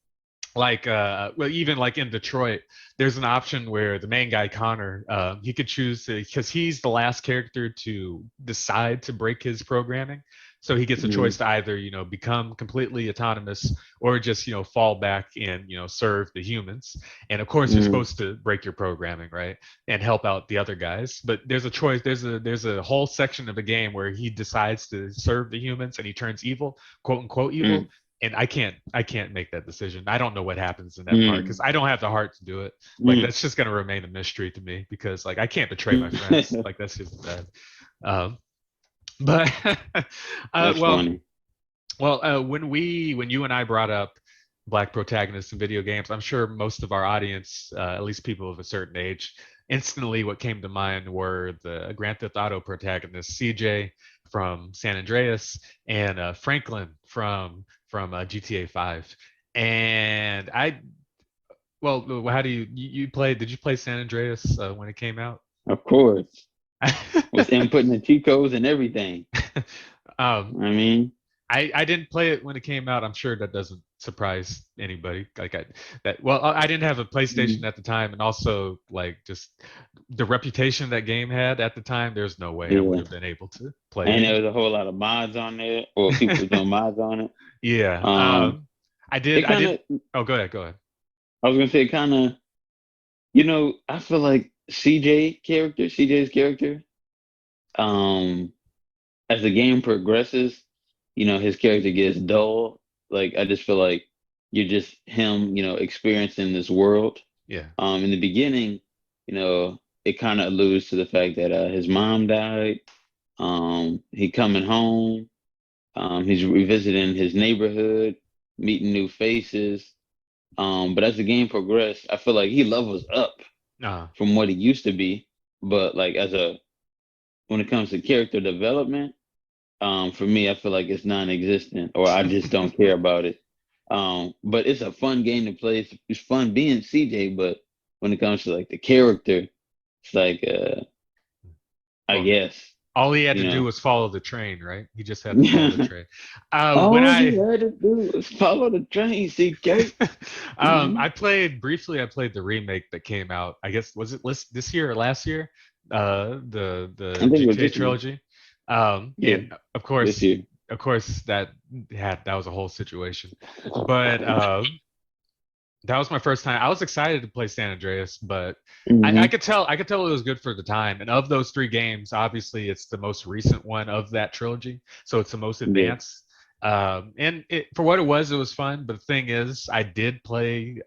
well, even like in Detroit there's an option where the main guy Connor, he could choose to, because he's the last character to decide to break his programming, so he gets a choice Mm-hmm. to either become completely autonomous or just fall back and serve the humans. And of course you're Mm-hmm. supposed to break your programming, right, and help out the other guys. But there's a choice, there's a whole section of the game where he decides to serve the humans and he turns evil, quote unquote evil. And I can't make that decision. I don't know what happens in that part because I don't have the heart to do it. Like Mm-hmm. that's just gonna remain a mystery to me because like I can't betray my friends. Like that's just bad. Um, but uh, That's well, funny. when you and I brought up black protagonists in video games, I'm sure most of our audience, at least people of a certain age, instantly what came to mind were the Grand Theft Auto protagonists, CJ from San Andreas and Franklin from GTA 5. And how do you play? Did you play San Andreas when it came out? Of course. With inputting the cheat codes and everything. um, I mean, I didn't play it when it came out. I'm sure that doesn't surprise anybody. Like I didn't have a PlayStation mhm. at the time, and also like just the reputation that game had at the time. There's no way I would Yeah. have been able to play And it. there was a whole lot of mods on there, or people doing mods on it. Yeah. Um, I did. it I kind did. of, Oh, go ahead. Go ahead. I was gonna say, kind of, I feel like CJ's character, um, as the game progresses, his character gets dull. Like I just feel like you're just him, experiencing this world. Yeah. In the beginning, it kind of alludes to the fact that his mom died. He coming home. He's revisiting his neighborhood, meeting new faces. But as the game progressed, I feel like he levels up Uh, from what he used to be. But like when it comes to character development, for me, I feel like it's non-existent, or I just don't care about it. But it's a fun game to play. It's fun being CJ, but when it comes to like the character, it's like I well, guess. All he had You to do know. was follow the train, right? He just had to follow the train. When All you I had to do was follow the train, CK. I played briefly. I played the remake that came out. I guess was it this year or last year? The I think it was GTA this year. trilogy. Yeah, And this year. of course that was a whole situation. But that was my first time. I was excited to play San Andreas, but I Mm-hmm. could tell it was good for the time. And of those 3 games, obviously it's the most recent one of that trilogy, so it's the most Yeah. advanced. And for what it was fun. But the thing is, I did play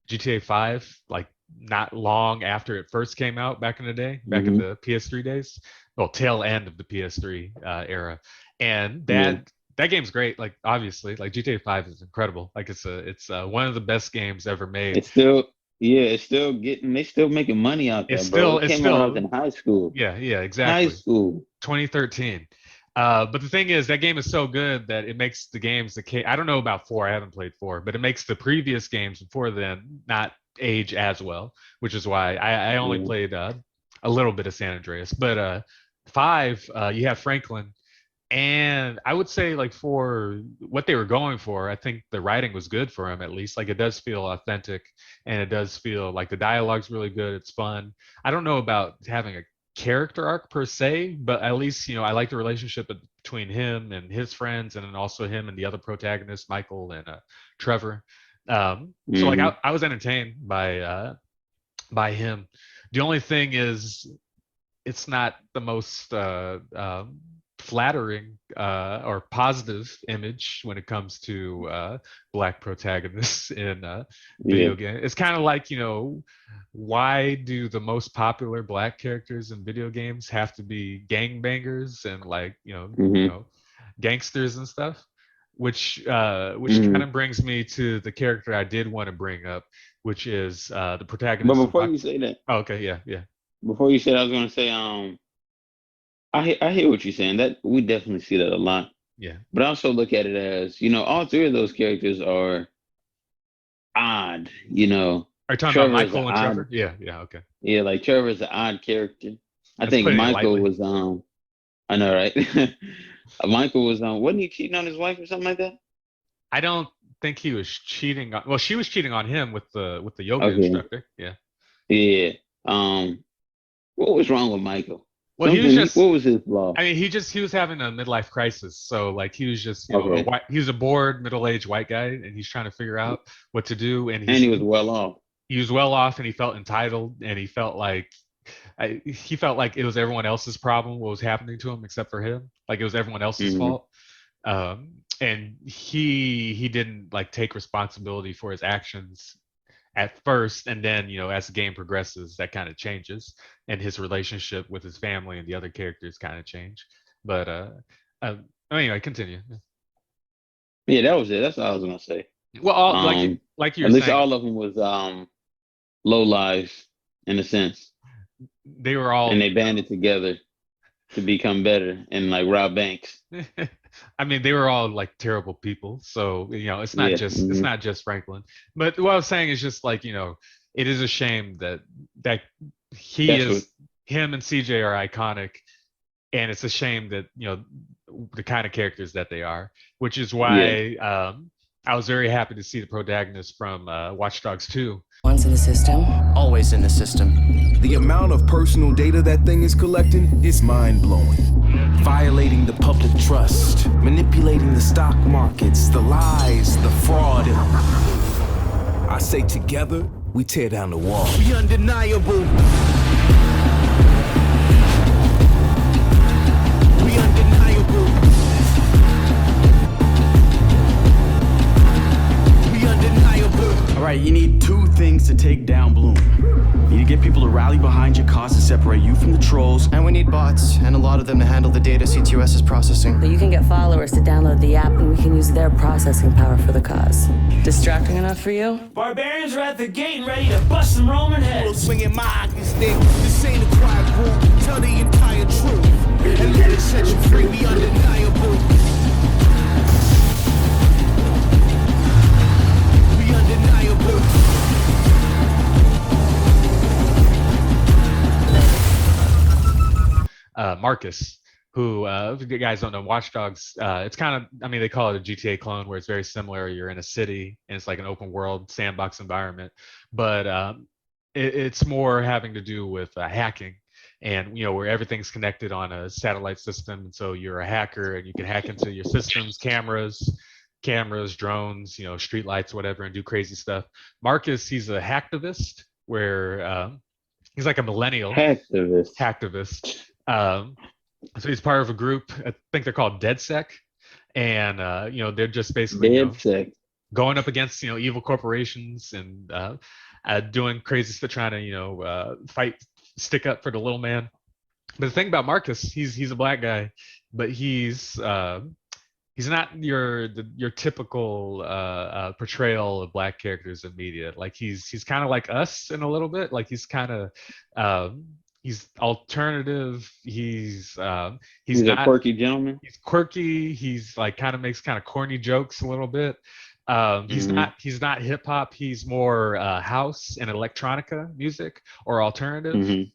GTA 5 like not long after it first came out back in the day, back in Mm-hmm. the PS3 days, well, tail end of the PS3 era, and Yeah. that game's great. Like obviously, like GTA 5 is incredible. Like it's one of the best games ever made. It's still, yeah, it's still getting, they still making money out there, bro. It It's came out when I was still in high school. yeah, High exactly. school. 2013. But the thing is, that game is so good that it makes the games I don't know about 4. I haven't played 4, but it makes the previous games before then not age as well, which is why I only Yeah. played a little bit of San Andreas. But 5, you have Franklin, and I would say like for what they were going for, I think the writing was good for him at least. Like it does feel authentic, and it does feel like the dialogue's really good. It's fun. I don't know about having a character arc per se, but at least I like the relationship between him and his friends, and then also him and the other protagonists, Michael and Trevor. So like Mm-hmm. I was entertained by him. The only thing is, it's not the most flattering or positive image when it comes to black protagonists in Yeah. video games. It's kind of like, why do the most popular black characters in video games have to be gangbangers and like, Mm-hmm. gangsters and stuff? Which Mm-hmm. kind of brings me to the character I did want to bring up, which is the But protagonist of before you say that, Oh, okay, yeah. before you said, I was gonna say, I hear what you're saying. That we definitely see that a lot. Yeah. But I also look at it as, all 3 of those characters are odd. Are you talking about Trevor is an Michael and odd, Trevor? Yeah, okay. yeah, like Trevor's an odd character. I That's think putting it Michael lightly. was, I know, right? Michael was, wasn't he cheating on his wife or something like that? I don't think he was cheating on. Well, she was cheating on him with the yoga Okay, instructor. Yeah. yeah. What was wrong with Michael? Well, he was What just. was his flaw? I mean, he was having a midlife crisis. So like he was just Okay, he was a bored middle-aged white guy, and he's trying to figure out what to do, and and he was well off. he was well off, and he felt entitled, and he felt like he felt like it was everyone else's problem what was happening to him except for him. Like it was everyone else's Hmm. fault. And he didn't like take responsibility for his actions at first, and then as the game progresses that kind of changes, and his relationship with his family and the other characters kind of change. But anyway, continue. Yeah, that was it. That's all I was gonna say. Well, like you At were least saying, all of them was low lives in a sense, they were and all they banded together to become better and like rob banks. I mean, they were all like terrible people. So, Yeah. it's Hmm. not just Franklin. But what I was saying is just like, it is a shame that he That's what. is him and CJ are iconic, and it's a shame that, the kind of characters that they are, which is Yeah. why I was very happy to see the protagonist from Watch Dogs 2. Once in the system, always in the system. The amount of personal data that thing is collecting is mind-blowing. Violating the public trust, manipulating the stock markets, the lies, the fraud. I say together, we tear down the wall. We undeniable. We undeniable. We undeniable. All right, you need 2 things to take down Bloom. You need to get people to rally behind your cause to separate you from the trolls. And we need bots, and a lot of them to handle the data CTOS is processing. But you can get followers to download the app, and we can use their processing power for the cause. Distracting enough for you? Barbarians are at the gate and ready to bust some Roman heads. Swinging my hockey stick. This ain't a quiet group. Tell the entire truth. And let it set you free. We undeniable. We undeniable. Marcus, who if you guys don't know, Watch Dogs, it's kind of, I mean, they call it a GTA clone where it's very similar. You're in a city and it's like an open world sandbox environment, but it's more having to do with hacking, and where everything's connected on a satellite system. And so you're a hacker and you can hack into your systems, cameras, drones, street lights, whatever, and do crazy stuff. Marcus, he's a hacktivist where he's like a millennial hacktivist. So he's part of a group. I think they're called DedSec, and they're just basically going up against evil corporations and doing crazy stuff, trying to stick up for the little man. But the thing about Marcus, he's a black guy, but he's not your typical portrayal of black characters in media. Like he's kind of like us in a little bit. Like he's kind of he's alternative. He's not a quirky gentleman. He's quirky. He's like kind of makes kind of corny jokes a little bit. He's not hip hop. He's more house and electronica music or alternative.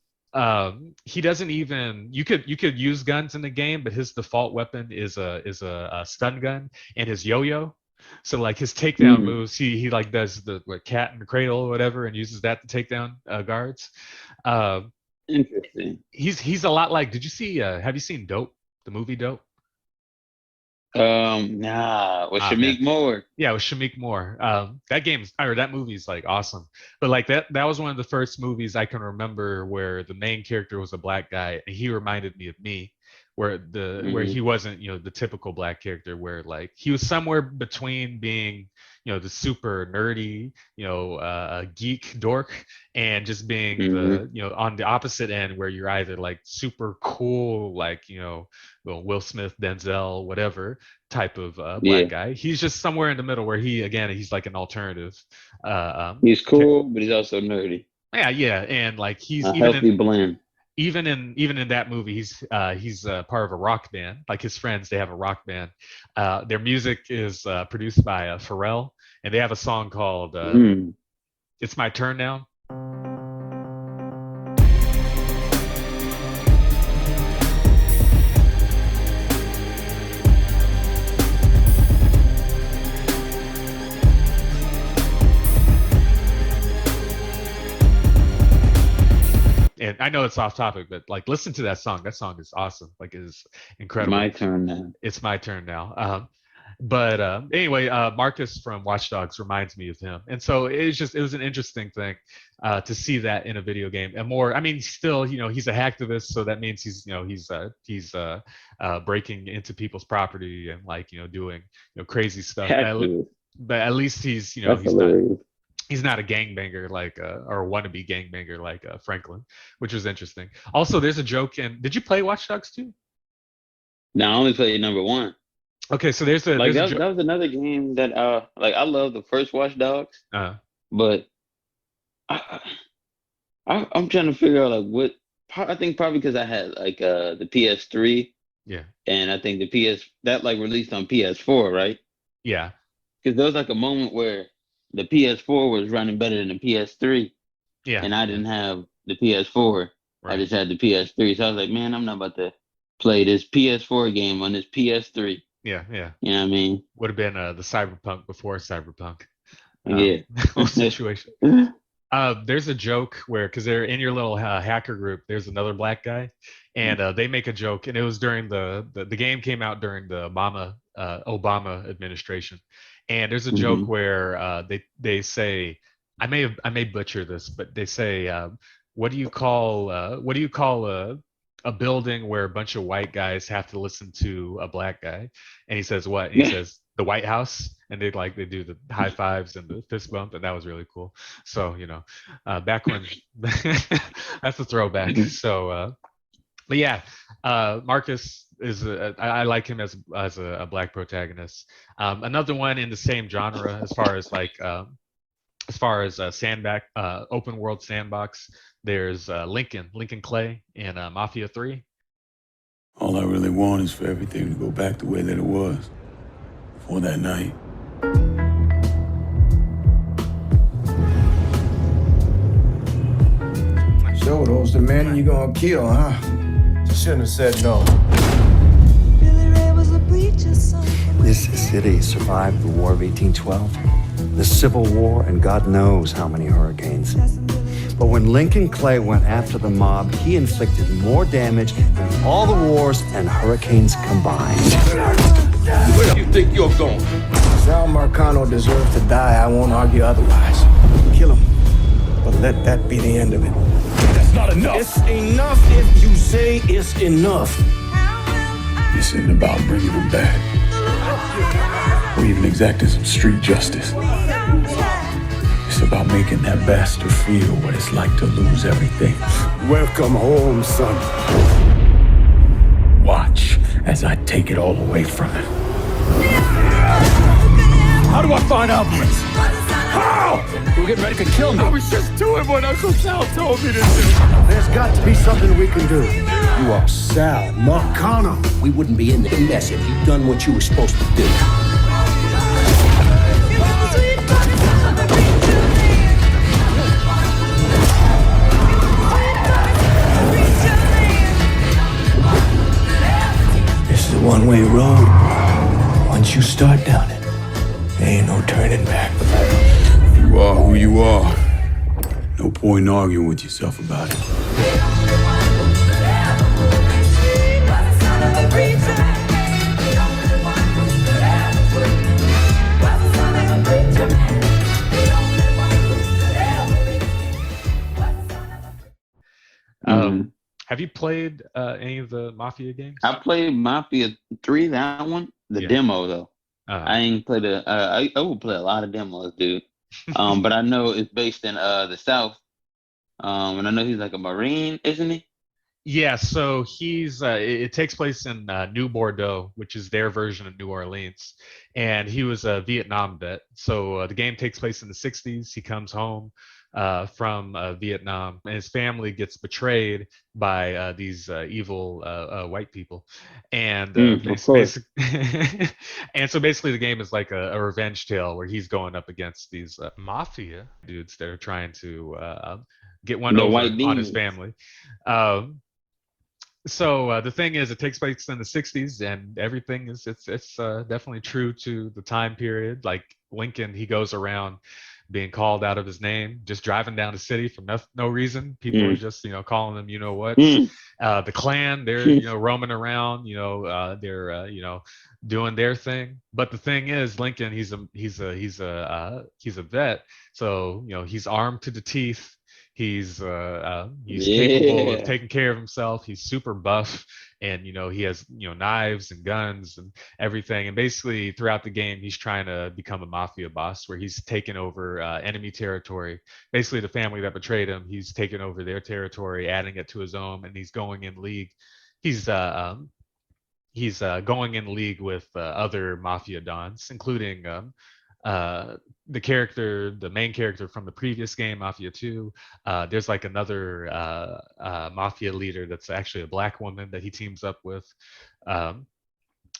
He doesn't even, you could use guns in the game, but his default weapon is a stun gun and his yo-yo. So like his takedown moves, he like does the cat in the cradle or whatever and uses that to take down guards. Interesting. He's a lot like, have you seen Dope, the movie Dope? Nah, with Shameik Moore. Yeah, with Shameik Moore. That movie's like awesome. But like that was one of the first movies I can remember where the main character was a black guy and he reminded me of me, where he wasn't, the typical black character, where like he was somewhere between being, the super nerdy, geek dork, and just being the, on the opposite end where you're either like super cool, like, Will Smith, Denzel, whatever type of black guy. He's just somewhere in the middle where he's like an alternative. He's cool, but he's also nerdy. Yeah. And like he's a healthy blend. Even in that movie, he's part of a rock band. Like his friends, they have a rock band. Their music is produced by Pharrell, and they have a song called "It's My Turn Now." And I know it's off topic, but like, listen to that song. That song is awesome. Like, it is incredible. My turn now. It's my turn now. But anyway, Marcus from Watch Dogs reminds me of him, and so it was an interesting thing to see that in a video game. And more, I mean, still, he's a hacktivist, so that means he's breaking into people's property and like doing crazy stuff. But at least he's he's not a gangbanger like or a wannabe gangbanger like Franklin, which was interesting. Also, there's a joke in. Did you play Watch Dogs 2? No, I only played number 1. Okay, so that was another game that I love the first Watch Dogs, but I'm trying to figure out like what. I think probably because I had like the PS3, and I think the that like released on PS4, right? Yeah, because there was like a moment where the PS4 was running better than the PS3, and I didn't have the PS4. Right. I just had the PS3, so I was like, man, I'm not about to play this PS4 game on this PS3. Yeah. You know what I mean? Would have been the Cyberpunk before Cyberpunk. Situation. There's a joke where, because they're in your little hacker group, there's another black guy, and they make a joke, and it was during the game came out during the Obama administration, and there's a joke where they say, I may butcher this, but they say, what do you call a building where a bunch of white guys have to listen to a black guy? And he says what? And he says the White House, and they do the high fives and the fist bump, and that was really cool. So back when that's a throwback. So but yeah, Marcus is I like him as a black protagonist. Another one in the same genre as far as open world sandbox, there's Lincoln Clay in Mafia 3. All I really want is for everything to go back the way that it was before that night. So those the men you gonna kill, huh? shouldn't have said no. This city survived the War of 1812, the Civil War, and God knows how many hurricanes. But when Lincoln Clay went after the mob, he inflicted more damage than all the wars and hurricanes combined. Where do you think you're going? Sal Marcano deserves to die. I won't argue otherwise. Kill him, but let that be the end of it. That's not enough. It's enough if you say it's enough. This isn't about bringing him back, or even exacting some street justice. It's about making that bastard feel what it's like to lose everything. Welcome home, son. Watch as I take it all away from him. How do I find Alvarez? How? We're getting ready to kill him. I was just doing what Uncle Sal told me to do. There's got to be something we can do. You are Sal Marcano. We wouldn't be in the mess if you'd done what you were supposed to do. This is a one-way road. Once you start down it, there ain't no turning back. You are who you are. No point in arguing with yourself about it. Have you played any of the Mafia games? I played Mafia 3, that one, the demo though. I ain't played I will play a lot of demos, dude. But I know it's based in the South. And I know he's like a Marine, isn't he? Yeah, so he's it takes place in New Bordeaux, which is their version of New Orleans, and he was a Vietnam vet. So the game takes place in the 60s. He comes home from Vietnam, and his family gets betrayed by these evil white people, and and so basically the game is like a revenge tale where he's going up against these mafia dudes that are trying to get one over on his family. So the thing is, it takes place in the 60s, and everything is it's definitely true to the time period. Like Lincoln, he goes around being called out of his name, just driving down the city for no reason. People are just calling him, the Klan, they're roaming around, they're doing their thing. But the thing is, Lincoln, he's a vet, so he's armed to the teeth. He's capable of taking care of himself. He's super buff, and he has knives and guns and everything. And basically throughout the game, he's trying to become a mafia boss, where he's taken over enemy territory. Basically, the family that betrayed him, he's taken over their territory, adding it to his own, and he's going in league. He's going in league with other mafia dons, including the main character from the previous game, Mafia 2. There's like another mafia leader that's actually a black woman that he teams up with, and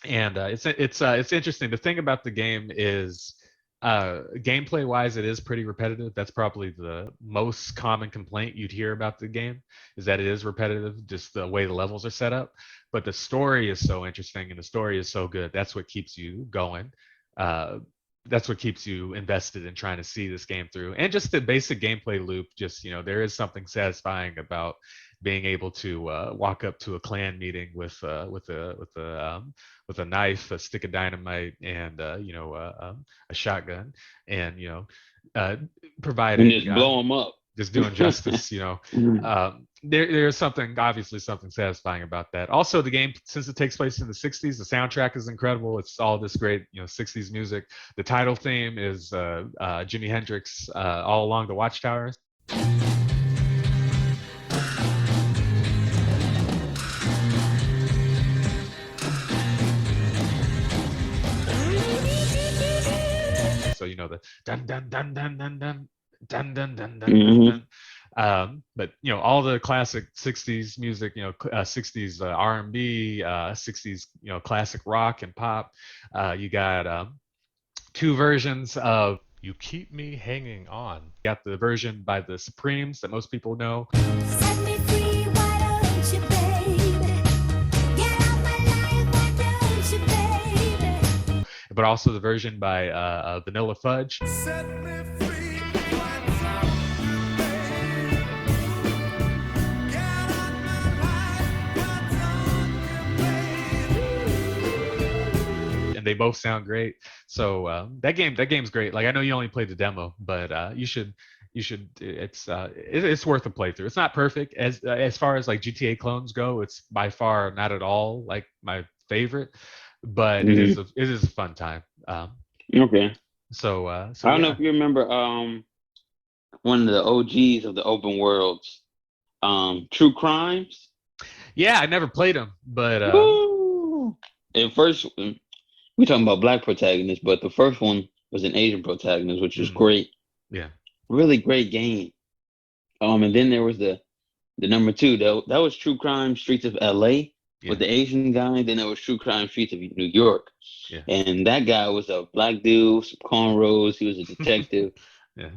it's interesting. The thing about the game is, gameplay wise, it is pretty repetitive. That's probably the most common complaint you'd hear about the game, is that it is repetitive, just the way the levels are set up. But the story is so interesting, and the story is so good. That's what keeps you going. That's what keeps you invested in trying to see this game through. And just the basic gameplay loop, just there is something satisfying about being able to walk up to a Klan meeting with a knife, a stick of dynamite, and a shotgun, and providing and just blow them up, just doing justice. There's obviously something satisfying about that. Also, the game, since it takes place in the 60s, the soundtrack is incredible. It's all this great 60s music. The title theme is Jimi Hendrix, All Along the Watchtower. So the dun dun dun dun dun dun dun dun dun dun dun. But all the classic 60s music, 60s R&B, 60s classic rock and pop. You got two versions of You Keep Me Hanging On. You got the version by the Supremes that most people know. Set me free, why don't you, baby? but also the version by Vanilla Fudge. And they both sound great. So that game's great. Like, I know you only played the demo, but you should. It's worth a playthrough. It's not perfect as far as like GTA clones go. It's by far not at all like my favorite, but it is a fun time. Okay. So I don't know if you remember one of the OGs of the open worlds, True Crimes. Yeah, I never played them, but at first we're talking about black protagonists, but the first one was an Asian protagonist, which was great. Yeah. Really great game. And then there was the number 2. That was True Crime Streets of LA with the Asian guy. Then there was True Crime Streets of New York. Yeah. And that guy was a black dude, some cornrows. He was a detective. Yeah.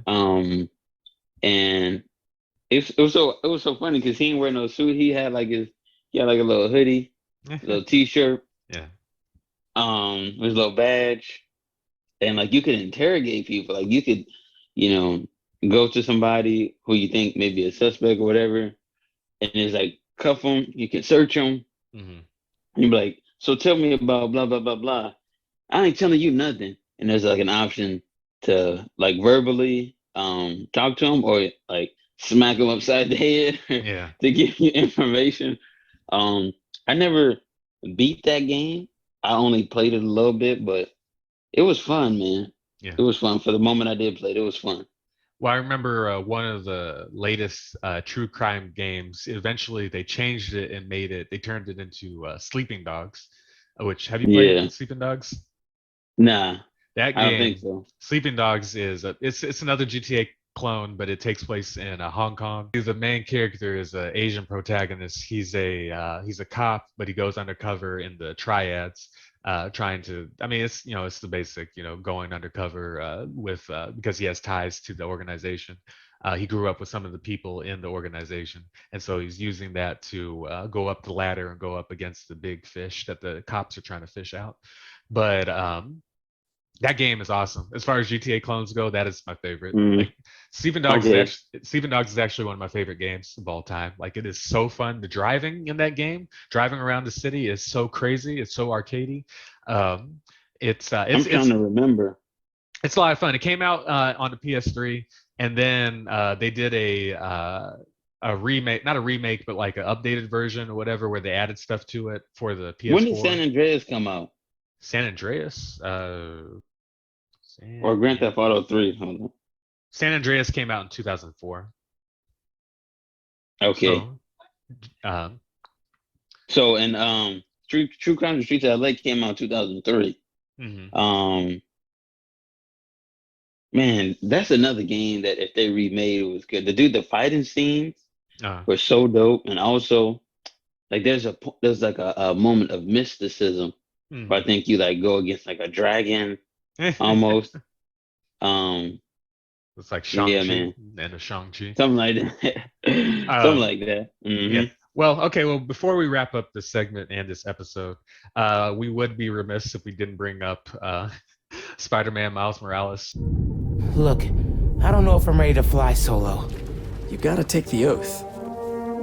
And it was so funny because he didn't wear no suit. He had like a little hoodie, a little t-shirt. Yeah. His little badge. And like you could interrogate people. Like you could, go to somebody who you think may be a suspect or whatever, and it's like cuff them. You can search them. And you'd be like, so tell me about blah blah blah blah. I ain't telling you nothing. And there's like an option to like verbally talk to them or like smack them upside the head to give you information. I never beat that game. I only played it a little bit, but it was fun, man. Yeah. It was fun. For the moment I did play it, it was fun. Well, I remember one of the latest true crime games. Eventually, they changed it and they turned it into Sleeping Dogs. Which, have you played Sleeping Dogs? Nah, that game. I don't think so. Sleeping Dogs is it's another GTA clone, but it takes place in Hong Kong. The main character is an Asian protagonist. He's a cop, but he goes undercover in the triads. Trying to, I mean, it's the basic, going undercover with because he has ties to the organization. He grew up with some of the people in the organization, and so he's using that to go up the ladder and go up against the big fish that the cops are trying to fish out. But that game is awesome. As far as GTA clones go, that is my favorite. Like Sleeping Dogs is actually one of my favorite games of all time. Like, it is so fun. The driving in that game, driving around the city, is so crazy. It's so arcadey. I'm trying to remember. It's a lot of fun. It came out on the PS3, and then they did a remake, not a remake, but like an updated version or whatever, where they added stuff to it for the PS4. When did San Andreas come out? San Andreas? Or Grand Theft Auto 3. Hold on. San Andreas came out in 2004. Okay. So and True Crime the Streets of LA came out in 2003. Man, that's another game that if they remade, it was good. The fighting scenes were so dope, and also like there's like a moment of mysticism where I think you like go against like a dragon almost. It's like Shang-Chi man. And a Shang-Chi. Something like that. Something like that. Yeah. Well, okay. Well, before we wrap up this segment and this episode, we would be remiss if we didn't bring up Spider-Man Miles Morales. Look, I don't know if I'm ready to fly solo. You gotta take the oath.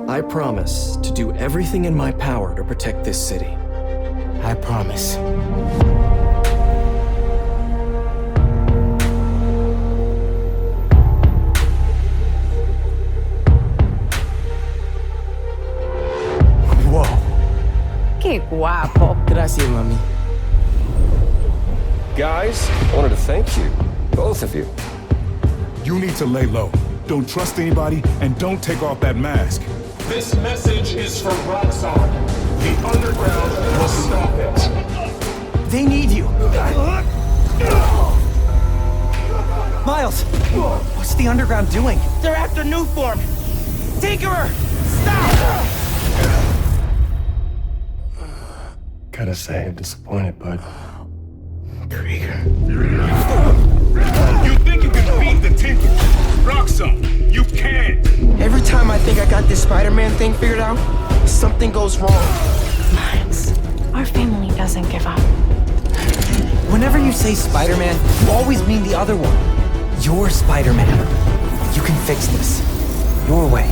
I promise to do everything in my power to protect this city. I promise. Qué guapo. Gracias, mami. Guys, I wanted to thank you. Both of you. You need to lay low. Don't trust anybody, and don't take off that mask. This message is for Roxxon. The underground will stop it. They need you. Miles, what's the underground doing? They're after Newform. Tinkerer, stop! Gotta say, I'm disappointed, bud. Krieger. You think you can beat the Tinker? Roxxon, you can't! Every time I think I got this Spider-Man thing figured out, something goes wrong. Miles, our family doesn't give up. Whenever you say Spider-Man, you always mean the other one. You're Spider-Man. You can fix this. Your way.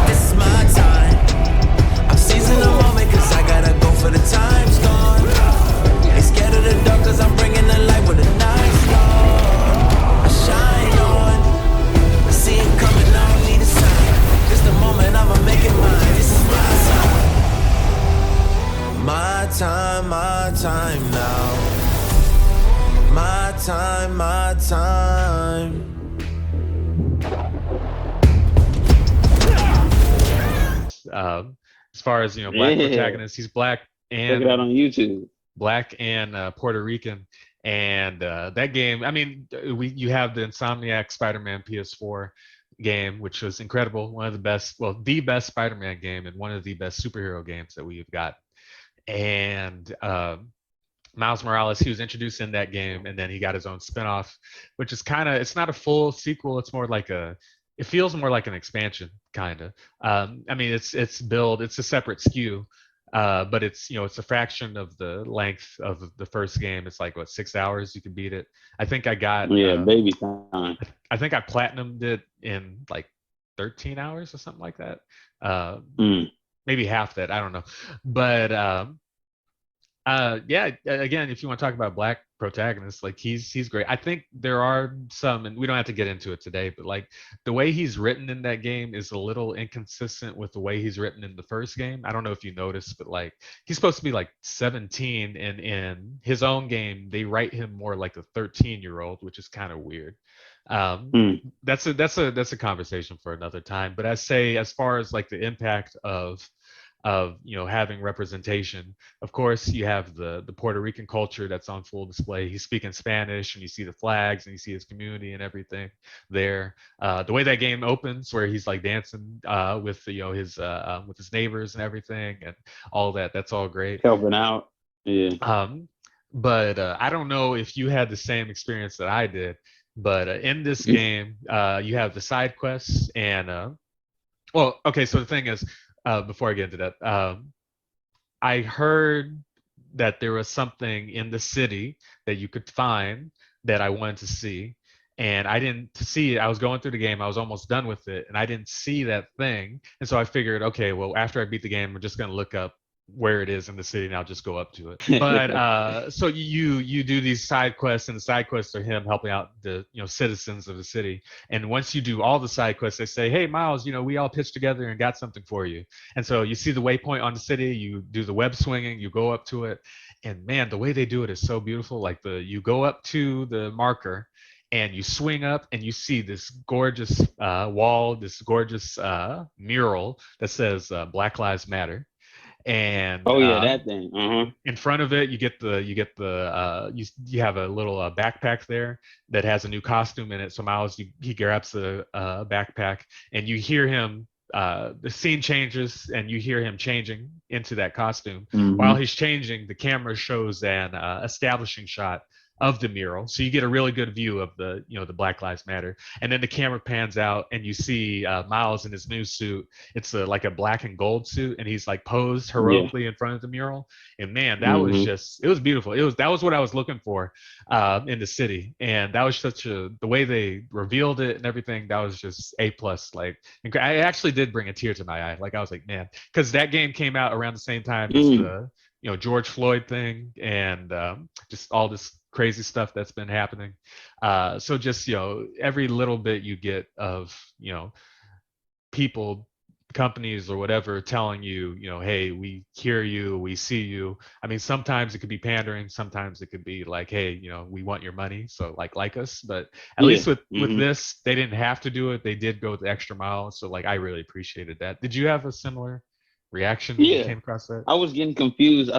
This is my time. I'm seizing the moment cause I gotta go for the time's gone. Ain't scared of the dark cause I'm bringing the light when the night's gone. I shine on. I see it coming, I don't need a sign. Just a moment, I'ma make it mine. This is my time. My time now. My time. As far as black protagonist, he's black Check it out and on YouTube. black and Puerto Rican, and that game. I mean, you have the Insomniac Spider-Man PS4 game, which was incredible. One of the best, well, the best Spider-Man game, and one of the best superhero games that we've got. And Miles Morales, he was introduced in that game, and then he got his own spinoff, which is it's not a full sequel. It's more like it feels more like an expansion, kind of. I mean, it's a separate SKU, but it's a fraction of the length of the first game. It's like 6 hours you can beat it. I think I got baby time. I think I platinumed it in like 13 hours or something like that. Maybe half that. I don't know, but yeah. Again, if you want to talk about black protagonists, like he's great. I think there are some, and we don't have to get into it today, but like the way he's written in that game is a little inconsistent with the way he's written in the first game. I don't know if you noticed, but like he's supposed to be like 17, and in his own game they write him more like a 13-year-old, which is kind of weird. That's a conversation for another time. But I say, as far as like the impact of having representation, of course you have the Puerto Rican culture that's on full display. He's speaking Spanish, and you see the flags, and you see his community and everything there. The way that game opens, where he's like dancing with with his neighbors and everything, and all that's all great, helping out. But I don't know if you had the same experience that I did, but in this game you have the side quests, and well, okay, so the thing is, before I get into that, I heard that there was something in the city that you could find that I wanted to see, and I didn't see it. I was going through the game, I was almost done with it, and I didn't see that thing. And so I figured, okay, well, after I beat the game, I'm just going to look up where it is in the city, and I'll just go up to it. But so you do these side quests, and the side quests are him helping out the citizens of the city. And once you do all the side quests, they say, hey Miles, we all pitched together and got something for you. And so you see the waypoint on the city, you do the web swinging, you go up to it, and man, the way they do it is so beautiful. Like you go up to the marker, and you swing up, and you see this gorgeous wall, this gorgeous mural that says Black Lives Matter. And that thing. In front of it, you have a little backpack there that has a new costume in it. So Miles, he grabs the backpack, and you hear him. The scene changes, and you hear him changing into that costume. While he's changing, the camera shows an establishing shot of the mural, so you get a really good view of the Black Lives Matter. And then the camera pans out, and you see Miles in his new suit. It's like a black and gold suit, and he's like posed heroically in front of the mural. And man, that was it was beautiful. That was what I was looking for in the city. And that was the way they revealed it and everything, that was just A+. Like, I actually did bring a tear to my eye. Like, I was like, man, because that game came out around the same time as the George Floyd thing, and just all this crazy stuff that's been happening. So just every little bit you get of people, companies or whatever telling you, hey, we hear you, we see you. I mean, sometimes it could be pandering, sometimes it could be like, hey, we want your money, so like us. But at least with this, they didn't have to do it. They did go the extra mile. So like, I really appreciated that. Did you have a similar reaction when you came across that? I was getting confused.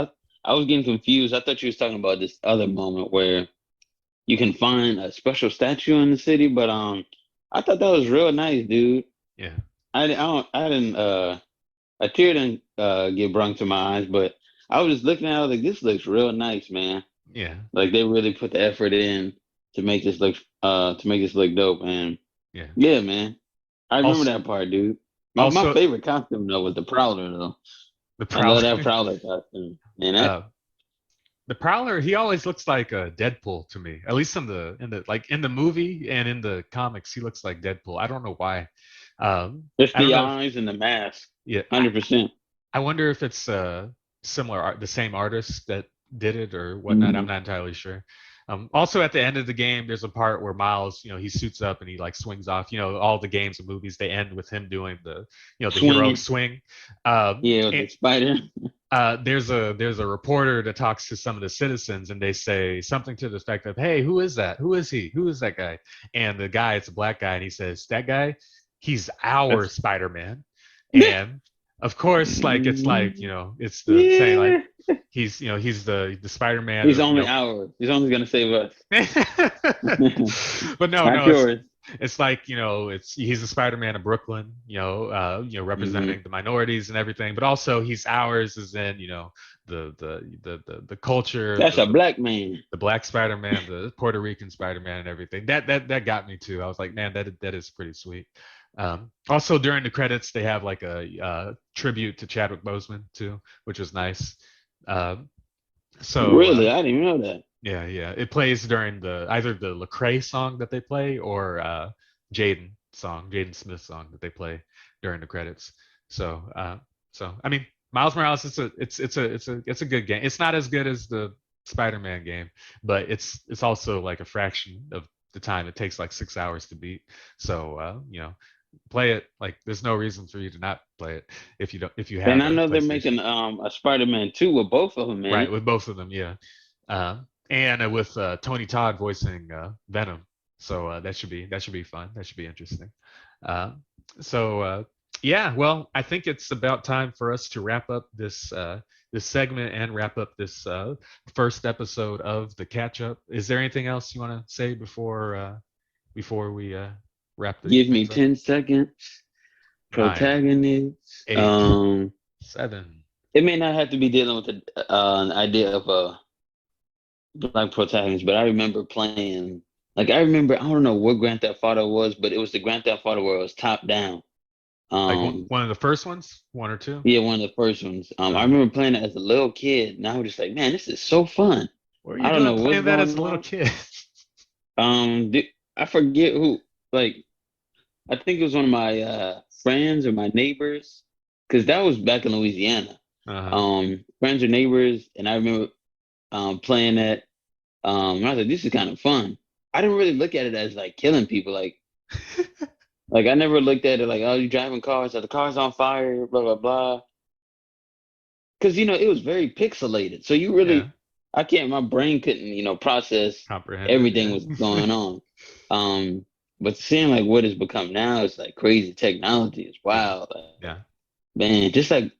I was getting confused. I thought you was talking about this other moment where you can find a special statue in the city, but I thought that was real nice, dude. Yeah. I didn't a tear didn't get brung to my eyes, but I was just looking at it, I was like, this looks real nice, man. Yeah. Like they really put the effort in to make this look dope. And yeah, man. I remember that part, dude. My favorite costume though was the Prowler though. I love that Prowler costume. And the Prowler, he always looks like a Deadpool to me. At least in the movie and in the comics, he looks like Deadpool. I don't know why. It's I don't the know. eyes and the mask. Yeah, 100%. I wonder if it's similar art, the same artist that did it or whatnot. I'm not entirely sure. Also, at the end of the game, there's a part where Miles, he suits up and he like swings off. All the games and movies they end with him doing the heroic Swinging. swing. Yeah, with the spider. There's a reporter that talks to some of the citizens and they say something to the effect of, "Hey, who is that? Who is he? Who is that guy?" And the guy, it's a black guy, and he says, "That guy, he's our Spider-Man." And of course, like it's it's the saying like he's the Spider-Man. He's only ours. He's only gonna save us. But no, Not yours. It's like he's the Spider-Man of Brooklyn, representing the minorities and everything, but also he's ours as in the culture. That's a black man. The black Spider-Man, the Puerto Rican Spider-Man, and everything. That got me too. I was like, man, that is pretty sweet. Also during the credits, they have like a tribute to Chadwick Boseman too, which was nice. So really, I didn't even know that. Yeah, it plays during either the Lecrae song that they play or Jaden Smith song that they play during the credits. So I mean, Miles Morales, it's a good game. It's not as good as the Spider-Man game, but it's also like a fraction of the time. It takes like 6 hours to beat. So play it. Like there's no reason for you to not play it if you have. And I know they're making a Spider-Man 2 with both of them, man. Right, with both of them, yeah. And with Tony Todd voicing Venom, so that should be fun. That should be interesting. Yeah, well, I think it's about time for us to wrap up this segment and wrap up this first episode of the catch up. Is there anything else you want to say before we wrap? Give me 10 seconds. Protagonist. 8, 7. It may not have to be dealing with an idea of a black protagonist, but I remember playing. I don't know what Grand Theft Auto was, but it was the Grand Theft Auto where it was top down. Like one of the first ones, 1 or 2. Yeah, one of the first ones. I remember playing it as a little kid, and I was just like, man, this is so fun. I don't know what's that as a little kid. I forget who. Like, I think it was one of my friends or my neighbors, because that was back in Louisiana. Friends or neighbors, and I remember playing that. And I was like, this is kind of fun. I didn't really look at it as like killing people. Like I never looked at it like, oh, you're driving cars, are the cars on fire, blah, blah, blah. Because, it was very pixelated. So you really, my brain couldn't, process everything was going on. But seeing like what it's become now, it's like crazy technology. It's wild. Yeah. Man, just like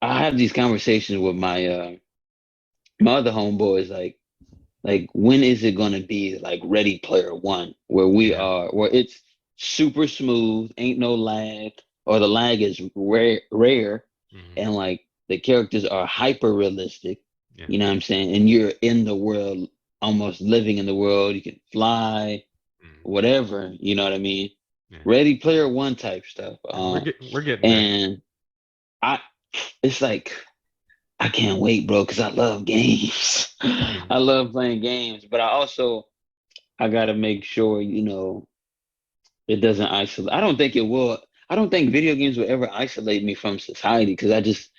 I have these conversations with my my other homeboys, like when is it gonna be like Ready Player One, where we are, where it's super smooth, ain't no lag, or the lag is rare, and like the characters are hyper realistic. You know what I'm saying? And you're in the world, almost living in the world. You can fly, whatever. You know what I mean? Ready Player One type stuff. We're getting there. It's like, I can't wait, bro, because I love games. I love playing games, but I gotta make sure, it doesn't isolate. I don't think it will. I don't think video games will ever isolate me from society, because I just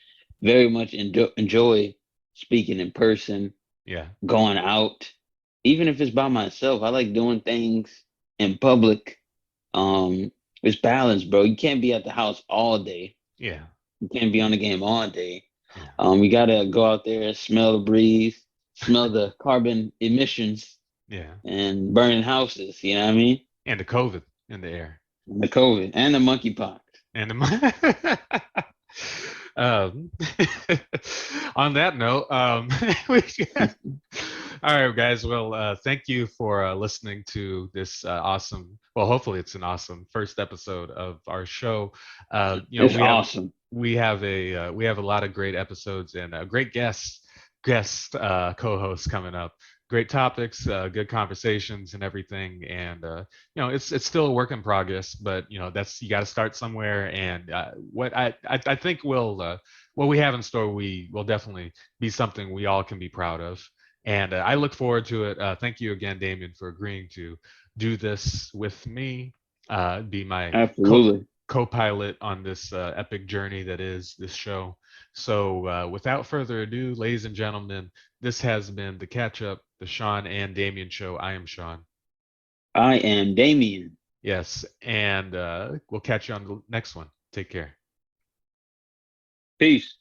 very much enjoy speaking in person. Yeah. Going out, even if it's by myself. I like doing things in public. It's balance, bro. You can't be at the house all day. Yeah. You can't be on the game all day. We gotta go out there, smell the breeze, smell the carbon emissions. Yeah. And burning houses. You know what I mean? And the COVID in the air. And the COVID and the monkeypox. And on that note, all right, guys. Well, thank you for listening to this awesome. Well, hopefully it's an awesome first episode of our show. It's awesome. We have a lot of great episodes and great guest co-hosts coming up. great topics, good conversations, and everything. And it's still a work in progress, but that's you got to start somewhere. And what I think what we have in store, we will definitely be something we all can be proud of. And I look forward to it. Thank you again, Dameon, for agreeing to do this with me, be my Absolutely. co-pilot on this epic journey that is this show. So without further ado, ladies and gentlemen, this has been the Catch Up, the Sean and Dameon Show. I am Sean. I am Dameon. Yes, and we'll catch you on the next one. Take care. Peace.